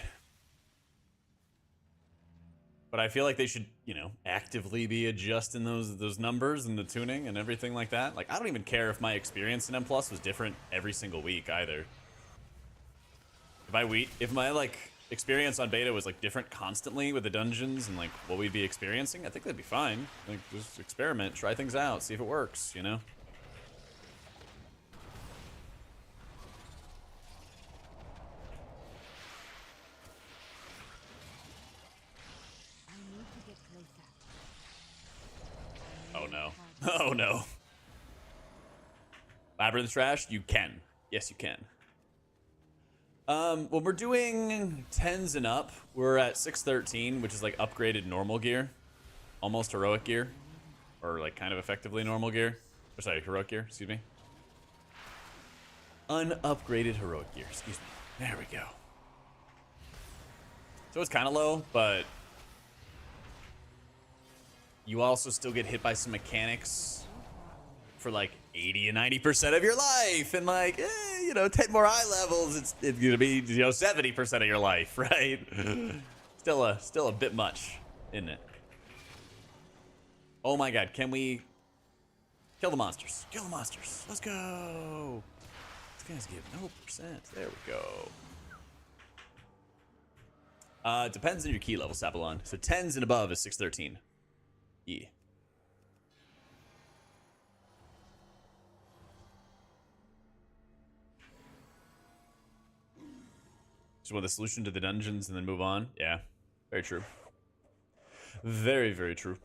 But I feel like they should, you know, actively be adjusting those numbers and the tuning and everything like that. Like, I don't even care if my experience in M+ was different every single week either. If my like experience on beta was like different constantly with the dungeons and like what we'd be experiencing, I think that'd be fine. Like, just experiment, try things out, see if it works, you know? Oh no. Oh no. Labyrinth trash? You can. Yes, you can. When we're doing 10s and up, we're at 613, which is like upgraded normal gear. Almost heroic gear. Or like kind of effectively normal gear. Or sorry, heroic gear, excuse me. Unupgraded heroic gear, excuse me. There we go. So it's kind of low, but you also still get hit by some mechanics for like 80 and 90% of your life, and like, you know, 10 more eye levels, it's gonna be, you know, 70% of your life, right? Still a bit much, isn't it? Oh my god, can we kill the monsters? Kill the monsters. Let's go. These guys give no percent. There we go. Depends on your key level, Sapalon. So 10s and above is 613. Yeah. Just want the solution to the dungeons and then move on. Yeah, very true. Very, very true.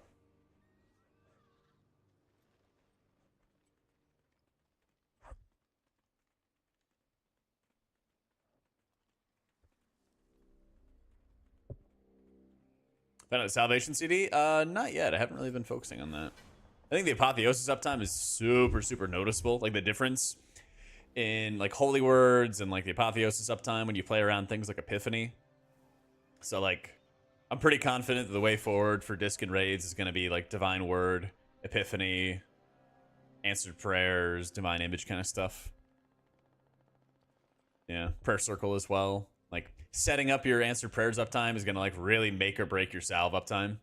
Found out the Salvation CD? Not yet. I haven't really been focusing on that. I think the Apotheosis uptime is super, super noticeable. Like the difference in like Holy Words and like the Apotheosis uptime when you play around things like Epiphany. So like, I'm pretty confident that the way forward for disc and raids is going to be like Divine Word, Epiphany, Answered Prayers, Divine Image kind of stuff. Yeah, Prayer Circle as well. Like, setting up your Answered Prayers uptime is going to like really make or break your salve uptime.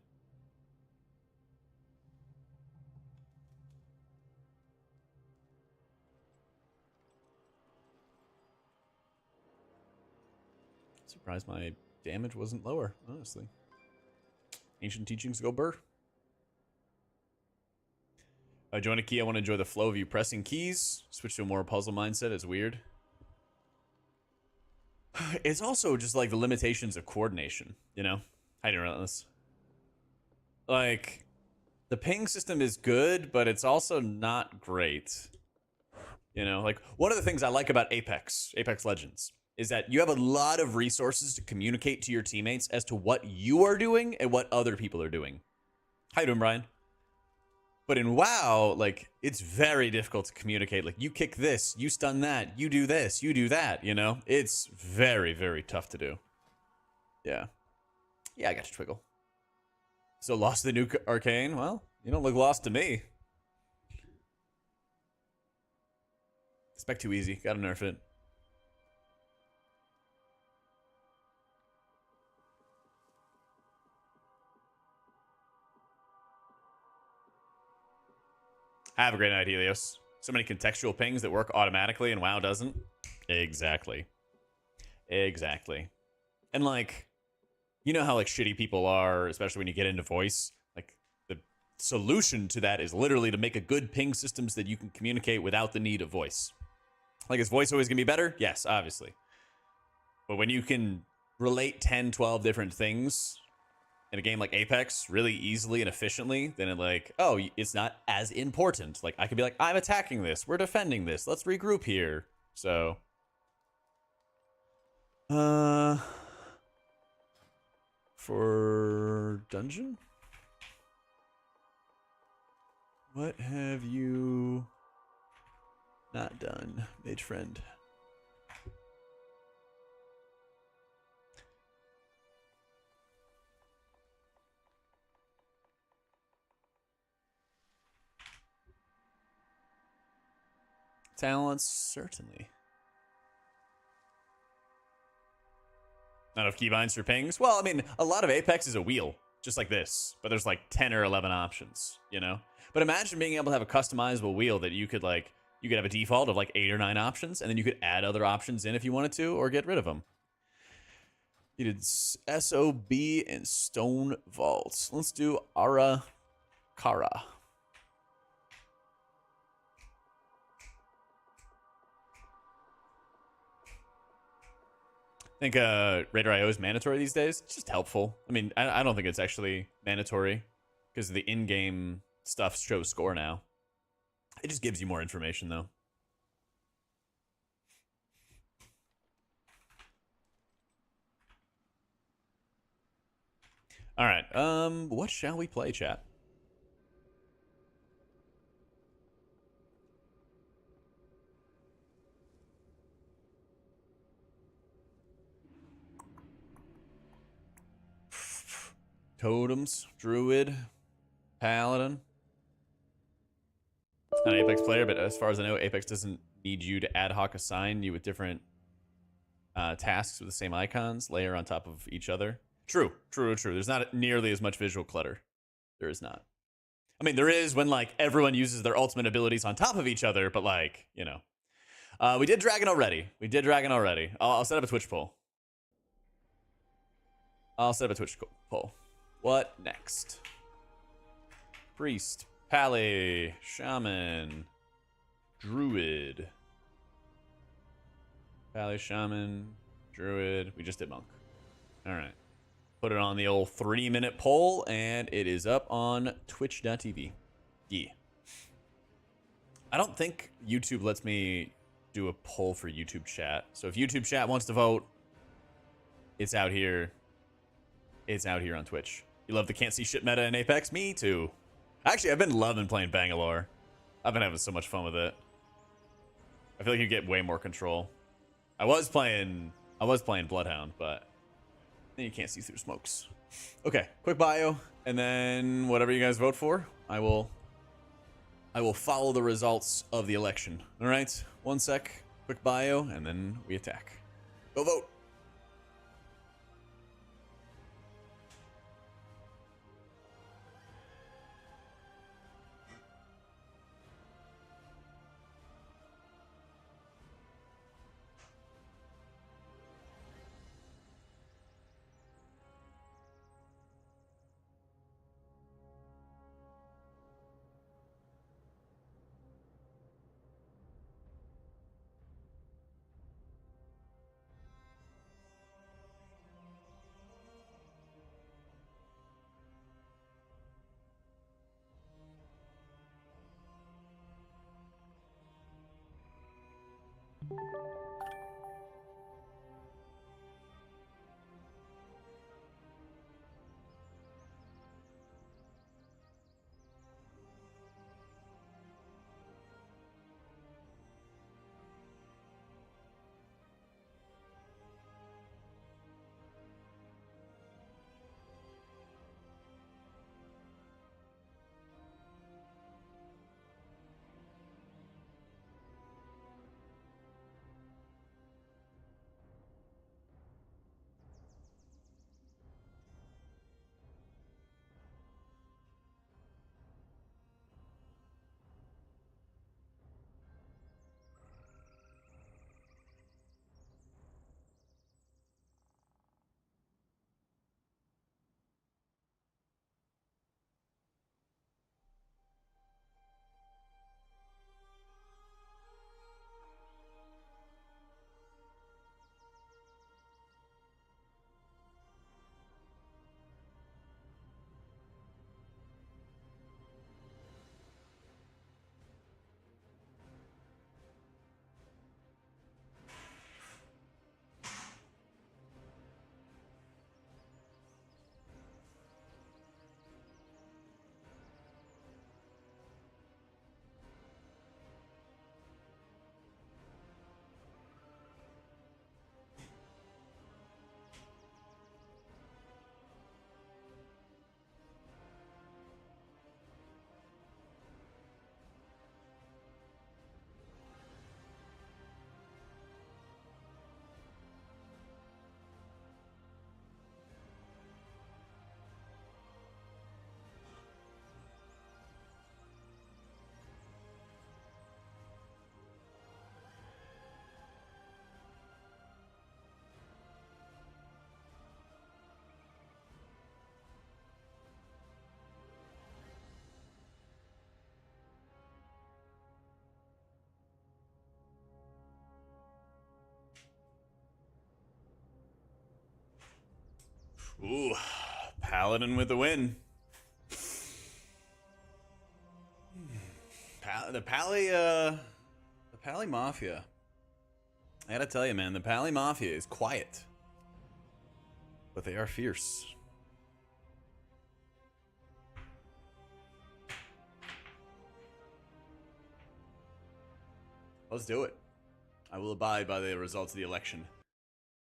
Surprised my damage wasn't lower, honestly. Ancient teachings go burr. I join a key. I want to enjoy the flow of you pressing keys. Switch to a more puzzle mindset. It's weird. It's also just like the limitations of coordination, you know? Hiding Relentless. Like, the ping system is good, but it's also not great. You know, like, one of the things I like about Apex Legends, is that you have a lot of resources to communicate to your teammates as to what you are doing and what other people are doing. How you doing, Brian? But in WoW, like, it's very difficult to communicate. Like, you kick this, you stun that, you do this, you do that, you know? It's very, very tough to do. Yeah. Yeah, I got you, Twiggle. So lost the new Arcane? Well, you don't look lost to me. Spec too easy. Gotta nerf it. Have a great night, Helios. So many contextual pings that work automatically and WoW doesn't. Exactly. Exactly. And like, you know how like shitty people are, especially when you get into voice? Like, the solution to that is literally to make a good ping system so that you can communicate without the need of voice. Like, is voice always gonna be better? Yes, obviously. But when you can relate 10, 12 different things in a game like Apex really easily and efficiently, then it like, oh, it's not as important. Like, I could be like, I'm attacking this, we're defending this, let's regroup here. So for dungeon, what have you Not done. Mage friend. Talents, certainly. Not enough keybinds for pings? Well, I mean, a lot of Apex is a wheel, just like this. But there's like 10 or 11 options, you know? But imagine being able to have a customizable wheel that you could like, you could have a default of like 8 or 9 options, and then you could add other options in if you wanted to, or get rid of them. You did SOB and Stone Vaults. Let's do Ara Kara. I think Raider IO is mandatory these days. It's just helpful. I mean, I don't think it's actually mandatory because the in-game stuff shows score now. It just gives you more information, though. All right. What shall we play, chat? Totems, Druid, Paladin. Not an Apex player, but as far as I know, Apex doesn't need you to ad hoc assign you with different tasks with the same icons, layer on top of each other. True. There's not nearly as much visual clutter. There is not. I mean, there is when, like, everyone uses their ultimate abilities on top of each other, but, like, you know. We did Dragon already. I'll set up a Twitch poll. What next? Priest, Pally, Shaman, Druid. Pally, Shaman, Druid. We just did Monk. All right. Put it on the old 3-minute poll, and it is up on twitch.tv. Yeah. I don't think YouTube lets me do a poll for YouTube chat. So if YouTube chat wants to vote, it's out here. It's out here on Twitch. You love the can't see shit meta in Apex? Me too. Actually, I've been loving playing Bangalore. I've been having so much fun with it. I feel like you get way more control. I was playing Bloodhound, but then you can't see through smokes. Okay, quick bio, and then whatever you guys vote for, I will follow the results of the election. All right, 1 sec, quick bio, and then we attack. Go vote. Ooh, Paladin with the win. The Pally Mafia. I gotta tell you, man, the Pally Mafia is quiet, but they are fierce. Let's do it. I will abide by the results of the election.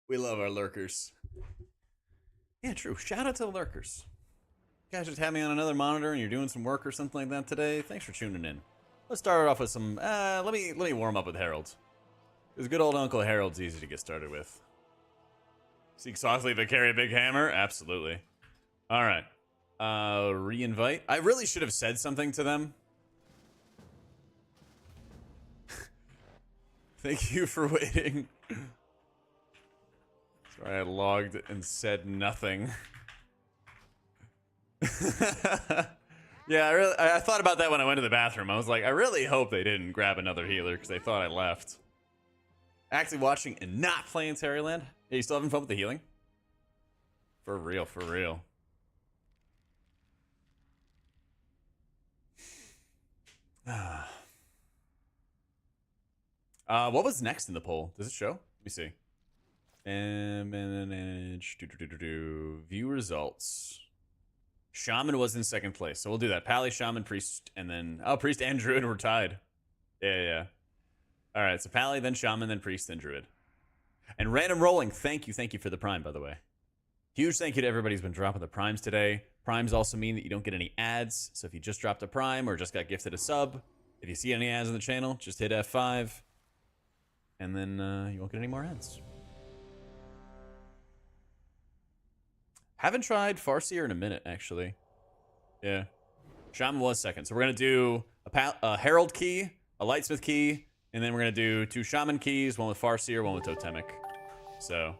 We love our lurkers. Yeah, true. Shout out to the lurkers. You guys just had me on another monitor and you're doing some work or something like that today. Thanks for tuning in. Let's start off with some. Let me warm up with Harold. Because good old Uncle Harold's easy to get started with. Seek softly but carry a big hammer? Absolutely. All right. Re-invite. I really should have said something to them. Thank you for waiting. Sorry, I logged and said nothing. Yeah, I thought about that when I went to the bathroom. I was like, I really hope they didn't grab another healer because they thought I left. Actually watching and not playing Terryland? Yeah, you still having fun with the healing? For real, for real. What was next in the poll? Does it show? Let me see. Manage. View results. Shaman was in second place, so we'll do that. Pally, Shaman, Priest, and then Priest and Druid were tied. Yeah. All right, so Pally, then Shaman, then Priest, then Druid. And random rolling. Thank you for the Prime, by the way. Huge thank you to everybody who's been dropping the Primes today. Primes also mean that you don't get any ads. So if you just dropped a Prime or just got gifted a sub, if you see any ads on the channel, just hit F5, and then you won't get any more ads. Haven't tried Farseer in a minute, actually. Yeah. Shaman was second. So we're going to do a Herald key, a Lightsmith key, and then we're going to do 2 Shaman keys, one with Farseer, one with Totemic. So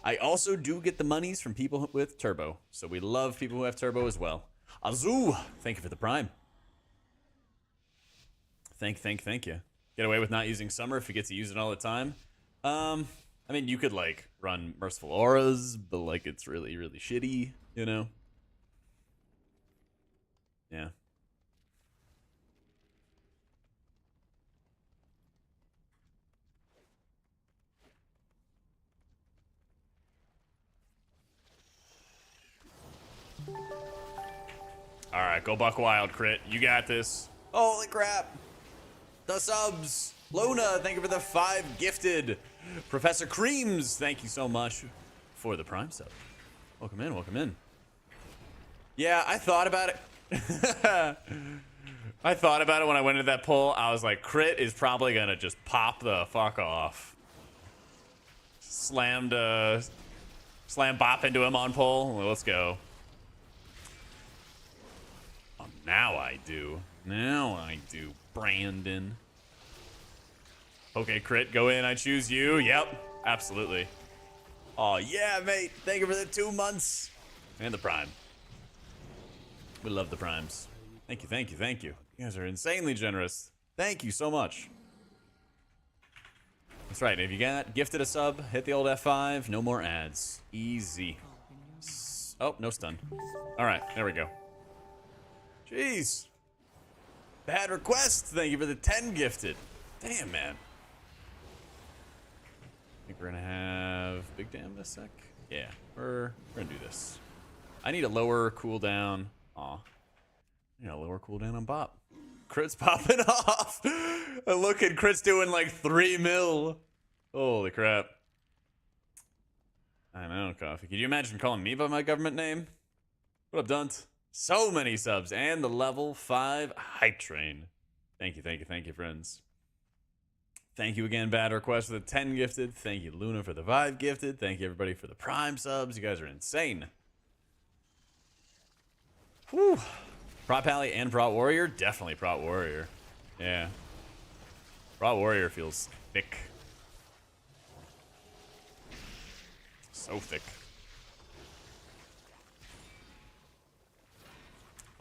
I also do get the monies from people with Turbo. So we love people who have Turbo as well. Azu, thank you for the Prime. Thank you. Get away with not using Summer if you get to use it all the time. I mean, you could, like, run Merciful Auras, but, like, it's really, really shitty, you know? Yeah. Alright, go buck wild, Crit. You got this. Holy crap! The subs! Luna, thank you for the 5 gifted. Professor Creams, thank you so much for the Prime sub. Welcome in. Yeah, I thought about it. I thought about it when I went into that poll. I was like, Crit is probably gonna just pop the fuck off. Slam bop into him on poll. Well, let's go. Oh, now I do, Brandon. Okay, Crit, go in. I choose you. Yep, absolutely. Oh, yeah, mate. Thank you for the 2 months. And the Prime. We love the Primes. Thank you. You guys are insanely generous. Thank you so much. That's right. If you got gifted a sub, hit the old F5. No more ads. Easy. Oh, no stun. All right, there we go. Jeez. Bad request. Thank you for the 10 gifted. Damn, man. I think we're gonna have Big Damn in a sec. Yeah, we're gonna do this. I need a lower cooldown. Aw. I need a lower cooldown on Bop. Crit's popping off. Look at Crit's doing like 3 mil. Holy crap. I know, Coffee. Could you imagine calling me by my government name? What up, Dunt? So many subs and the level 5 hype train. Thank you, friends. Thank you again, Bad Request, for the 10 gifted. Thank you, Luna, for the 5 gifted. Thank you, everybody, for the Prime subs. You guys are insane. Whew. Prot Pally and Prot Warrior? Definitely Prot Warrior. Yeah. Prot Warrior feels thick. So thick.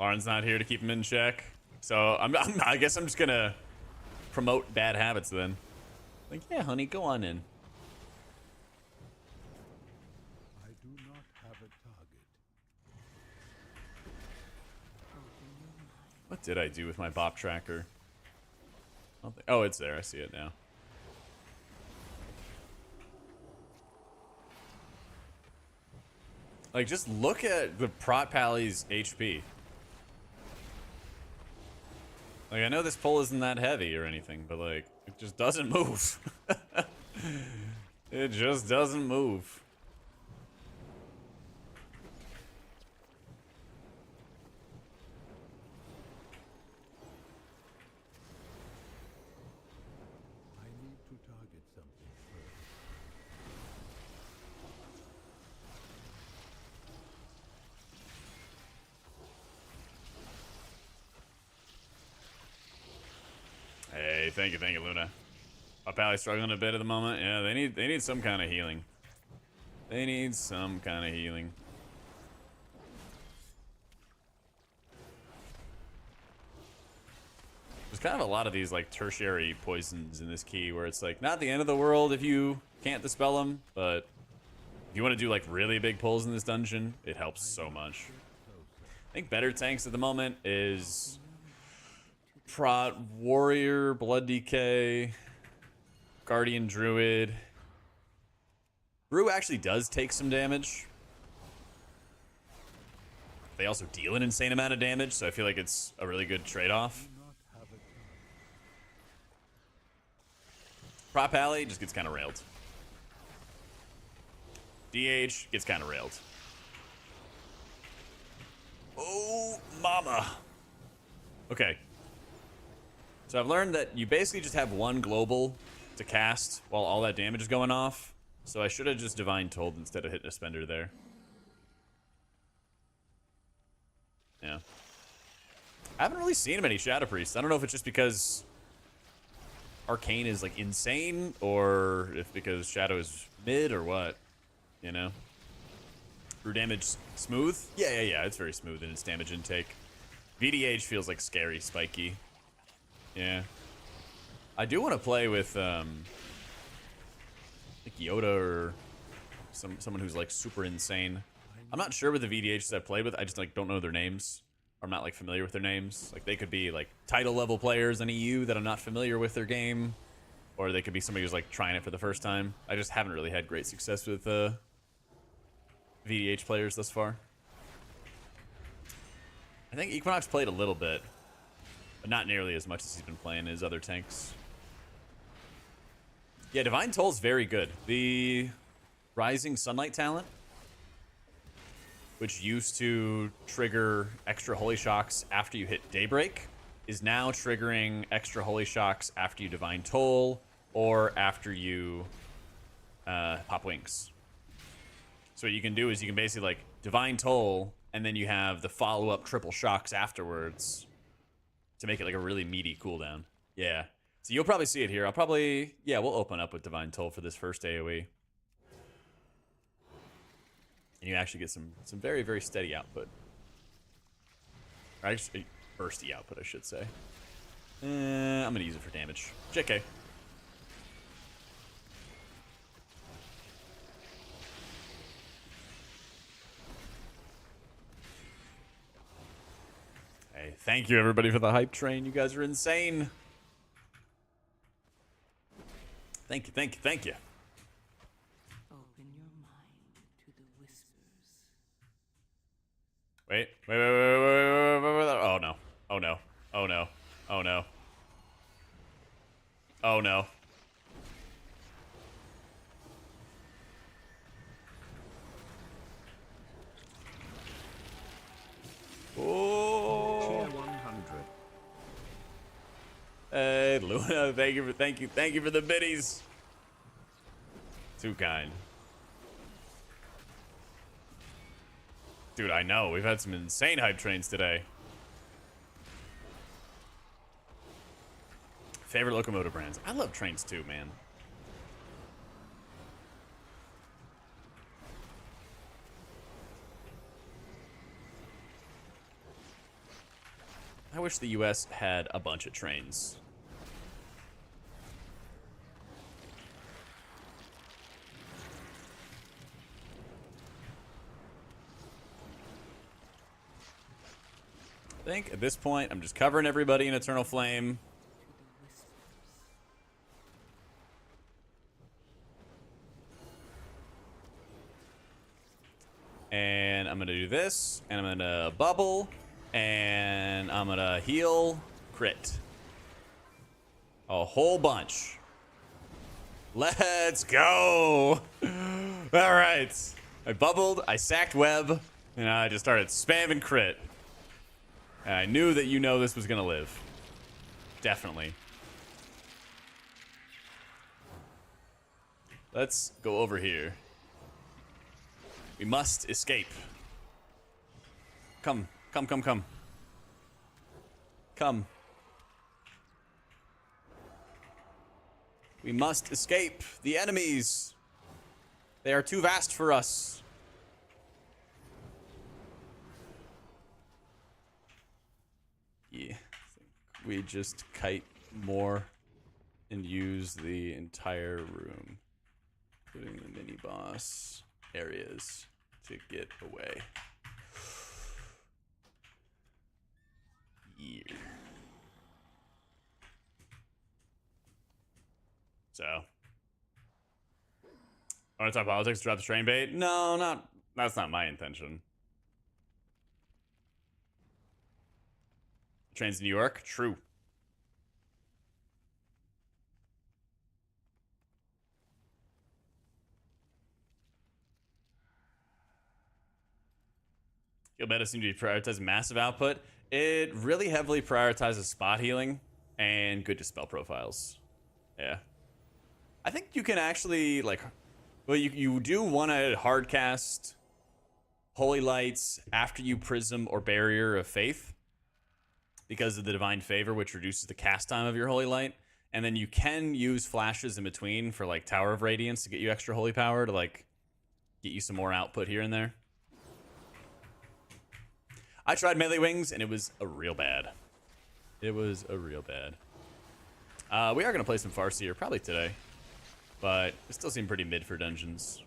Lauren's not here to keep him in check. So I guess I'm just going to promote bad habits then. Like, yeah, honey, go on in. I do not have a target. What did I do with my bop tracker? I don't think, oh, it's there. I see it now. Like, just look at the Prot Pally's HP. Like, I know this pole isn't that heavy or anything, but, like, it just doesn't move. It just doesn't move. I need to target something first. Hey, thank you, Luna. Prot Pally's struggling a bit at the moment. Yeah, they need some kind of healing. They need some kind of healing. There's kind of a lot of these like tertiary poisons in this key where it's like not the end of the world if you can't dispel them, but if you want to do like really big pulls in this dungeon, it helps so much. I think better tanks at the moment is Prot Warrior, Blood Decay, Guardian Druid. Brew actually does take some damage. They also deal an insane amount of damage, so I feel like it's a really good trade-off. Prot Pally just gets kind of railed. DH gets kind of railed. Oh, mama. Okay. So I've learned that you basically just have one global to cast while all that damage is going off. So I should have just Divine Told instead of hitting a spender there. Yeah. I haven't really seen many Shadow Priests. I don't know if it's just because Arcane is like insane, or if because Shadow is mid, or what. You know? Brew damage smooth? Yeah. It's very smooth in its damage intake. VDH feels like scary, spiky. Yeah. I do want to play with like Yoda or someone who's like super insane. I'm not sure with the VDHs I've played with. I just like don't know their names. I'm not like familiar with their names. Like they could be like title level players in EU that I'm not familiar with their game, or they could be somebody who's like trying it for the first time. I just haven't really had great success with VDH players thus far. I think Equinox played a little bit, but not nearly as much as he's been playing his other tanks. Yeah, Divine Toll's very good. The Rising Sunlight talent, which used to trigger extra Holy Shocks after you hit Daybreak, is now triggering extra Holy Shocks after you Divine Toll or after you pop Wings. So what you can do is you can basically like Divine Toll, and then you have the follow-up triple shocks afterwards to make it like a really meaty cooldown. Yeah. So you'll probably see it here. I'll probably, yeah, we'll open up with Divine Toll for this first AoE. And you actually get some very, very steady output. Or actually, bursty output, I should say. I'm going to use it for damage. JK. Hey, thank you everybody for the hype train. You guys are insane. Thank you. Open your mind to the whispers. Wait. Oh no. Oh no. Oh no. Oh no. Oh no. Oh. Tier 100. Hey, Luna, thank you for the biddies. Too kind. Dude, I know. We've had some insane hype trains today. Favorite locomotive brands. I love trains too, man. I wish the US had a bunch of trains. think at this point, I'm just covering everybody in Eternal Flame. And I'm gonna do this, and I'm gonna bubble, and I'm gonna heal crit. A whole bunch. Let's go! Alright. I bubbled, I sacked web, and I just started spamming crit. And I knew that this was gonna live. Definitely. Let's go over here. We must escape. Come, come, come, come. Come. We must escape the enemies. They are too vast for us. Yeah, I think we just kite more and use the entire room, including the mini boss areas, to get away. Yeah. So, I want to talk politics, drop the train bait? No, that's not my intention. Trains in New York? True. Heal meta seem to be prioritizing massive output. It really heavily prioritizes spot healing and good dispel profiles. Yeah. I think you can actually, like, well, you do want to hard cast Holy Lights after you Prism or Barrier of Faith because of the Divine Favor, which reduces the cast time of your Holy Light. And then you can use flashes in between for, like, Tower of Radiance to get you extra Holy Power to, like, get you some more output here and there. I tried Melee Wings, and it was a real bad. It was a real bad. We are going to play some Farseer probably today, but it still seemed pretty mid for dungeons.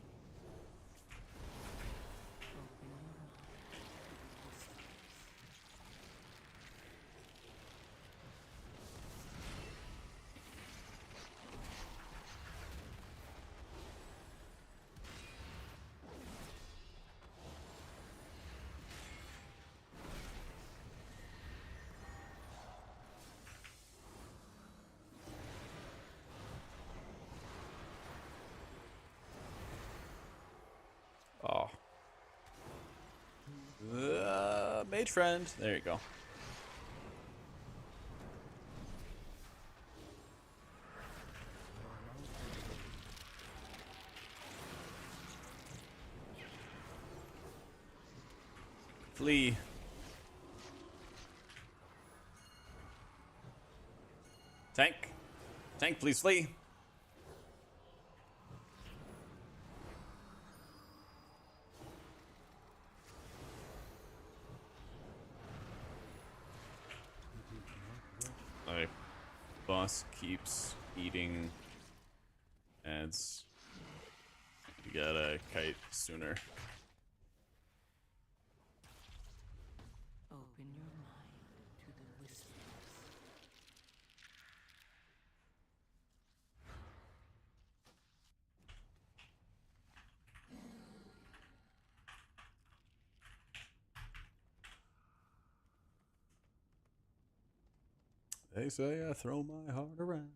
Oh. Mage friend. There you go. Flee. Tank. Tank, please flee. My boss keeps eating ads. You gotta kite sooner. Open your mind to the whispers. They say I throw my heart around.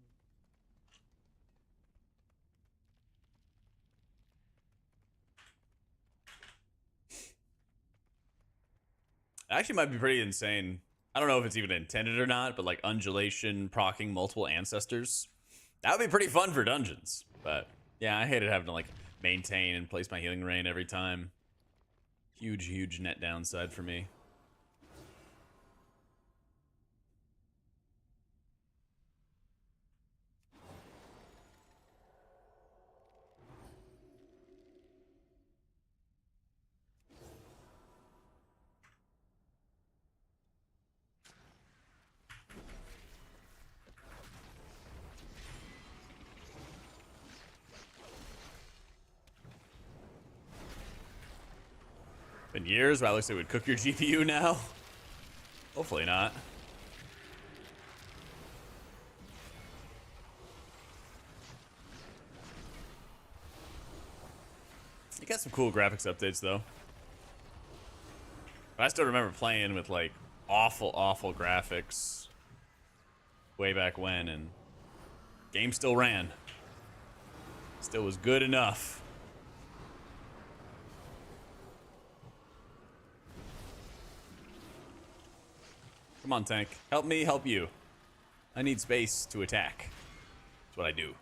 Actually might be pretty insane. I don't know if it's even intended or not, but like undulation proccing multiple ancestors. That would be pretty fun for dungeons. But yeah, I hated having to like maintain and place my healing rain every time. Huge net downside for me. Been years. Wow, looks like it would cook your GPU now. Hopefully not. You got some cool graphics updates though. I still remember playing with like awful graphics way back when, and game still ran. Still was good enough. Come on, tank. Help me help you. I need space to attack. That's what I do.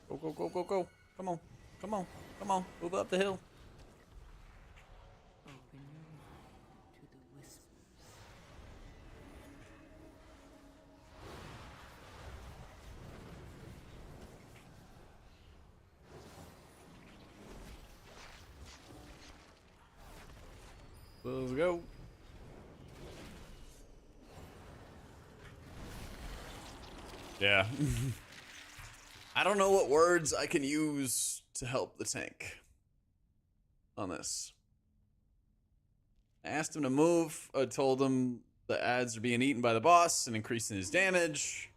Go, go, go, go, go. Come on. Come on. Come on. Move up the hill. Open your mind to the whispers. Let's go. Yeah. I don't know what words I can use to help the tank on this. I asked him to move. I told him the ads are being eaten by the boss and increasing his damage.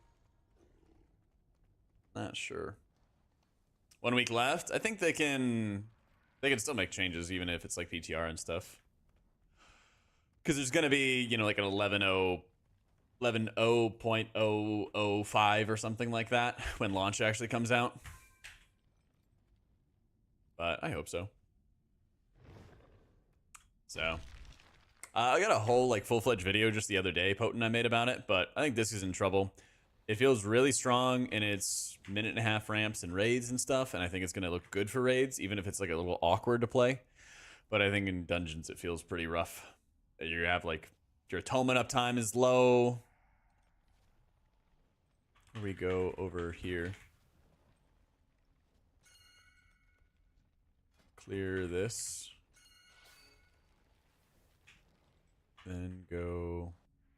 Not sure. 1 week left. I think they can still make changes even if it's like PTR and stuff. Because there's going to be, you know, like an 11.0.005 or something like that when launch actually comes out. But I hope so. So, I got a whole like full-fledged video just the other day, Potent, I made about it, but I think this is in trouble. It feels really strong in its 1.5 minute ramps and raids and stuff, and I think it's going to look good for raids, even if it's like a little awkward to play. But I think in dungeons it feels pretty rough. You have like your atonement uptime is low. We go over here. Clear this. Then go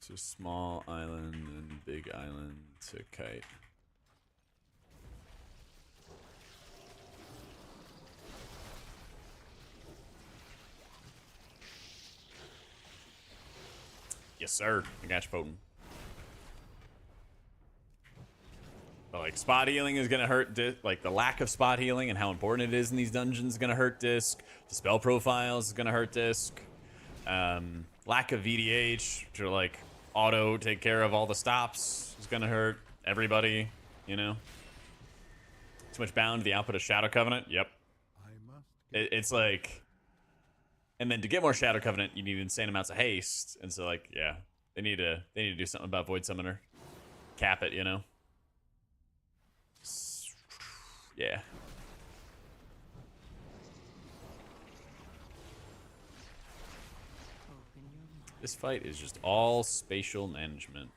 to small island and big island to kite. Yes, sir. I got you, Potent. But like spot healing is gonna hurt. Like the lack of spot healing and how important it is in these dungeons is gonna hurt disc. The spell profiles is gonna hurt disc. Lack of VDH, which are like auto take care of all the stops, is gonna hurt everybody. You know. Too much bound to the output of Shadow Covenant. Yep. It's like. And then to get more Shadow Covenant, you need insane amounts of haste. And so, like, yeah, they need to do something about Void Summoner, cap it, you know. Yeah. Open your mind. This fight is just all spatial management.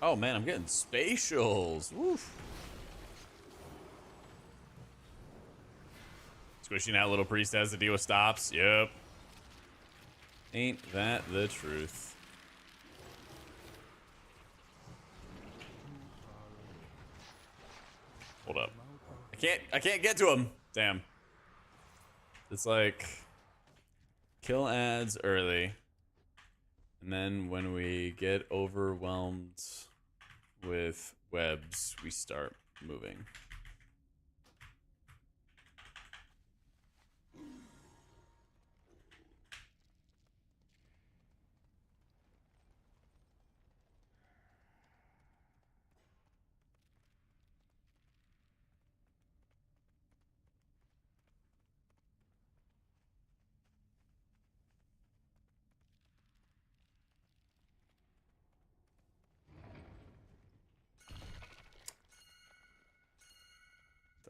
Oh man, I'm getting spatials. Woof. Squishing out little priest has to deal with stops. Yep. Ain't that the truth? Hold up. I can't get to him. Damn. It's like kill ads early. And then when we get overwhelmed with webs, we start moving.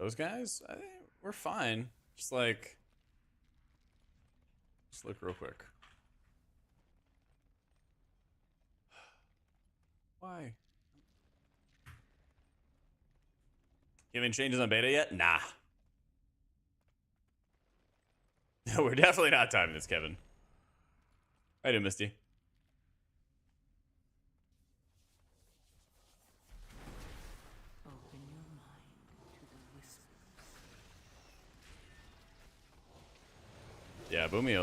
Those guys, I think we're fine. Just like, just look real quick. Why? You have any changes on beta yet? Nah. No, we're definitely not timing this, Kevin. I do, Misty. Open your mind to the whispers. Yeah, Boomy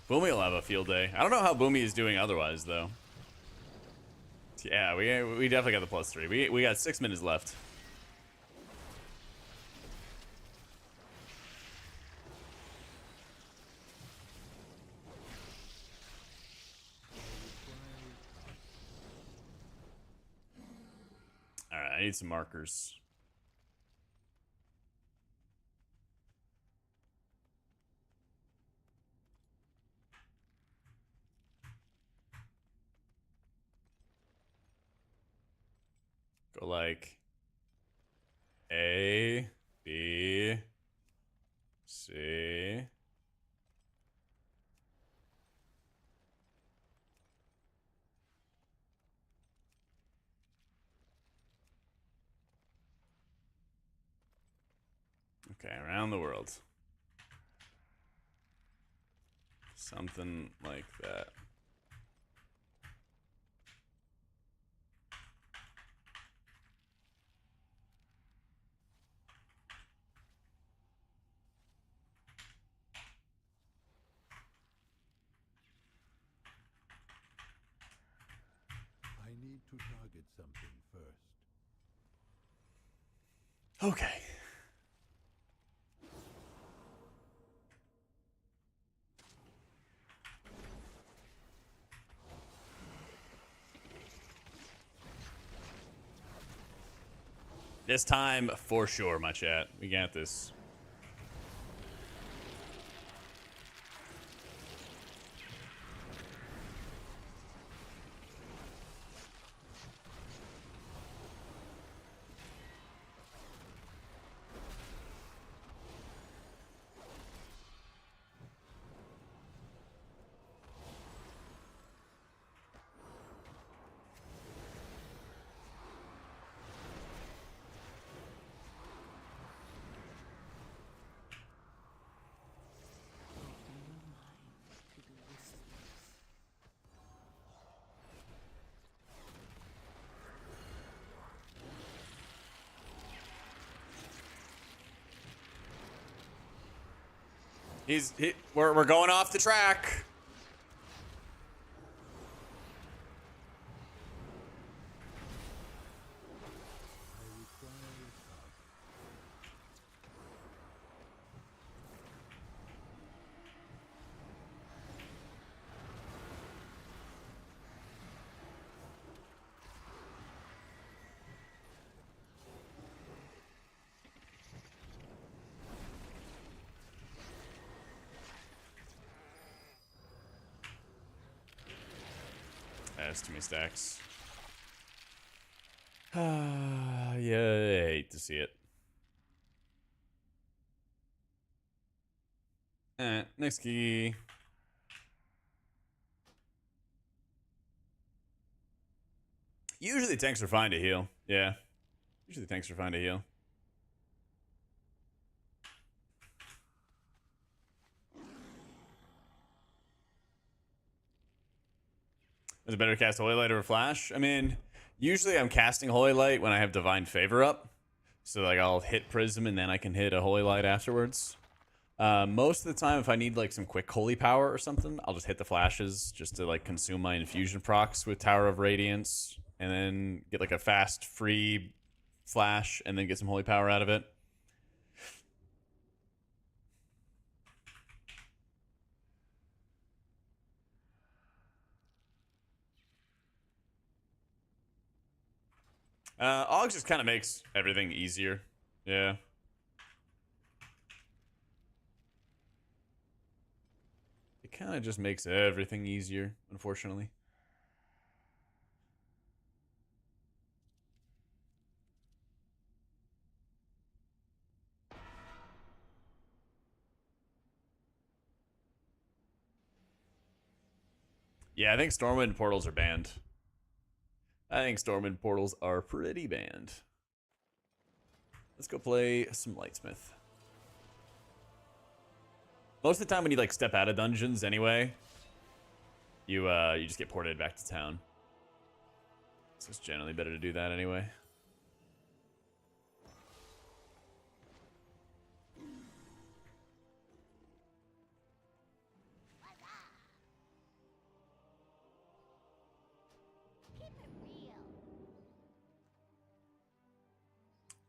will have a field day. I don't know how Boomy is doing otherwise, though. Yeah, we definitely got the +3. We got 6 minutes left. All right, I need some markers. Go like A, B, C. Okay, around the world. Something like that. I need to target something first. Okay. This time, for sure, my chat. We got this. Open your mind to the whispers. We're going off the track. I require a target. That's too many stacks. Yeah, I hate to see it. Next key. Usually tanks are fine to heal. Yeah. Usually tanks are fine to heal. Is it better to cast Holy Light over Flash? I mean, usually I'm casting Holy Light when I have Divine Favor up. So like I'll hit Prism and then I can hit a Holy Light afterwards. Most of the time, if I need like some quick Holy Power or something, I'll just hit the flashes just to like consume my infusion procs with Tower of Radiance, and then get like a fast free flash, and then get some Holy Power out of it. Augs just kind of makes everything easier. Yeah. It kind of just makes everything easier, unfortunately. Yeah, I think Stormwind portals are banned. I think Stormwind portals are pretty banned. Let's go play some Lightsmith. Most of the time when you like step out of dungeons anyway, you just get ported back to town. So it's generally better to do that anyway.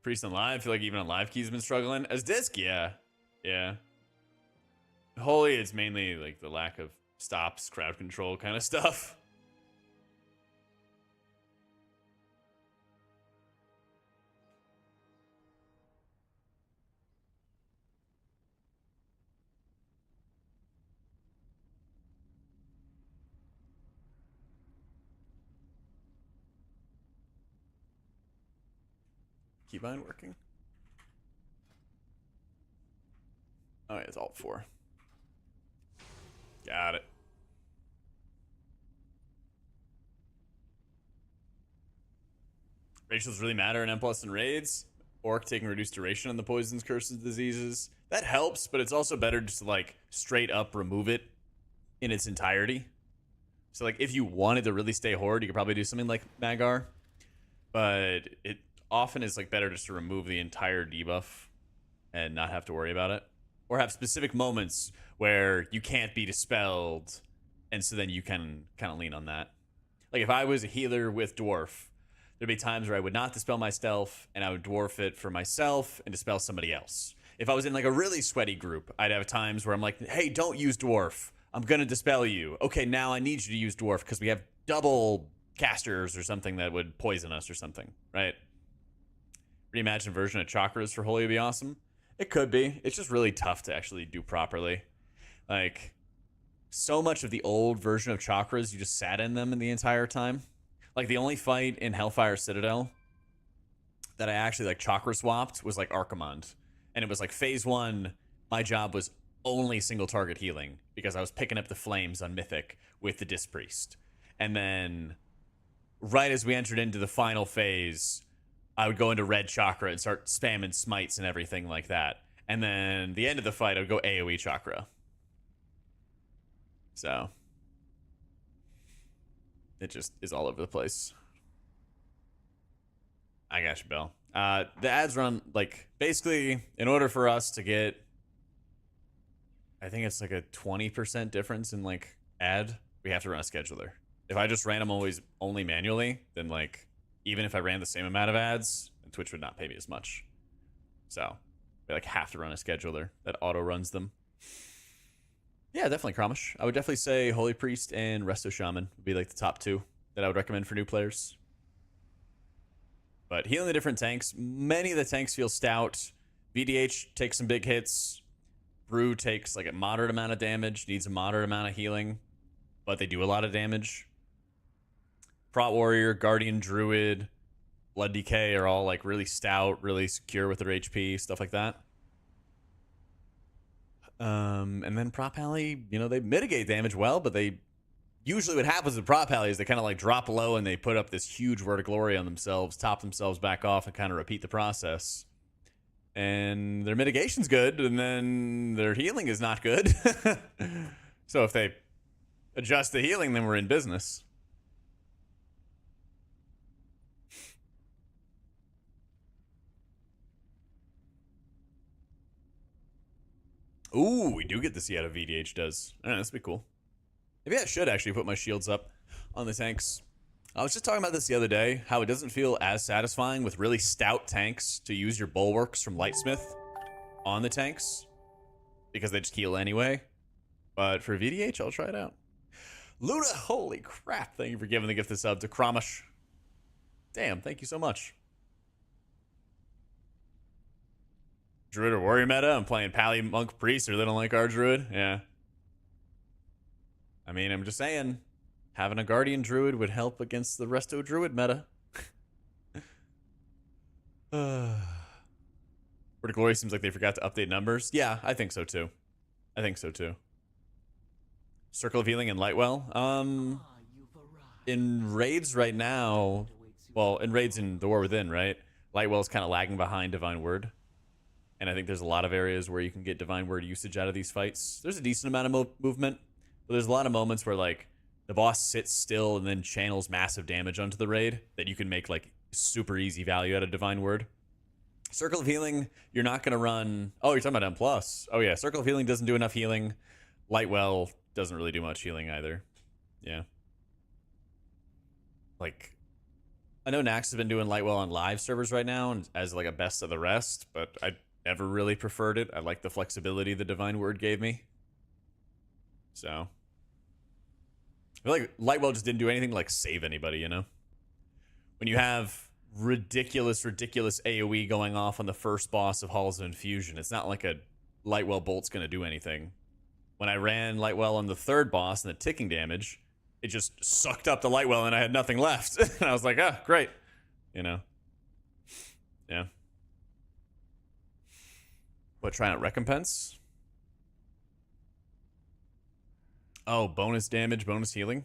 Priest on live, I feel like even on live key's been struggling. As disc, yeah. Yeah. Holy, it's mainly like the lack of stops, crowd control kind of stuff. Keybind working? Oh, yeah, it's Alt 4. Got it. Ratios really matter in M+ and raids. Orc taking reduced duration on the poisons, curses, diseases. That helps, but it's also better just to like straight up remove it in its entirety. So like if you wanted to really stay horde, you could probably do something like Magar. But it often is like better just to remove the entire debuff and not have to worry about it. Or have specific moments where you can't be dispelled, and so then you can kind of lean on that. Like if I was a healer with Dwarf, there'd be times where I would not dispel my stealth, and I would Dwarf it for myself and dispel somebody else. If I was in like a really sweaty group, I'd have times where I'm like, hey, don't use Dwarf. I'm going to dispel you. Okay, now I need you to use Dwarf because we have double casters or something that would poison us or something, right? Reimagined version of chakras for Holy would be awesome. It could be. It's just really tough to actually do properly. Like, so much of the old version of chakras, you just sat in them the entire time. Like, the only fight in Hellfire Citadel that I actually, like, chakra swapped was, like, Archimond. And it was, like, phase 1, my job was only single target healing because I was picking up the flames on Mythic with the Disc Priest. And then, right as we entered into the final phase, I would go into red chakra and start spamming smites and everything like that. And then the end of the fight, I would go AoE chakra. So it just is all over the place. I got you, Bill. The ads run, like, basically, in order for us to get, I think it's like a 20% difference in, like, ad, we have to run a scheduler. If I just ran them always only manually, then, like, even if I ran the same amount of ads, Twitch would not pay me as much. So we like have to run a scheduler that auto runs them. Yeah, definitely Kromish. I would definitely say Holy Priest and Resto Shaman would be like the top 2 that I would recommend for new players. But healing the different tanks, many of the tanks feel stout. VDH takes some big hits. Brew takes like a moderate amount of damage, needs a moderate amount of healing, but they do a lot of damage. Prot Warrior, Guardian Druid, Blood Decay are all like really stout, really secure with their HP, stuff like that. And then Prop Pally, you know, they mitigate damage well, but they usually what happens with Prop Pally is they kind of like drop low and they put up this huge word of glory on themselves, top themselves back off, and kind of repeat the process. And their mitigation's good, and then their healing is not good. So if they adjust the healing, then we're in business. Ooh, we do get to see how the VDH does. All right, this would be cool. Maybe I should actually put my shields up on the tanks. I was just talking about this the other day, how it doesn't feel as satisfying with really stout tanks to use your bulwarks from Lightsmith on the tanks because they just heal anyway. But for VDH, I'll try it out. Luna, holy crap. Thank you for giving the gift of sub to Kromish. Damn, thank you so much. Druid or Warrior meta? I'm playing Pally, Monk, Priest, or they don't like our Druid? Yeah. I mean, I'm just saying, having a Guardian Druid would help against the Resto Druid meta. Word of Glory seems like they forgot to update numbers. Yeah, I think so too. I think so too. Circle of Healing and Lightwell. You've arrived. In raids right now, well, in raids in the War Within, right? Lightwell's kind of lagging behind Divine Word. And I think there's a lot of areas where you can get Divine Word usage out of these fights. There's a decent amount of movement, but there's a lot of moments where, like, the boss sits still and then channels massive damage onto the raid that you can make, like, super easy value out of Divine Word. Circle of Healing, you're not going to run... Oh, you're talking about M+. Oh, yeah. Circle of Healing doesn't do enough healing. Lightwell doesn't really do much healing either. Yeah. Like, I know Nax has been doing Lightwell on live servers right now and as, like, a best of the rest, but I never really preferred it. I like the flexibility the Divine Word gave me. So... I feel like Lightwell just didn't do anything to, like, save anybody, you know? When you have ridiculous AoE going off on the first boss of Halls of Infusion, it's not like a Lightwell bolt's going to do anything. When I ran Lightwell on the third boss and the ticking damage, it just sucked up the Lightwell and I had nothing left. And I was like, ah, great. You know? Yeah. What, trying out recompense? Oh, bonus damage, bonus healing?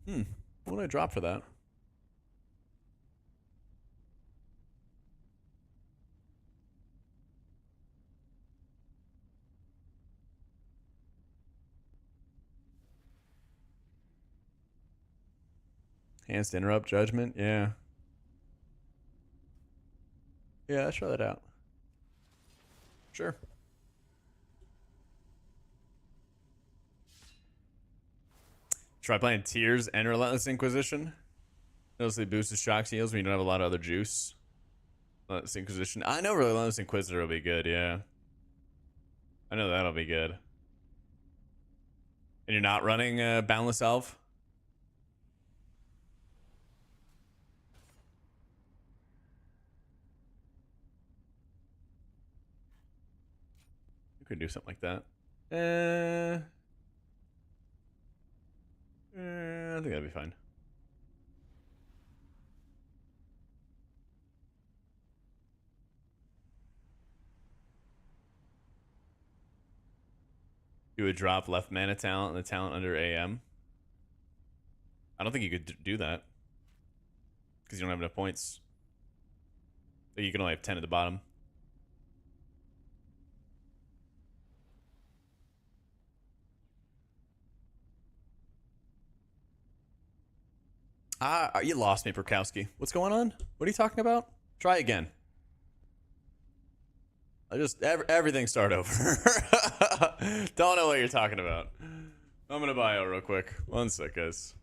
What would I drop for that? Hands to interrupt judgment? Yeah. Yeah, let's try that out. Sure. Try playing Tears and Relentless Inquisition. Mostly boosted shocks heals when you don't have a lot of other juice. Relentless Inquisition. I know Relentless Inquisitor will be good, yeah. I know that'll be good. And you're not running Boundless Elf? You could do something like that. I think that'd be fine. You would drop left mana talent and the talent under AM. I don't think you could do that. Because you don't have enough points. I think you can only have 10 at the bottom. You lost me, Perkowski. What's going on? What are you talking about? Try again. I just everything start over. Don't know what you're talking about. I'm gonna bio real quick. One sec, guys.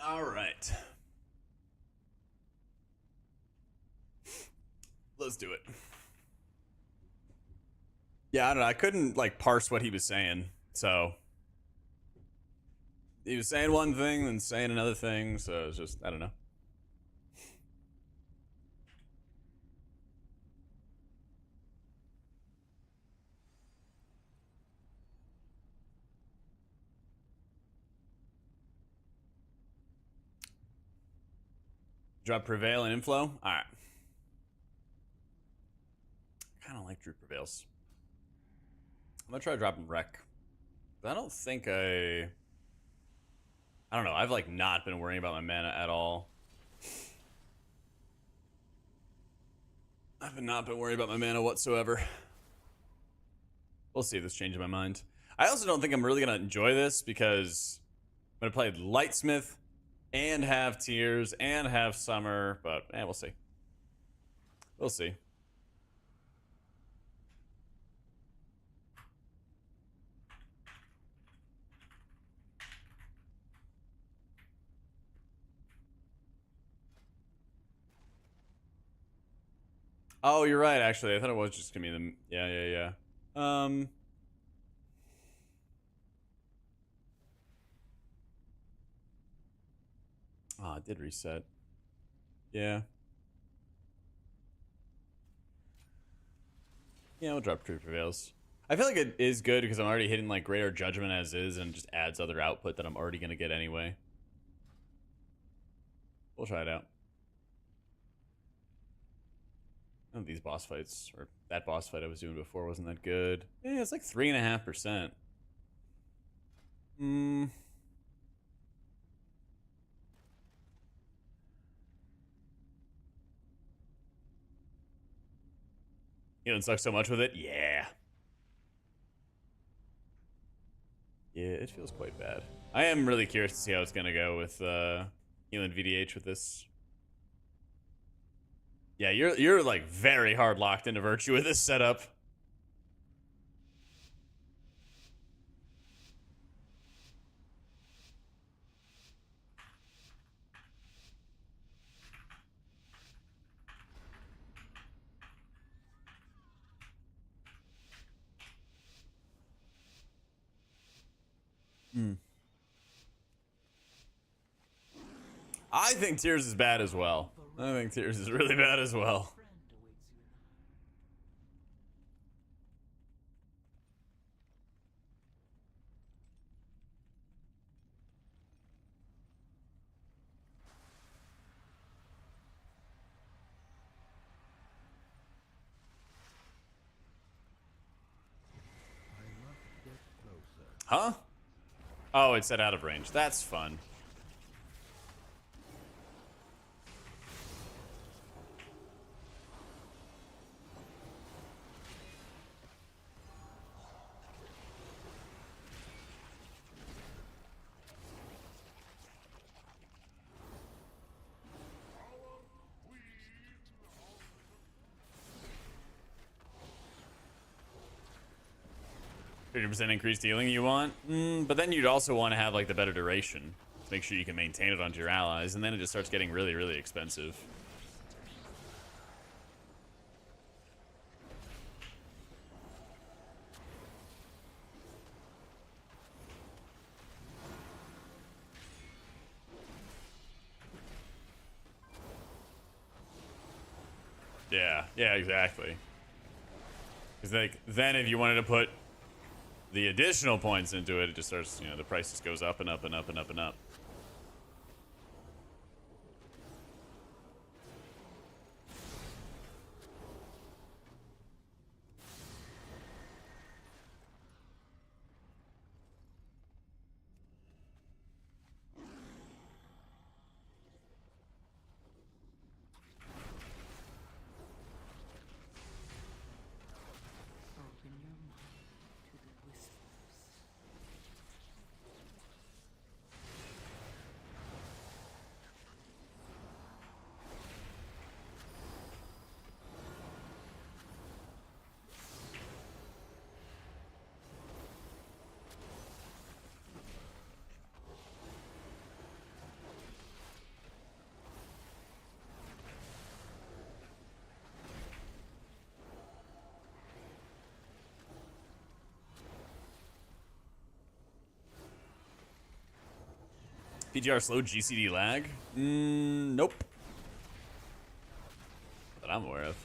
All right. Let's do it. Yeah, I don't know. I couldn't, like, parse what he was saying, so... He was saying one thing, then saying another thing, so it's just, I don't know. Drop Prevail and Inflow? Alright. Kind of like Drew Prevails. I'm gonna try dropping Wreck. I don't think I don't know. I've like not been worrying about my mana at all. I've not been worried about my mana whatsoever. We'll see if this changes my mind. I also don't think I'm really gonna enjoy this because I'm gonna play Lightsmith and have Tears and have Summer, but we'll see. We'll see. Oh, you're right, actually. I thought it was just gonna be the... Yeah. Oh, it did reset. Yeah. Yeah, we'll drop True Prevails. I feel like it is good because I'm already hitting like Greater Judgment as is and just adds other output that I'm already gonna get anyway. We'll try it out. None of these boss fights, or that boss fight I was doing before wasn't that good. Yeah, it's like 3.5%. You don't suck so much with it? Yeah. Yeah, it feels quite bad. I am really curious to see how it's gonna go with healing VDH with this. Yeah, you're like very hard locked into Virtue with this setup. I think Tears is bad as well. I think Tears is really bad as well. Friend awaits you in the Huh? Oh, it said out of range. That's fun. %, increased healing you want, but then you'd also want to have like the better duration to make sure you can maintain it onto your allies, and then it just starts getting really, really expensive. Yeah, exactly. Because like then if you wanted to put the additional points into it, it just starts, the price just goes up and up and up and up and up. open your mind to the whispers. PGR slow GCD lag? Nope. That I'm aware of.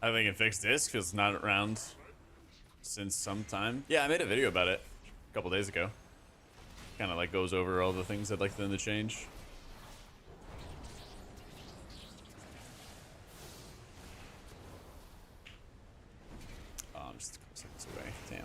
I think it fixed this because it's not around since some time. Yeah, I made a video about it a couple days ago. Kind of like goes over all the things I'd like them to change. Oh, I'm just a couple seconds away. Damn.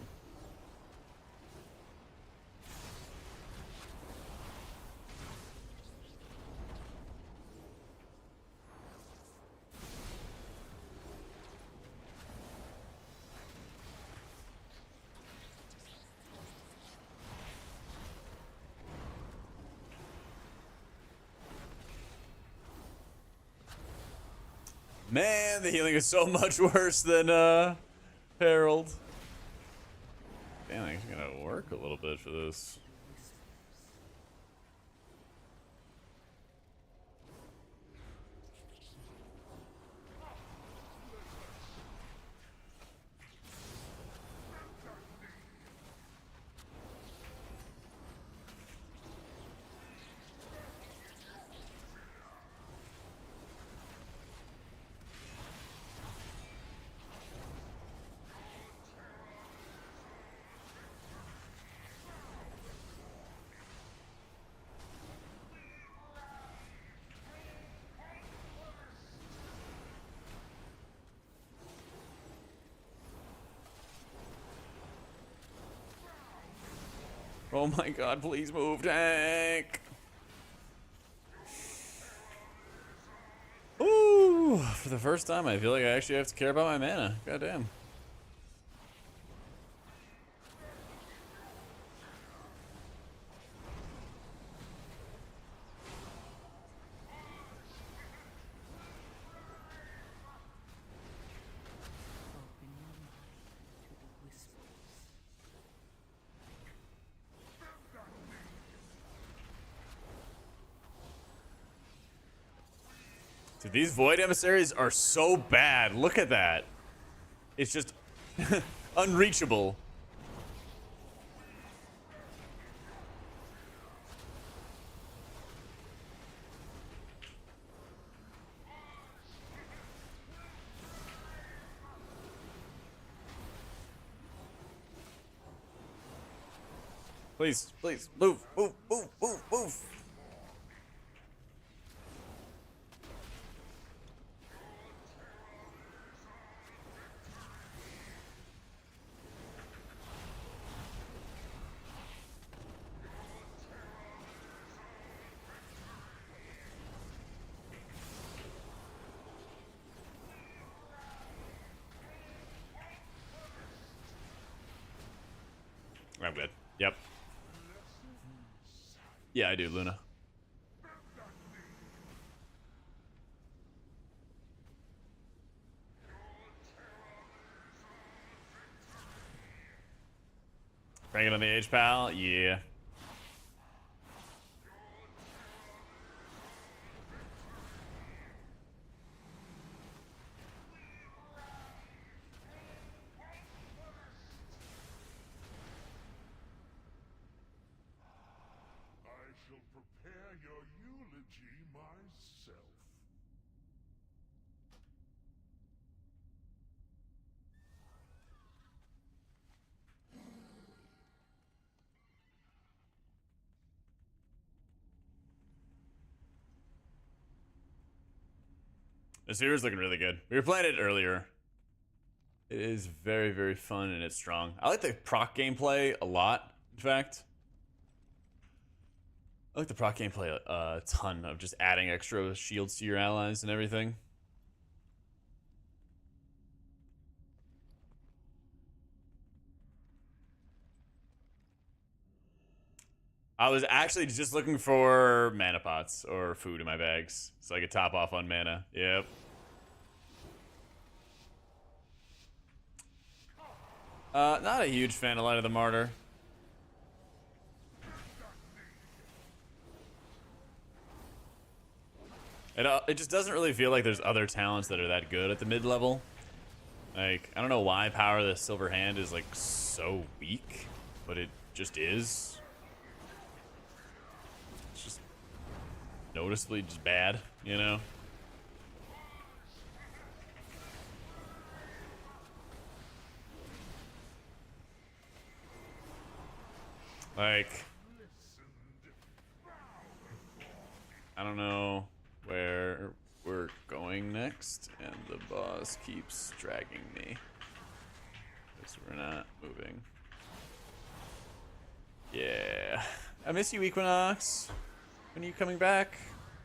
Man, the healing is so much worse than Harold. Damn, I think I'm gonna work a little bit for this. Oh my god, please move, tank! Ooh, for the first time, I feel like I actually have to care about my mana. God damn. Open your mind to the whispers. Dude, these Void Emissaries are so bad. Look at that. It's just unreachable. Please, please, move, move, move, move, move. I'm good. Yep. Yeah, I do, Luna. Bring it on the HPal? Yeah. I shall prepare your eulogy myself. This hero's looking really good. We were playing it earlier. It is very, very fun and it's strong. I like the proc gameplay a lot, in fact. I like the proc gameplay a ton of just adding extra shields to your allies and everything. I was actually just looking for mana pots or food in my bags so I could top off on mana. Yep. Not a huge fan of Light of the Martyr. It just doesn't really feel like there's other talents that are that good at the mid-level. Like, I don't know why Power of the Silver Hand is, like, so weak, but it just is. It's just noticeably just bad, you know? Like, I don't know where we're going next, and the boss keeps dragging me. Because we're not moving. Yeah. I miss you, Equinox. When are you coming back?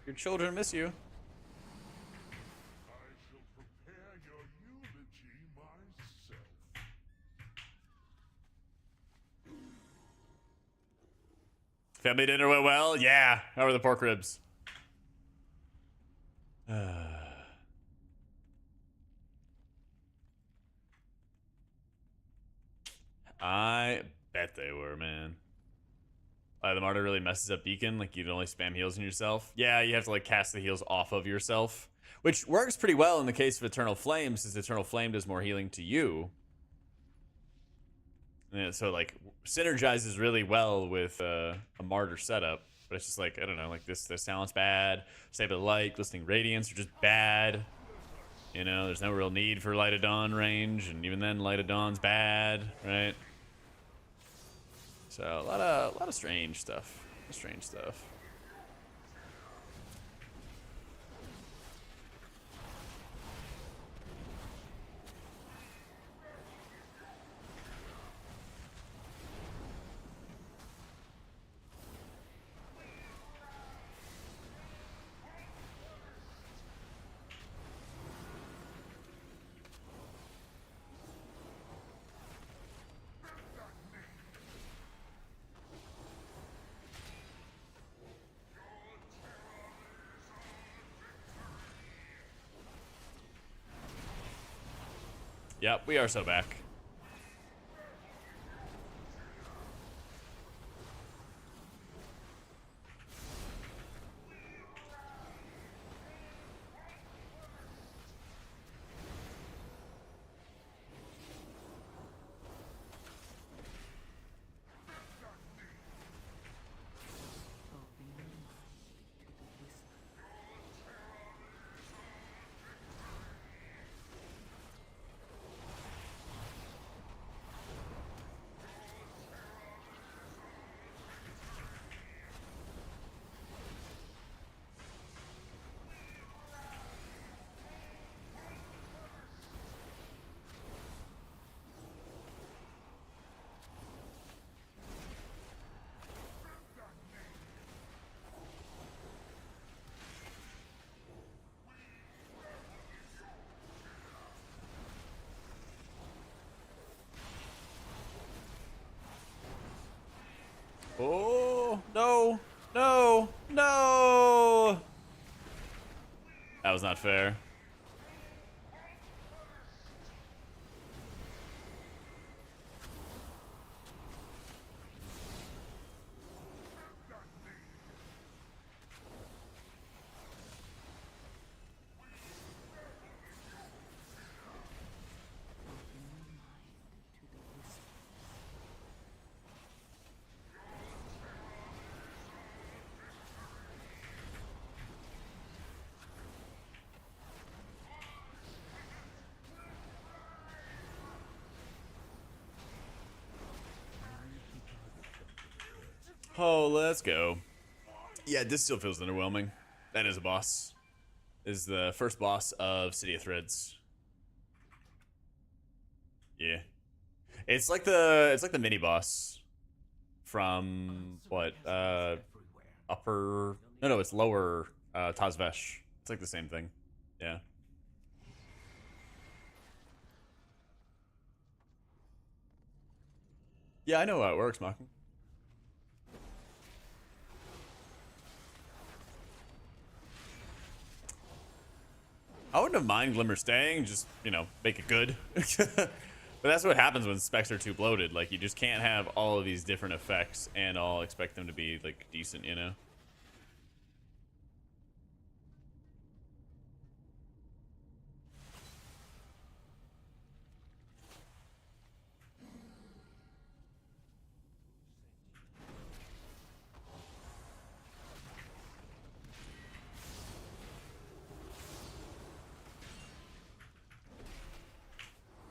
Your children miss you. I shall prepare your eulogy myself. Family dinner went well? Yeah. How were the pork ribs? I bet they were, man. The martyr really messes up Beacon. Like, you'd only spam heals on yourself. Yeah, you have to, like, cast the heals off of yourself. Which works pretty well in the case of Eternal Flame, since Eternal Flame does more healing to you. And so, like, synergizes really well with a martyr setup. But it's just like, I don't know, like, this talent's bad. Save of the Light, Glistening Radiance are just bad. You know, there's no real need for Light of Dawn range. And even then, Light of Dawn's bad, right? So a lot of strange stuff. Strange stuff. Yep, we are so back. Oh, no, no, no. That was not fair. Oh, let's go. Yeah, this still feels underwhelming. That is a boss. This is the first boss of City of Threads. Yeah. It's like the mini boss from what upper no it's lower Tazvesh. It's like the same thing. Yeah. Yeah, I know how it works, Mocking. I wouldn't have mind Glimmer staying, just, you know, make it good. But that's what happens when specs are too bloated. Like, you just can't have all of these different effects and all expect them to be, like, decent, you know?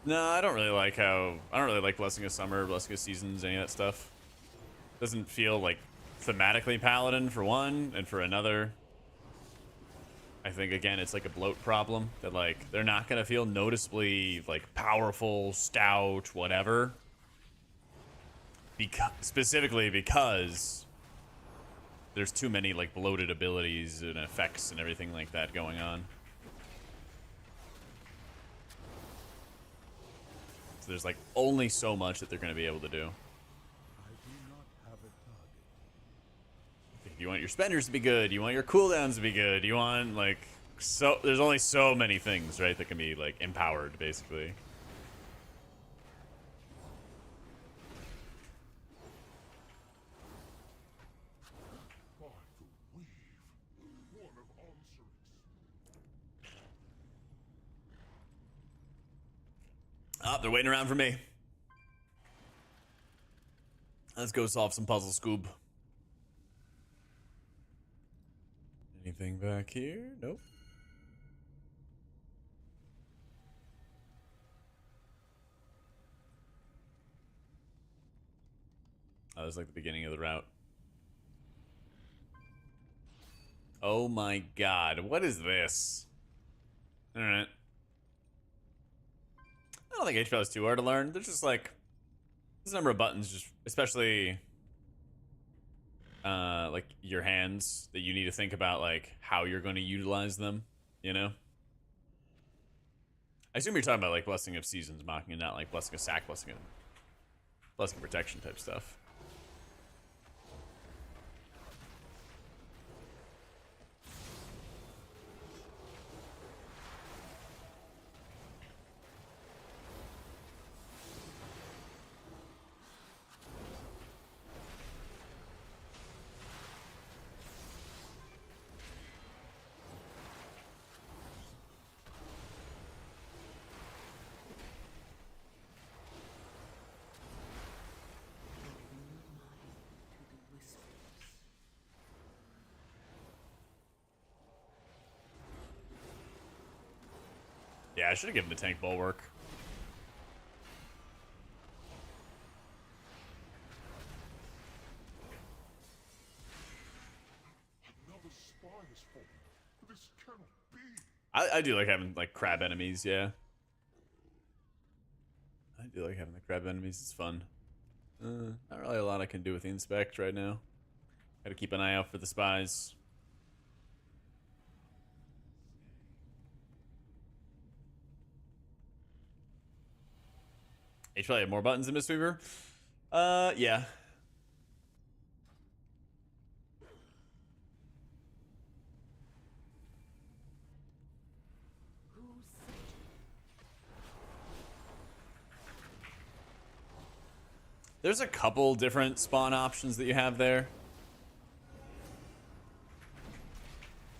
No, I don't really like Blessing of Summer, Blessing of Seasons, any of that stuff. Doesn't feel like thematically paladin for one, and for another, I think again it's like a bloat problem that like they're not gonna feel noticeably like powerful, stout, whatever. Specifically because there's too many like bloated abilities and effects and everything like that going on. So there's like only so much that they're gonna be able to do. If you want your spenders to be good, you want your cooldowns to be good, you want like so there's only so many things, right, that can be like empowered basically. Oh, they're waiting around for me. Let's go solve some puzzle, Scoob. Anything back here? Nope. Oh, that was like the beginning of the route. Oh my god, what is this? Alright. I don't think HPal is too hard to learn. There's just like there's a number of buttons, just especially like your hands that you need to think about like how you're going to utilize them, you know? I assume you're talking about like Blessing of Seasons mocking and not like Blessing of Sack, Blessing of Protection type stuff. Yeah, I should have given the tank bulwark. Another spy has fallen. This cannot be. I do like having like crab enemies, yeah. I do like having the crab enemies, it's fun. Not really a lot I can do with the inspect right now. Gotta keep an eye out for the spies. H probably have more buttons than Mistweaver. Yeah. There's a couple different spawn options that you have there.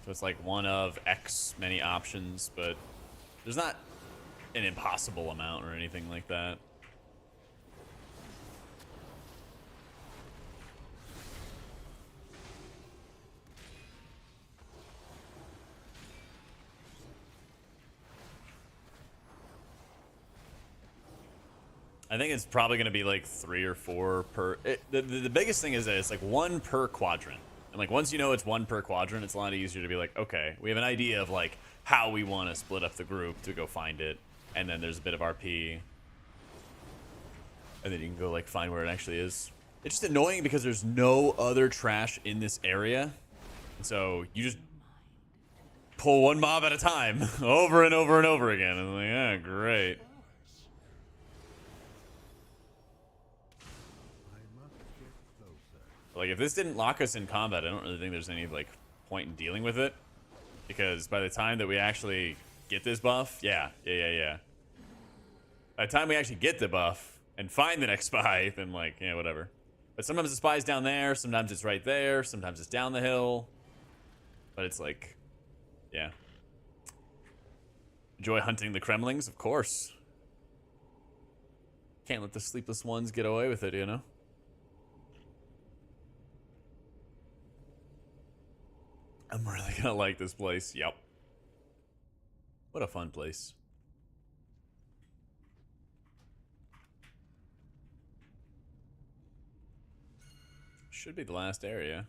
So it's like one of X many options, but there's not an impossible amount or anything like that. I think it's probably going to be like 3 or 4 per... The biggest thing is that it's like 1 per quadrant. And like once you know it's 1 per quadrant, it's a lot easier to be like, okay, we have an idea of like how we want to split up the group to go find it. And then there's a bit of RP. And then you can go like find where it actually is. It's just annoying because there's no other trash in this area. And so you just pull one mob at a time over and over and over again. And I'm like, yeah, great. Like, if this didn't lock us in combat, I don't really think there's any, like, point in dealing with it. Because by the time that we actually get this buff, yeah. By the time we actually get the buff and find the next spy, then, like, yeah, whatever. But sometimes the spy's down there, sometimes it's right there, sometimes it's down the hill. But it's like, yeah. Enjoy hunting the Kremlings? Of course. Can't let the Sleepless Ones get away with it, you know? I'm really gonna like this place. Yep. What a fun place. should be the last area.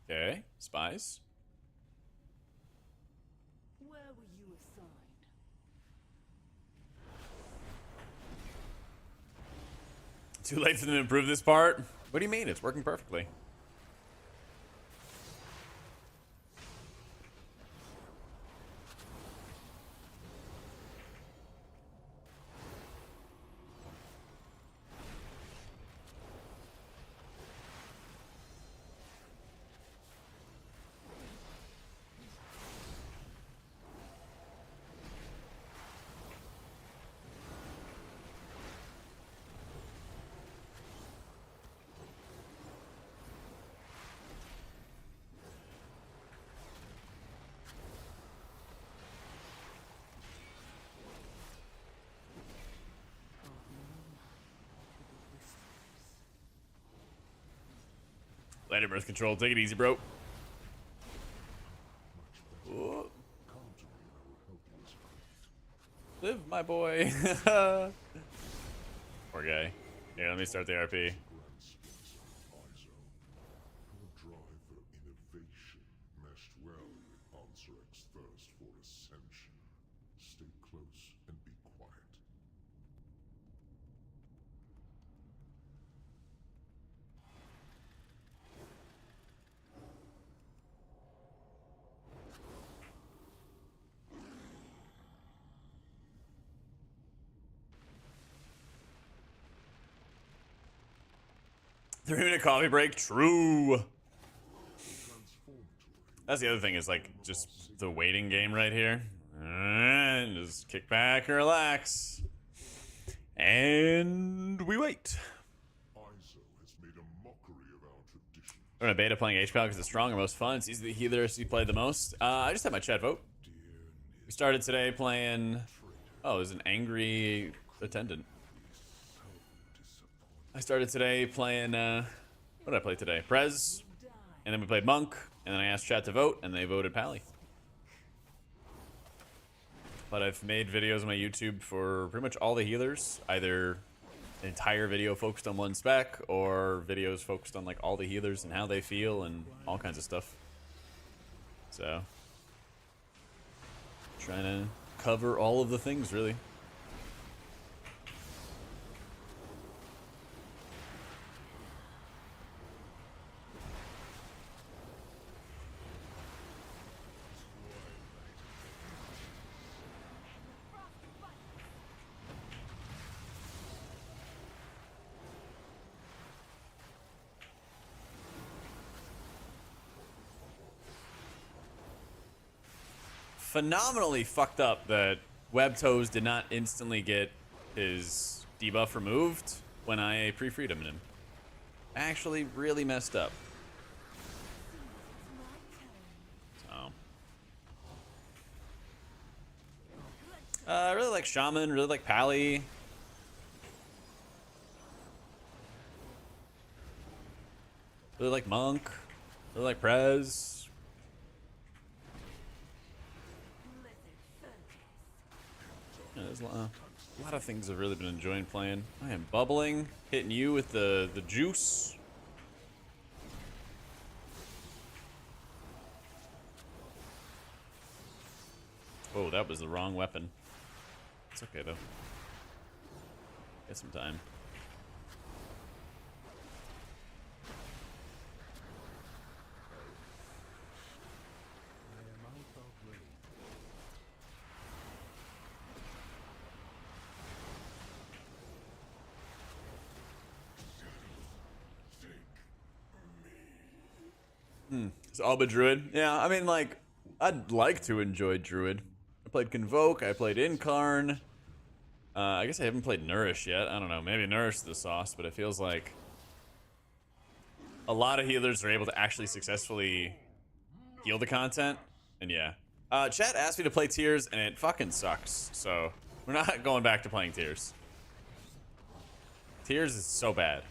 Okay, spies. Where were you assigned? Too late for them to improve this part? What do you mean? It's working perfectly. Later, birth control. Take it easy, bro. Whoa. Live, my boy. Poor guy. Here, let me start the RP. Your drive for innovation meshed well with Ansarek's thirst for ascension. Stay close and be quiet. Three-minute coffee break. True. That's the other thing is like just the waiting game right here. And just kick back and relax. And we wait. ISO has made a mockery of our tradition. We're in a beta playing HPal because it's stronger, most fun. It's easy to healer, so you played the most. I just had my chat vote. We started today playing. Oh, there's an angry attendant. I started today playing. What did I play today? Prez, and then we played Monk, and then I asked chat to vote, and they voted Pally. But I've made videos on my YouTube for pretty much all the healers, either an entire video focused on one spec, or videos focused on like all the healers and how they feel and all kinds of stuff. So, trying to cover all of the things, really. Phenomenally fucked up that Webtoes did not instantly get his debuff removed when I pre-freed him. Actually really messed up. So. I really like Shaman, really like Pally. Really like Monk. Really like Prez. Yeah, there's a lot of things I've really been enjoying playing. I am bubbling, hitting you with the juice. Oh, that was the wrong weapon. It's okay though. Get some time. It's all but Druid. Yeah, I mean, like, I'd like to enjoy Druid. I played Convoke, I played Incarn. I guess I haven't played Nourish yet. I don't know, maybe Nourish is the sauce, but it feels like a lot of healers are able to actually successfully heal the content. And yeah. Chat asked me to play Tears, and it fucking sucks. So, we're not going back to playing Tears. Tears is so bad.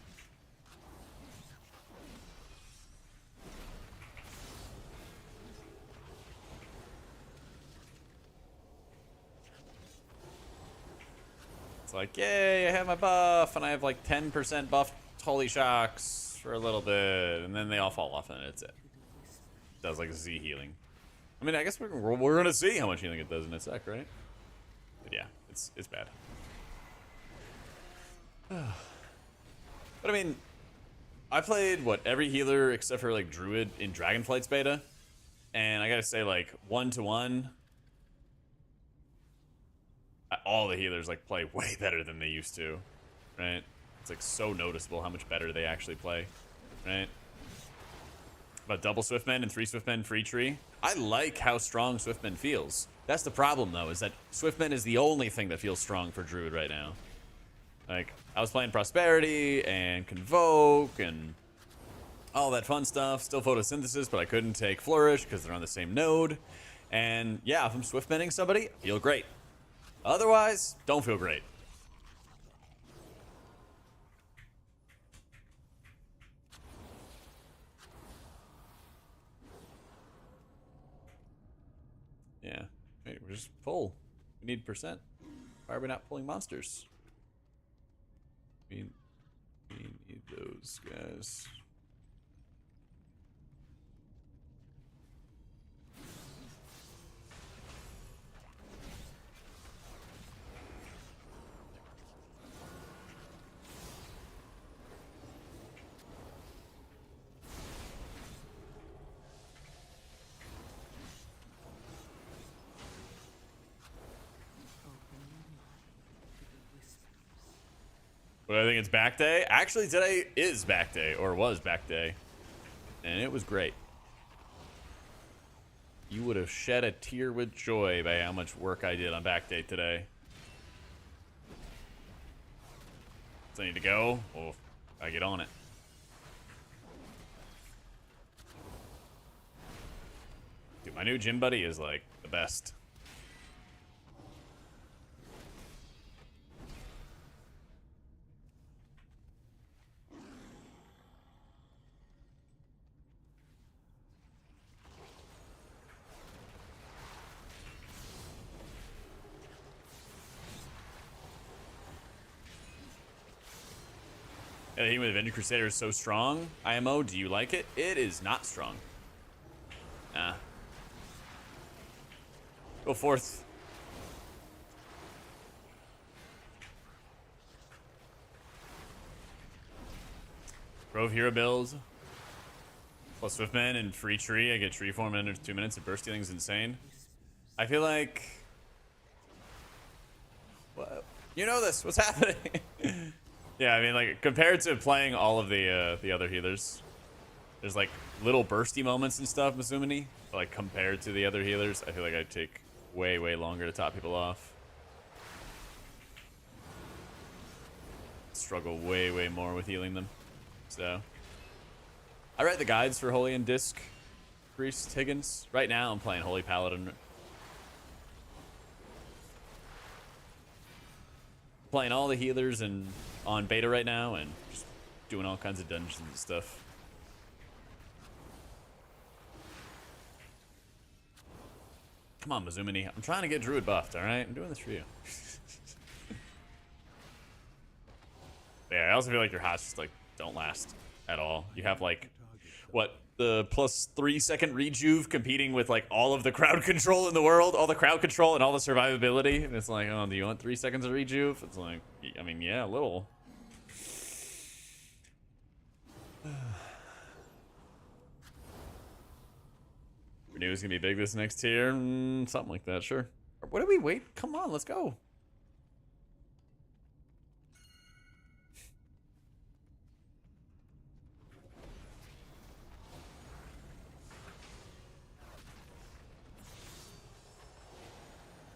It's like, yay, I have my buff, and I have like 10% buff Holy Shocks for a little bit, and then they all fall off, and it's it. Does like Z healing. I mean, I guess we're gonna see how much healing it does in a sec, right? But yeah, it's bad. But I mean, I played what every healer except for like Druid in Dragonflight's beta, and I gotta say, like 1-to-1, all the healers like play way better than they used to, right? It's like so noticeable how much better they actually play, right? But double Swiftmen and 3 Swiftmen free tree. I like how strong Swiftmen feels. That's the problem though, is that Swiftmen is the only thing that feels strong for Druid right now. Like, I was playing Prosperity and Convoke and all that fun stuff. Still Photosynthesis, but I couldn't take Flourish because they're on the same node. And yeah, if I'm Swiftmenning somebody, I feel great. Otherwise, don't feel great. Yeah. Wait, we're just full. We need percent. Why are we not pulling monsters? We need those guys. But I think it's back day. Actually, today is back day, or was back day. And it was great. You would have shed a tear with joy by how much work I did on back day today. So I need to go. Well, I get on it. Dude, my new gym buddy is like the best. The team with Avenger Crusader is so strong. IMO, do you like it? It is not strong. Nah. Go forth. Grove Hero build. Plus Swiftman and free tree. I get tree form in under 2 minutes and burst healing is insane. I feel like... What? You know this. What's happening? Yeah, I mean, like, compared to playing all of the other healers, there's, like, little bursty moments and stuff, Mizumini. But, like, compared to the other healers, I feel like I'd take way, way longer to top people off. Struggle way, way more with healing them. So, I read the guides for Holy and Disc Priest Higgins. Right now, I'm playing Holy Paladin. Playing all the healers and on beta right now and just doing all kinds of dungeons and stuff. Come on, Mizumini. I'm trying to get Druid buffed, alright? I'm doing this for you. Yeah, I also feel like your hots just like don't last at all. You have like what, the plus 3 second rejuve competing with like all of the crowd control in the world, all the crowd control and all the survivability, and it's like, oh, do you want 3 seconds of rejuve? It's like, I mean, yeah, a little. Renew is gonna be big this next tier, something like that, sure. What do we wait? Come on, let's go.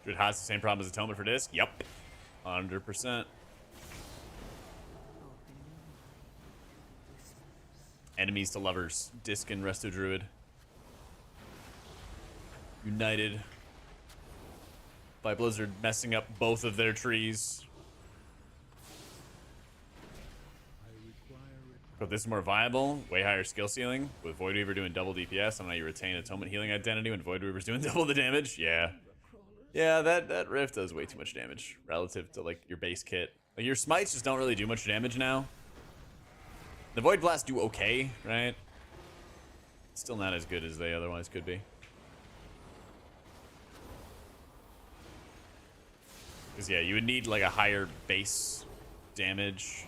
Druid has the same problem as Atonement for Disc? Yep. 100%. Enemies to lovers. Disc and Resto Druid. United by Blizzard messing up both of their trees. But this is more viable, way higher skill ceiling. With Void Weaver doing double DPS, I don't know, you retain Atonement healing identity when Void Weaver's doing double the damage. Yeah. Yeah, that Rift does way too much damage relative to like your base kit. Like your smites just don't really do much damage now. The Void Blast do okay, right? Still not as good as they otherwise could be. Because, yeah, you would need, like, a higher base damage.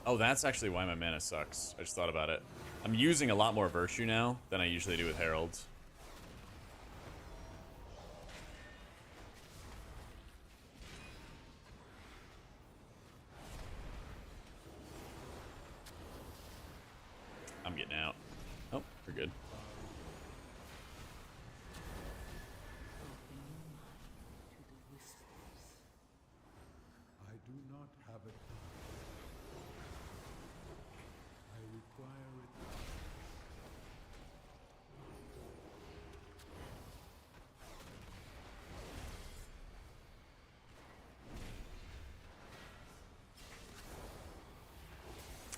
Oh, that's actually why my mana sucks. I just thought about it. I'm using a lot more Virtue now than I usually do with Herald. I'm getting out. Oh, we're good. I do not have it. I require it.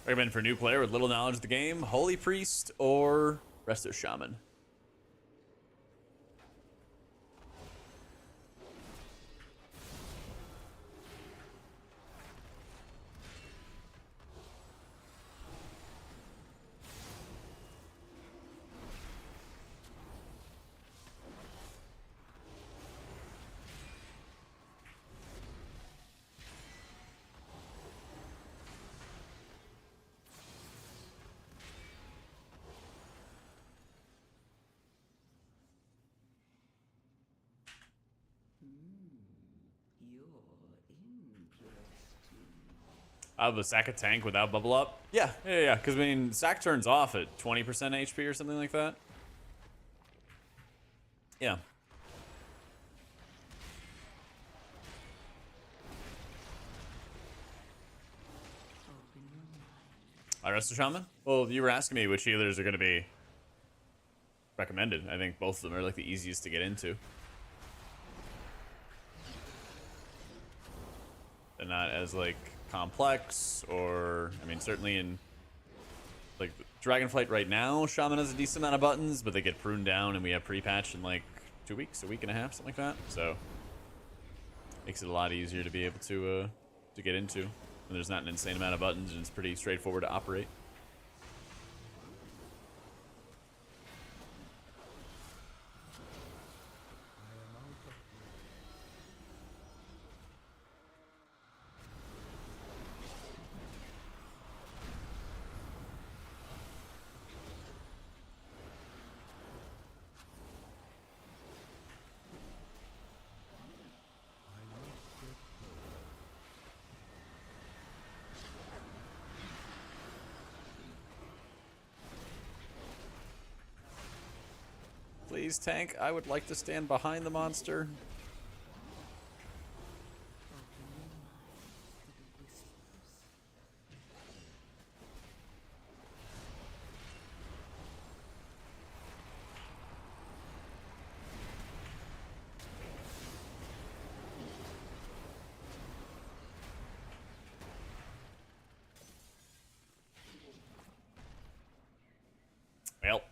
Recommend for a new player with little knowledge of the game, Holy Priest or Resto Shaman. I have a sack of tank without bubble up. Yeah. Because I mean, sack turns off at 20% HP or something like that. Yeah. I rest a shaman. Well, you were asking me which healers are going to be recommended. I think both of them are like the easiest to get into. They're not as like complex, or I mean, certainly in like Dragonflight right now, Shaman has a decent amount of buttons, but they get pruned down, and we have pre-patch in like 2 weeks, a week and a half, something like that. So makes it a lot easier to be able to get into. And there's not an insane amount of buttons, and it's pretty straightforward to operate. Please, tank. I would like to stand behind the monster. Well.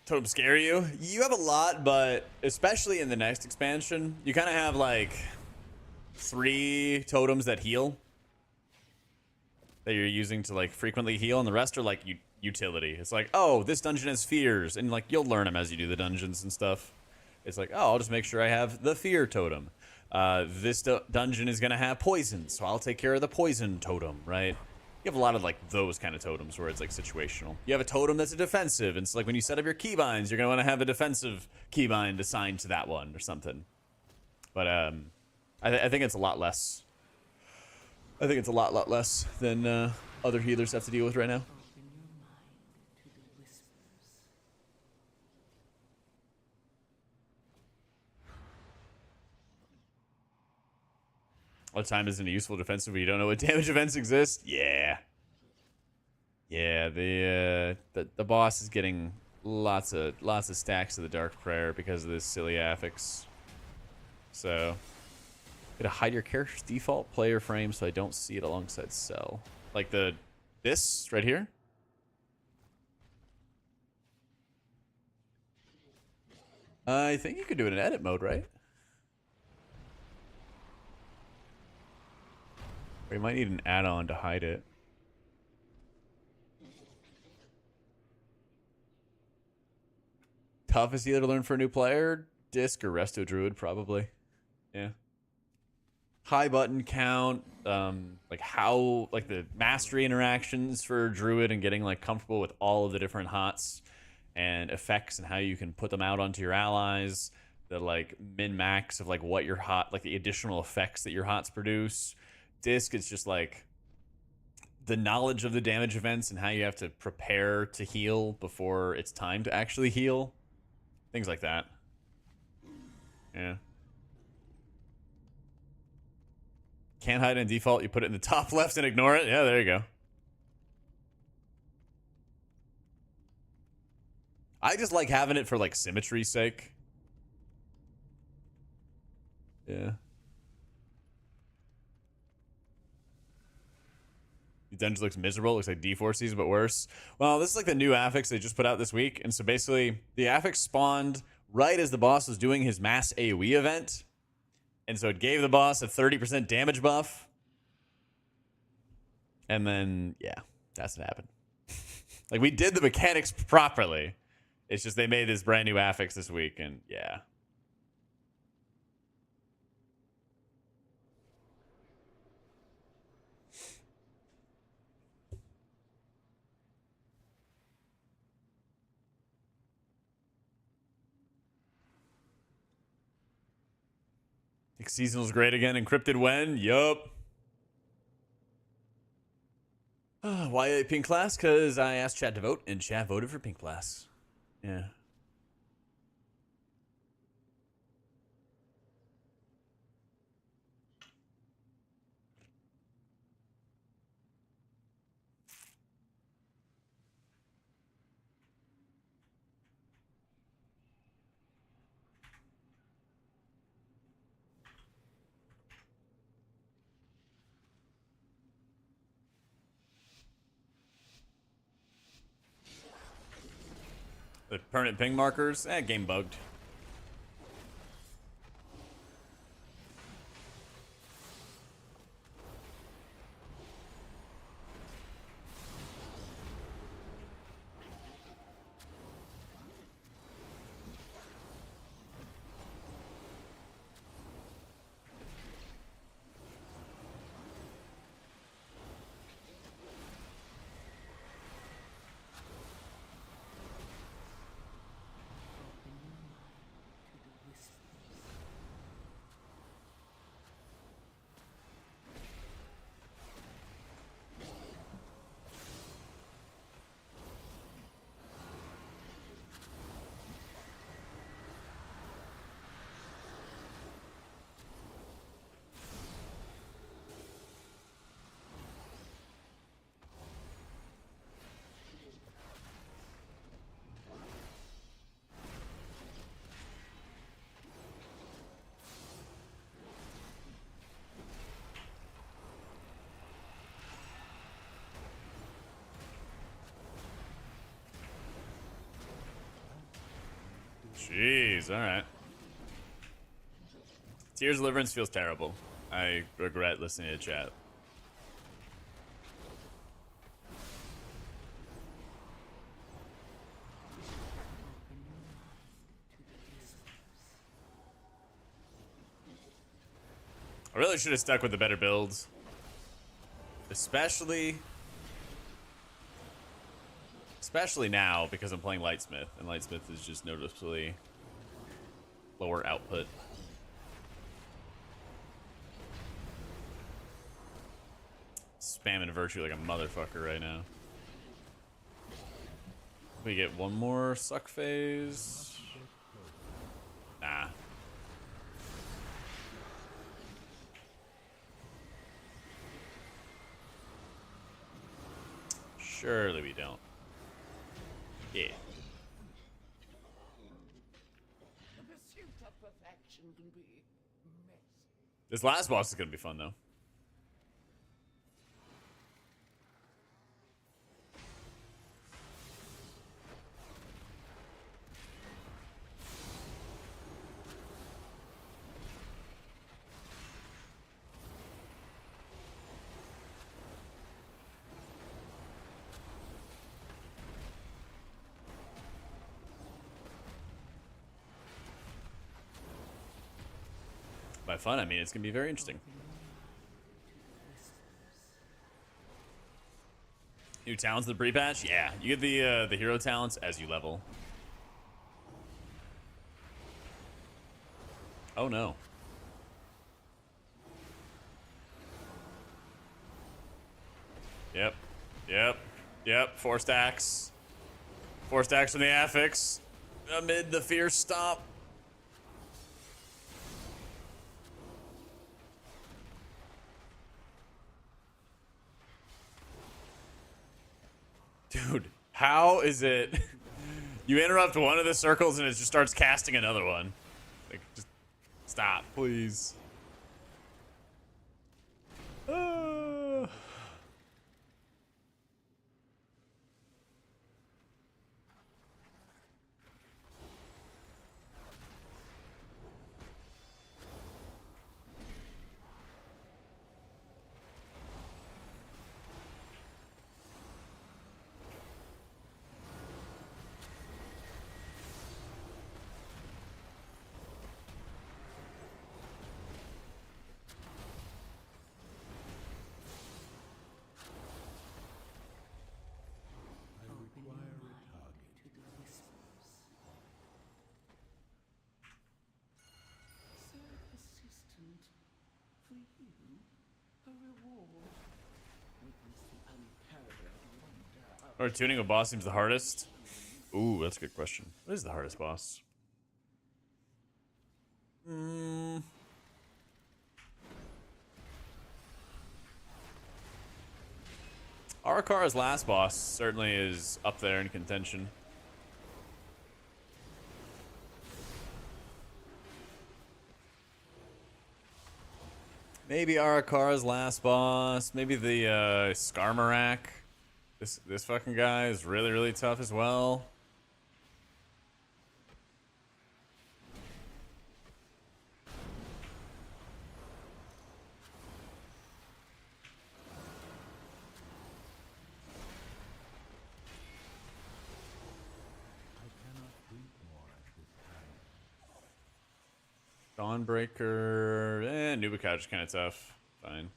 Totem scare you? You have a lot, but especially in the next expansion, you kind of have like 3 totems that heal that you're using to like frequently heal, and the rest are like utility. It's like, oh, this dungeon has fears, and like you'll learn them as you do the dungeons and stuff. It's like, oh, I'll just make sure I have the fear totem. This dungeon is gonna have poison, so I'll take care of the poison totem, right? You have a lot of like those kind of totems where it's like situational. You have a totem that's a defensive, and it's like when you set up your keybinds, you're gonna want to have a defensive keybind assigned to that one or something. But I think it's a lot less. I think it's a lot less than other healers have to deal with right now. What time isn't a useful defensive when you don't know what damage events exist? Yeah. Yeah, the boss is getting lots of stacks of the Dark Prayer because of this silly affix. So, gotta hide your character's default player frame so I don't see it alongside Cell. Like this right here. I think you could do it in edit mode, right? We might need an add-on to hide it. Toughest healer to learn for a new player? Disc or Resto Druid, probably. Yeah. High button count, like how, like the mastery interactions for Druid and getting like comfortable with all of the different hots and effects and how you can put them out onto your allies. The like min-max of like what your hot, like the additional effects that your hots produce. Disc, it's just like the knowledge of the damage events and how you have to prepare to heal before it's time to actually heal. Things like that. Yeah. Can't hide in default. You put it in the top left and ignore it. Yeah, there you go. I just like having it for like symmetry's sake. Yeah. The dungeon looks miserable. It looks like D4 season, but worse. Well, this is like the new affix they just put out this week. And so basically, the affix spawned right as the boss was doing his mass AoE event. And so it gave the boss a 30% damage buff. And then, yeah, that's what happened. Like, we did the mechanics properly. It's just they made this brand new affix this week, and yeah. Think seasonal's great again. Encrypted when? Yup. Why pink class? Because I asked chat to vote, and chat voted for pink class. Yeah. The permanent ping markers? Game bugged. Jeez, alright. Tears of Deliverance feels terrible. I regret listening to chat. I really should have stuck with the better builds. Especially now, because I'm playing Lightsmith, and Lightsmith is just noticeably lower output. Spamming Virtue like a motherfucker right now. We get one more suck phase. Nah. Surely we don't. Yeah. The pursuit of perfection can be messy. This last boss is gonna be fun though. by fun, I mean it's gonna be very interesting. New talents in the pre-patch? Yeah, you get the hero talents as you level. Oh no. Yep. Yep. Yep. 4 stacks. 4 stacks from the affix. Amid the fierce stomp. Dude, how is it? You interrupt one of the circles and it just starts casting another one. Like, just stop, please. Or tuning a boss seems the hardest? Ooh, that's a good question. What is the hardest boss? Arakara's last boss certainly is up there in contention. Maybe Arakara's last boss. Maybe the Skarmorak. This fucking guy is really, really tough as well. Dawnbreaker. Nubicouch is kind of tough. Fine.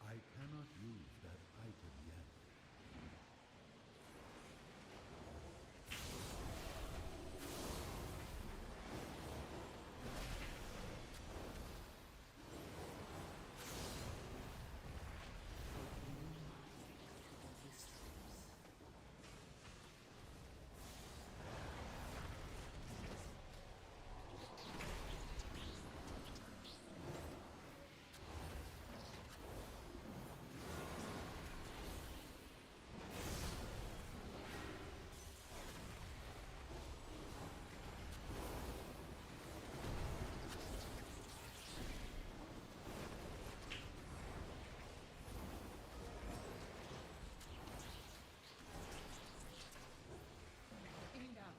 I cannot use that item yet. Enough.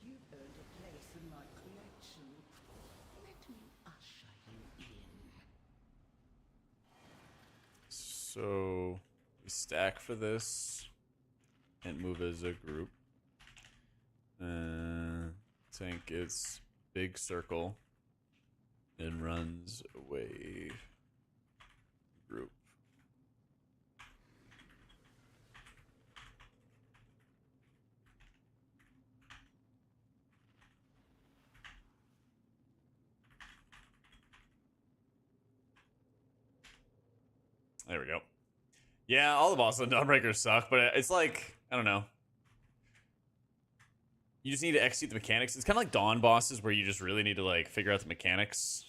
You've earned a place in my collection. Let me usher you in. So we stack for this and move as a group. Tank gets big circle and runs away group. There we go. Yeah, all the bosses on Dawnbreaker suck, but it's like, I don't know. You just need to execute the mechanics. It's kind of like Dawn bosses where you just really need to like figure out the mechanics.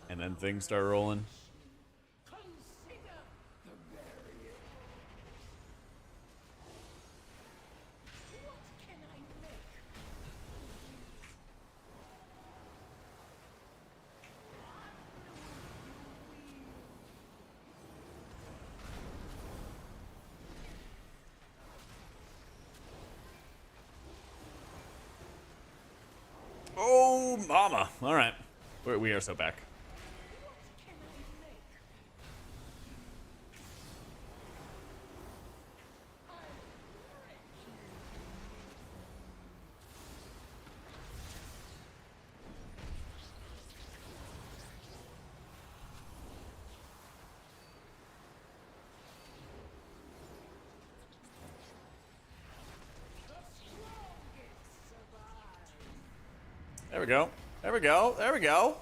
And then things start rolling. Consider the barrier. What can I make? Oh, mama. All right. We are so back. What can I make? There we go. There we go. There we go.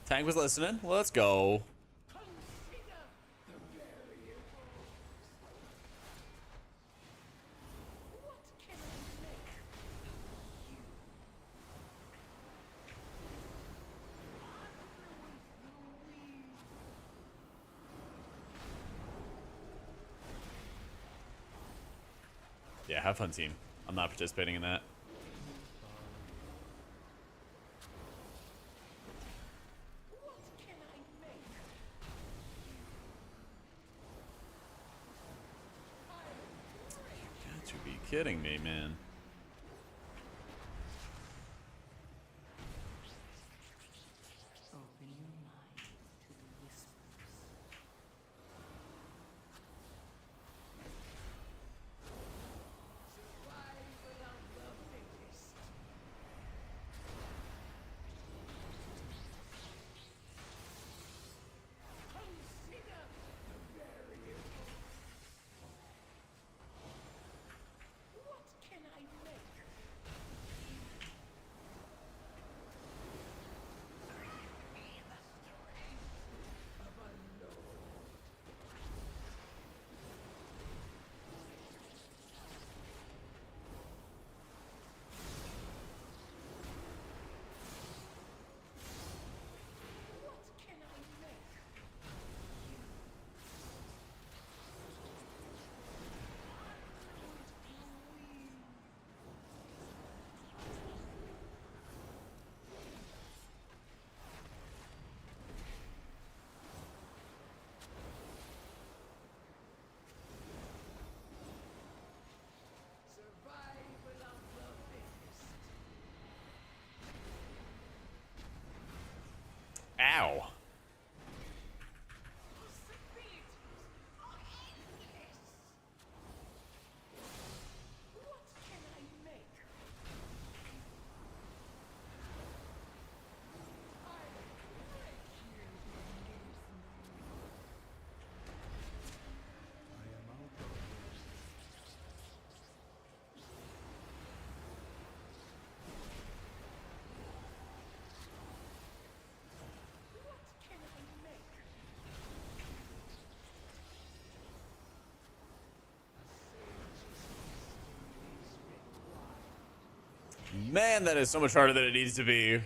Tank was listening. Let's go. Yeah, have fun, team. I'm not participating in that. Got to be kidding me, man. Open your mind to the whispers. Ow. Man, that is so much harder than it needs to be.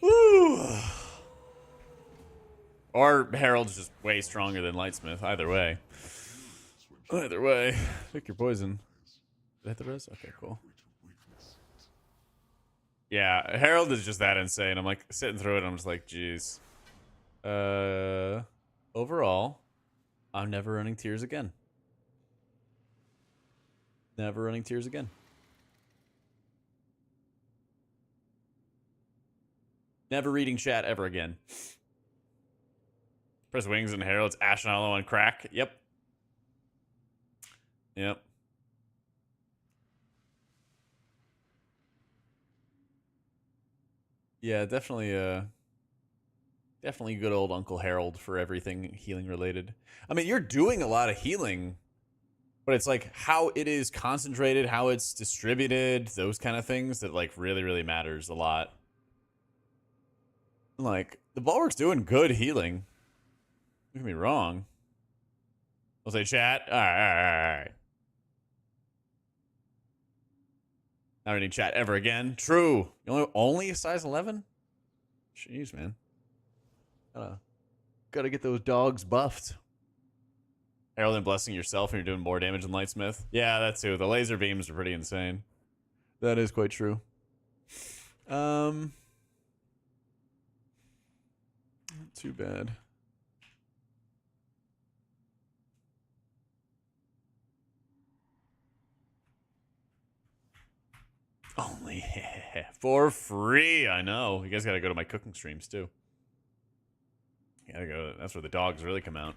Woo. Or Harold's just way stronger than Lightsmith. Either way. Either way. Pick your poison. Did I hit the res? Okay, cool. Yeah, Harold is just that insane. I'm like sitting through it. I'm just like, geez. Overall, I'm never running Tears again. Never running Tears again. Never reading chat ever again. Press wings and Harold's Ashen Hollow on crack. Yep. Yep. Yeah, definitely definitely good old Uncle Harold for everything healing related. I mean, you're doing a lot of healing, but it's like how it is concentrated, how it's distributed, those kind of things that like really, really matters a lot. Like, the Bulwark's doing good healing. Don't get me wrong. I'll say chat. All right. Not reading chat ever again. True. You only a size 11? Jeez, man. Gotta get those dogs buffed. Herald and blessing yourself and you're doing more damage than Lightsmith. Yeah, that too. The laser beams are pretty insane. That is quite true. Not too bad. Only for free. I know. You guys gotta go to my cooking streams too. You gotta go. That's where the dogs really come out.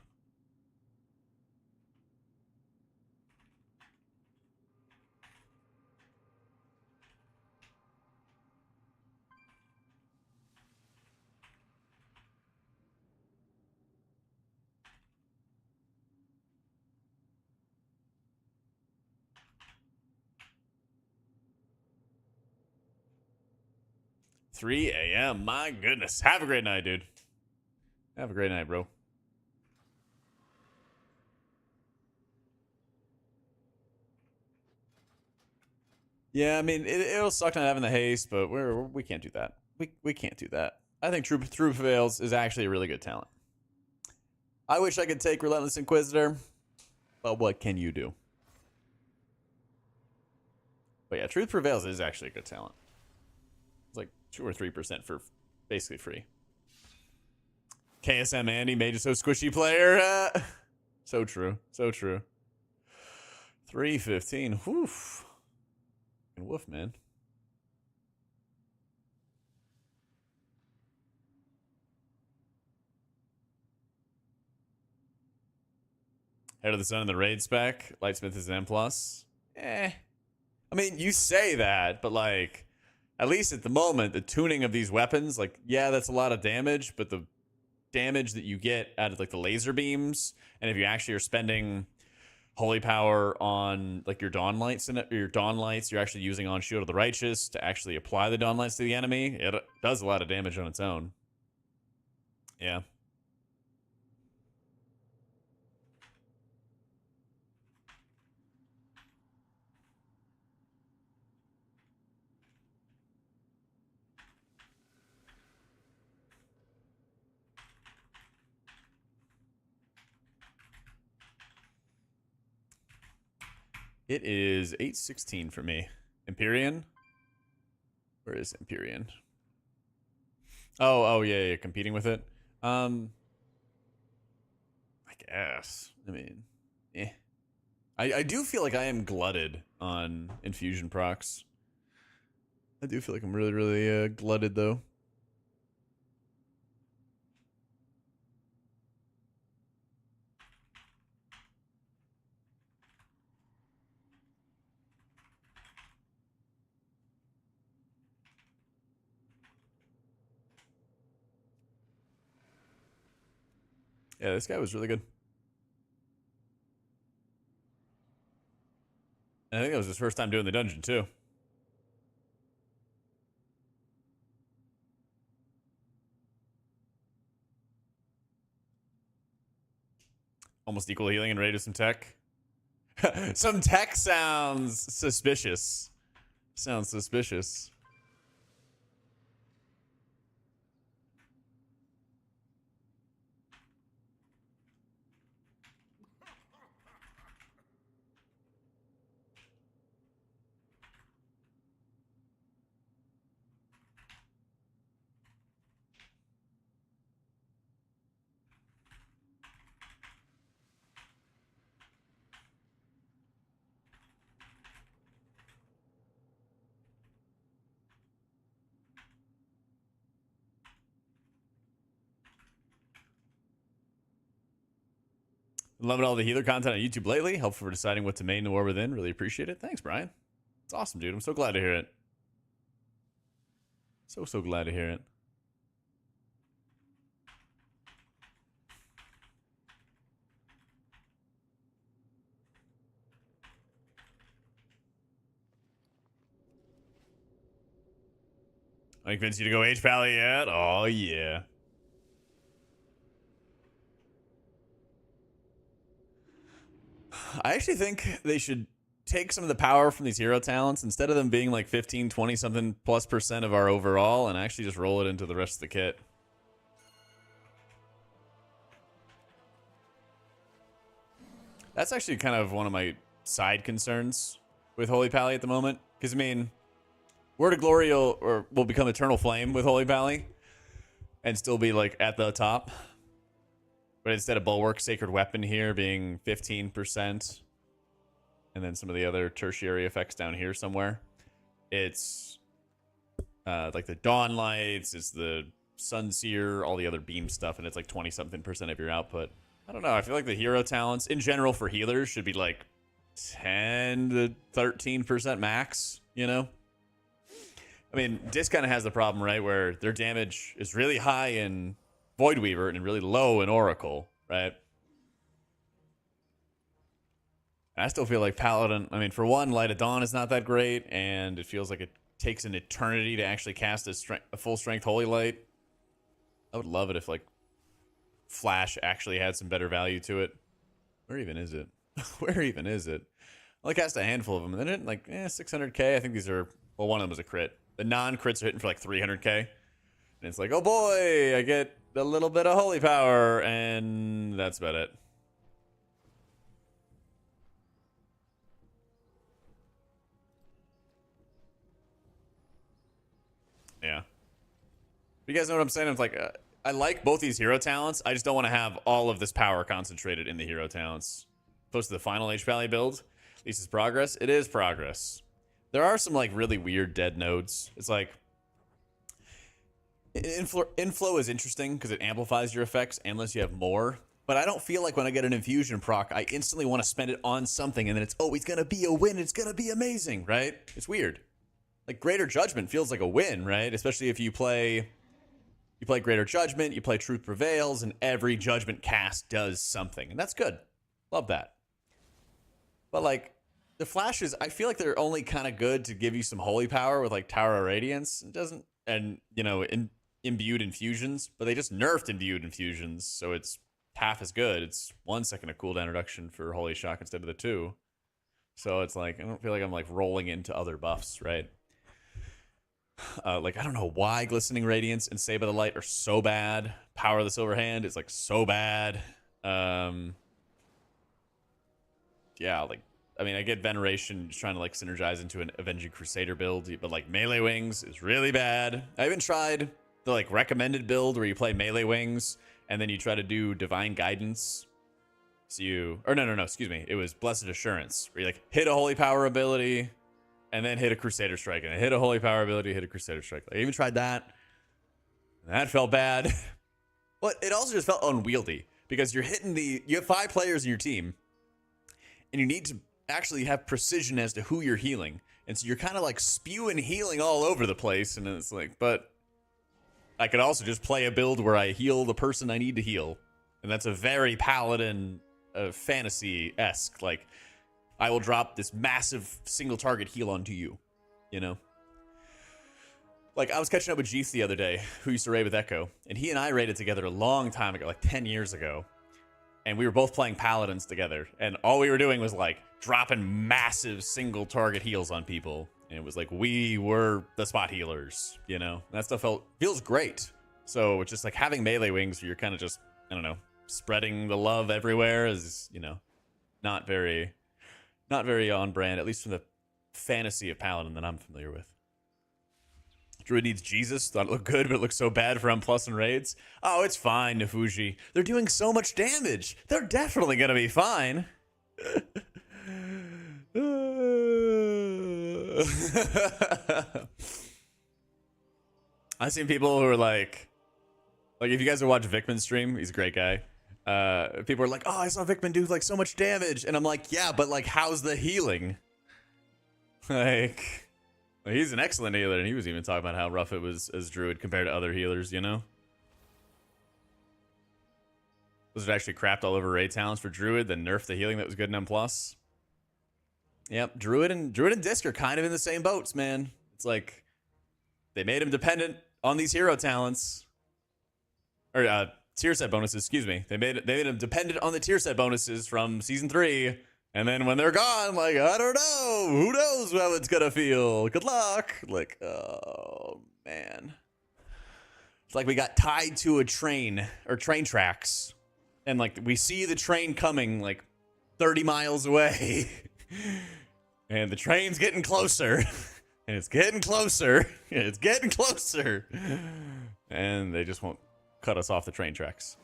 3 a.m. My goodness. Have a great night, dude. Have a great night, bro. Yeah, I mean, it'll suck not having the haste, but we can't do that. We can't do that. I think True Prevails is actually a really good talent. I wish I could take Relentless Inquisitor, but what can you do? But yeah, Truth Prevails is actually a good talent. It's like 2 or 3% for basically free. KSM Andy, made it so squishy player. So true. So true. 315. Woof. Woof, man. Head of the Sun in the raid spec. Lightsmith is M+. Eh. I mean, you say that, but like, at least at the moment, the tuning of these weapons, like, yeah, that's a lot of damage, but the damage that you get out of like the laser beams, and if you actually are spending holy power on like your dawn lights and your dawn lights, you're actually using on Shield of the Righteous to actually apply the dawn lights to the enemy. It does a lot of damage on its own. Yeah. It is 8:16 for me. Empyrean? Where is Empyrean? Oh, yeah, competing with it. I guess. I mean, eh. I do feel like I am glutted on infusion procs. I do feel like I'm really, really glutted though. Yeah, this guy was really good. And I think that was his first time doing the dungeon too. Almost equal healing and rate of some tech. Some tech sounds suspicious. Sounds suspicious. Loving all the healer content on YouTube lately. Helpful for deciding what to main the war within. Really appreciate it. Thanks, Brian. It's awesome, dude. I'm so glad to hear it. So glad to hear it. I convinced you to go HPal yet? Oh, yeah. I actually think they should take some of the power from these hero talents instead of them being like 15, 20 something plus % of our overall and actually just roll it into the rest of the kit. That's actually kind of one of my side concerns with Holy Pally at the moment. Because, I mean, Word of Glory will become Eternal Flame with Holy Pally and still be like at the top. But instead of Bulwark, Sacred Weapon here being 15%, and then some of the other tertiary effects down here somewhere, it's like the Dawn Lights, it's the Sunseer, all the other beam stuff, and it's like 20-something% of your output. I don't know. I feel like the hero talents, in general for healers, should be like 10 to 13% max, you know? I mean, Disc kind of has the problem, right, where their damage is really high in Voidweaver and really low in Oracle, right? I still feel like Paladin, I mean, for one, Light of Dawn is not that great, and it feels like it takes an eternity to actually cast a full strength Holy Light. I would love it if like Flash actually had some better value to it. Where even is it? Where even is it? I only cast a handful of them, and then like 600k. I think these are, well, one of them was a crit. The non-crits are hitting for like 300k, and it's like, oh boy, I get a little bit of holy power, and that's about it. Yeah. You guys know what I'm saying? It's like, I like both these hero talents. I just don't want to have all of this power concentrated in the hero talents. Close to the final HPal build. At least it's progress. It is progress. There are some like really weird dead nodes. It's like inflow is interesting because it amplifies your effects unless you have more. But I don't feel like when I get an infusion proc, I instantly want to spend it on something and then it's always gonna be a win. It's gonna be amazing, right? It's weird. Like Greater Judgment feels like a win, right? Especially if you play Greater Judgment, you play Truth Prevails, and every Judgment cast does something, and that's good. Love that. But like the flashes, I feel like they're only kind of good to give you some holy power with like Tower of Radiance. It doesn't, and you know, imbued infusions, but they just nerfed imbued infusions, so it's half as good. It's 1 second of cooldown reduction for Holy Shock instead of the 2. So it's like I don't feel like I'm like rolling into other buffs, right? Like I don't know why Glistening Radiance and Save by the Light are so bad. Power of the Silver Hand is like so bad. Yeah, like I mean I get Veneration just trying to like synergize into an Avenging Crusader build, but like Melee Wings is really bad. I even tried the like recommended build where you play Melee Wings and then you try to do Divine Guidance. So excuse me. It was Blessed Assurance where you like hit a Holy Power ability and then hit a Crusader Strike, and hit a Holy Power ability, hit a Crusader Strike. Like, I even tried that. That felt bad. But it also just felt unwieldy because you have 5 players in your team, and you need to actually have precision as to who you're healing. And so you're kind of like spewing healing all over the place, and it's like, but I could also just play a build where I heal the person I need to heal. And that's a very Paladin fantasy-esque, like, I will drop this massive single target heal onto you, you know? Like, I was catching up with Jeeth the other day, who used to raid with Echo, and he and I raided together a long time ago, like 10 years ago. And we were both playing Paladins together, and all we were doing was, like, dropping massive single target heals on people. And it was like, we were the spot healers, you know? And that stuff feels great. So, it's just like having Melee Wings where you're kind of just, I don't know, spreading the love everywhere is, you know, not very on brand, at least from the fantasy of Paladin that I'm familiar with. Druid needs Jesus. Thought it looked good, but it looks so bad for M+ and raids. Oh, it's fine, Nefuji. They're doing so much damage. They're definitely going to be fine. I've seen people who are like if you guys ever watch Vickman's stream, he's a great guy. People are like, oh, I saw Vickman do like so much damage, and I'm like, yeah, but like, how's the healing? Like, he's an excellent healer, and he was even talking about how rough it was as Druid compared to other healers, you know? Was it actually crapped all over raid talents for Druid, then nerfed the healing that was good in M+? Yep, Druid and Disc are kind of in the same boats, man. It's like, they made him dependent on these hero talents. Or, tier set bonuses, excuse me. They made him dependent on the tier set bonuses from season 3. And then when they're gone, like, I don't know. Who knows how it's gonna feel? Good luck. Like, oh, man. It's like we got tied to a train, or train tracks. And, like, we see the train coming, like, 30 miles away. And the train's getting closer. And it's getting closer. And it's getting closer. And they just won't cut us off the train tracks.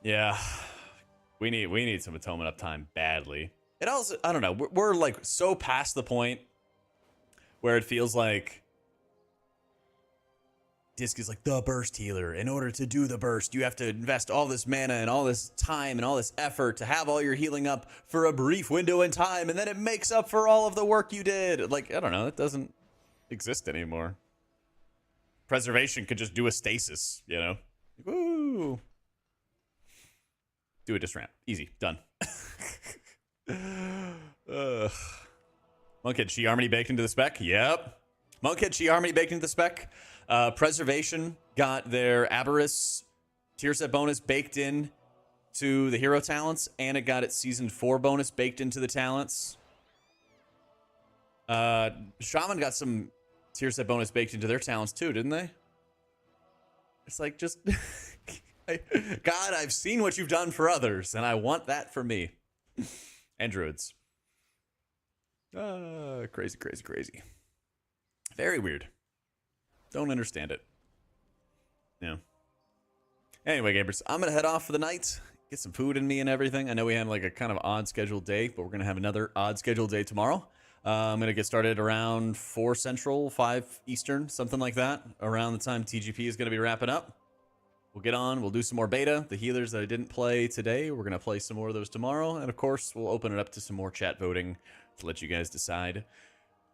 Yeah. We need some atonement uptime badly. It also, I don't know, we're like so past the point where it feels like Disc is like the burst healer. In order to do the burst, you have to invest all this mana and all this time and all this effort to have all your healing up for a brief window in time, and then it makes up for all of the work you did. Like, I don't know, it doesn't exist anymore. Preservation could just do a stasis, you know? Woo! Do a disramp. Easy. Done. Monkhead Chi Harmony baked into the spec. Yep. Monkhead Chi Harmony baked into the spec. Preservation got their Aberrus tier set bonus baked in to the hero talents, and it got its season 4 bonus baked into the talents. Shaman got some tier set bonus baked into their talents too, didn't they? It's like, just God, I've seen what you've done for others, and I want that for me. And druids. Crazy, crazy, crazy. Very weird. Don't understand it. Yeah. Anyway, gamers, I'm gonna head off for the night. Get some food in me and everything. I know we had like a kind of odd scheduled day, but we're gonna have another odd scheduled day tomorrow. I'm gonna get started around 4 Central, 5 Eastern, something like that. Around the time TGP is gonna be wrapping up. We'll get on, we'll do some more beta. The healers that I didn't play today, we're gonna play some more of those tomorrow. And of course, we'll open it up to some more chat voting to let you guys decide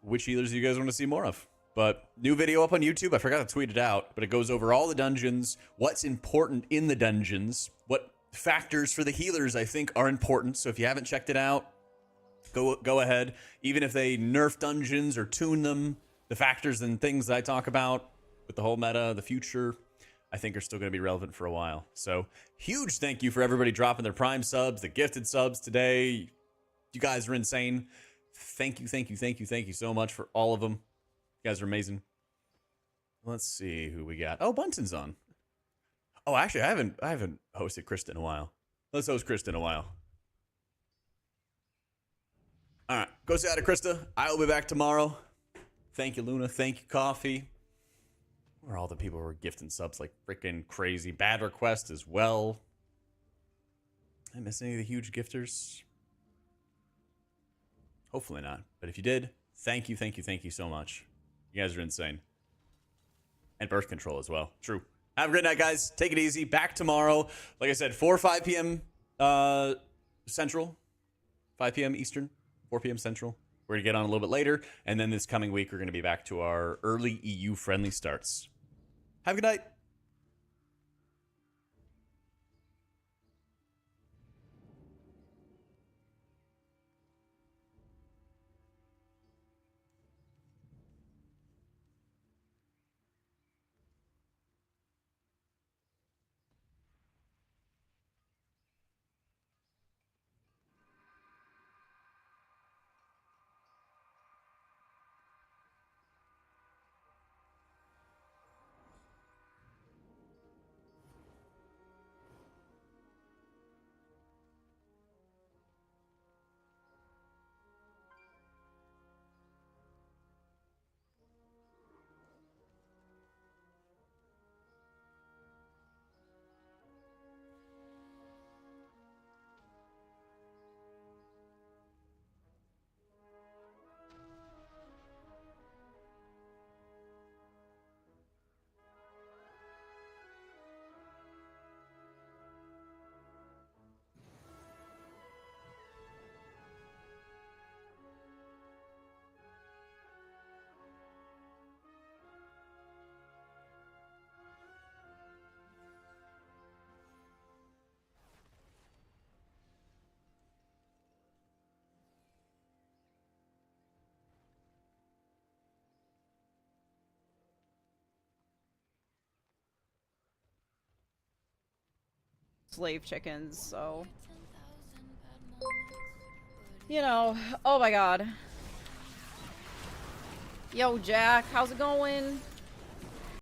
which healers you guys want to see more of. But new video up on YouTube. I forgot to tweet it out, but it goes over all the dungeons, what's important in the dungeons, what factors for the healers I think are important. So if you haven't checked it out, go ahead. Even if they nerf dungeons or tune them, the factors and things that I talk about with the whole meta, the future, I think are still going to be relevant for a while. So huge thank you for everybody dropping their Prime subs, the gifted subs today. You guys are insane. Thank you, thank you, thank you, thank you so much for all of them. You guys are amazing. Let's see who we got. Oh, Bunton's on. Oh, actually, I haven't hosted Krista in a while. Let's host Krista in a while. All right, go say hi to Krista. I will be back tomorrow. Thank you, Luna. Thank you, Coffee. Where are all the people who are gifting subs like freaking crazy? Bad request as well. Did I miss any of the huge gifters? Hopefully not. But if you did, thank you, thank you, thank you so much. You guys are insane. And birth control as well. True. Have a great night, guys. Take it easy. Back tomorrow. Like I said, 4 or 5 p.m. Central. 5 p.m. Eastern. 4 p.m. Central. We're going to get on a little bit later. And then this coming week, we're going to be back to our early EU-friendly starts. Have a good night. Slave chickens, so you know. Oh my god. Yo, Jack, how's it going?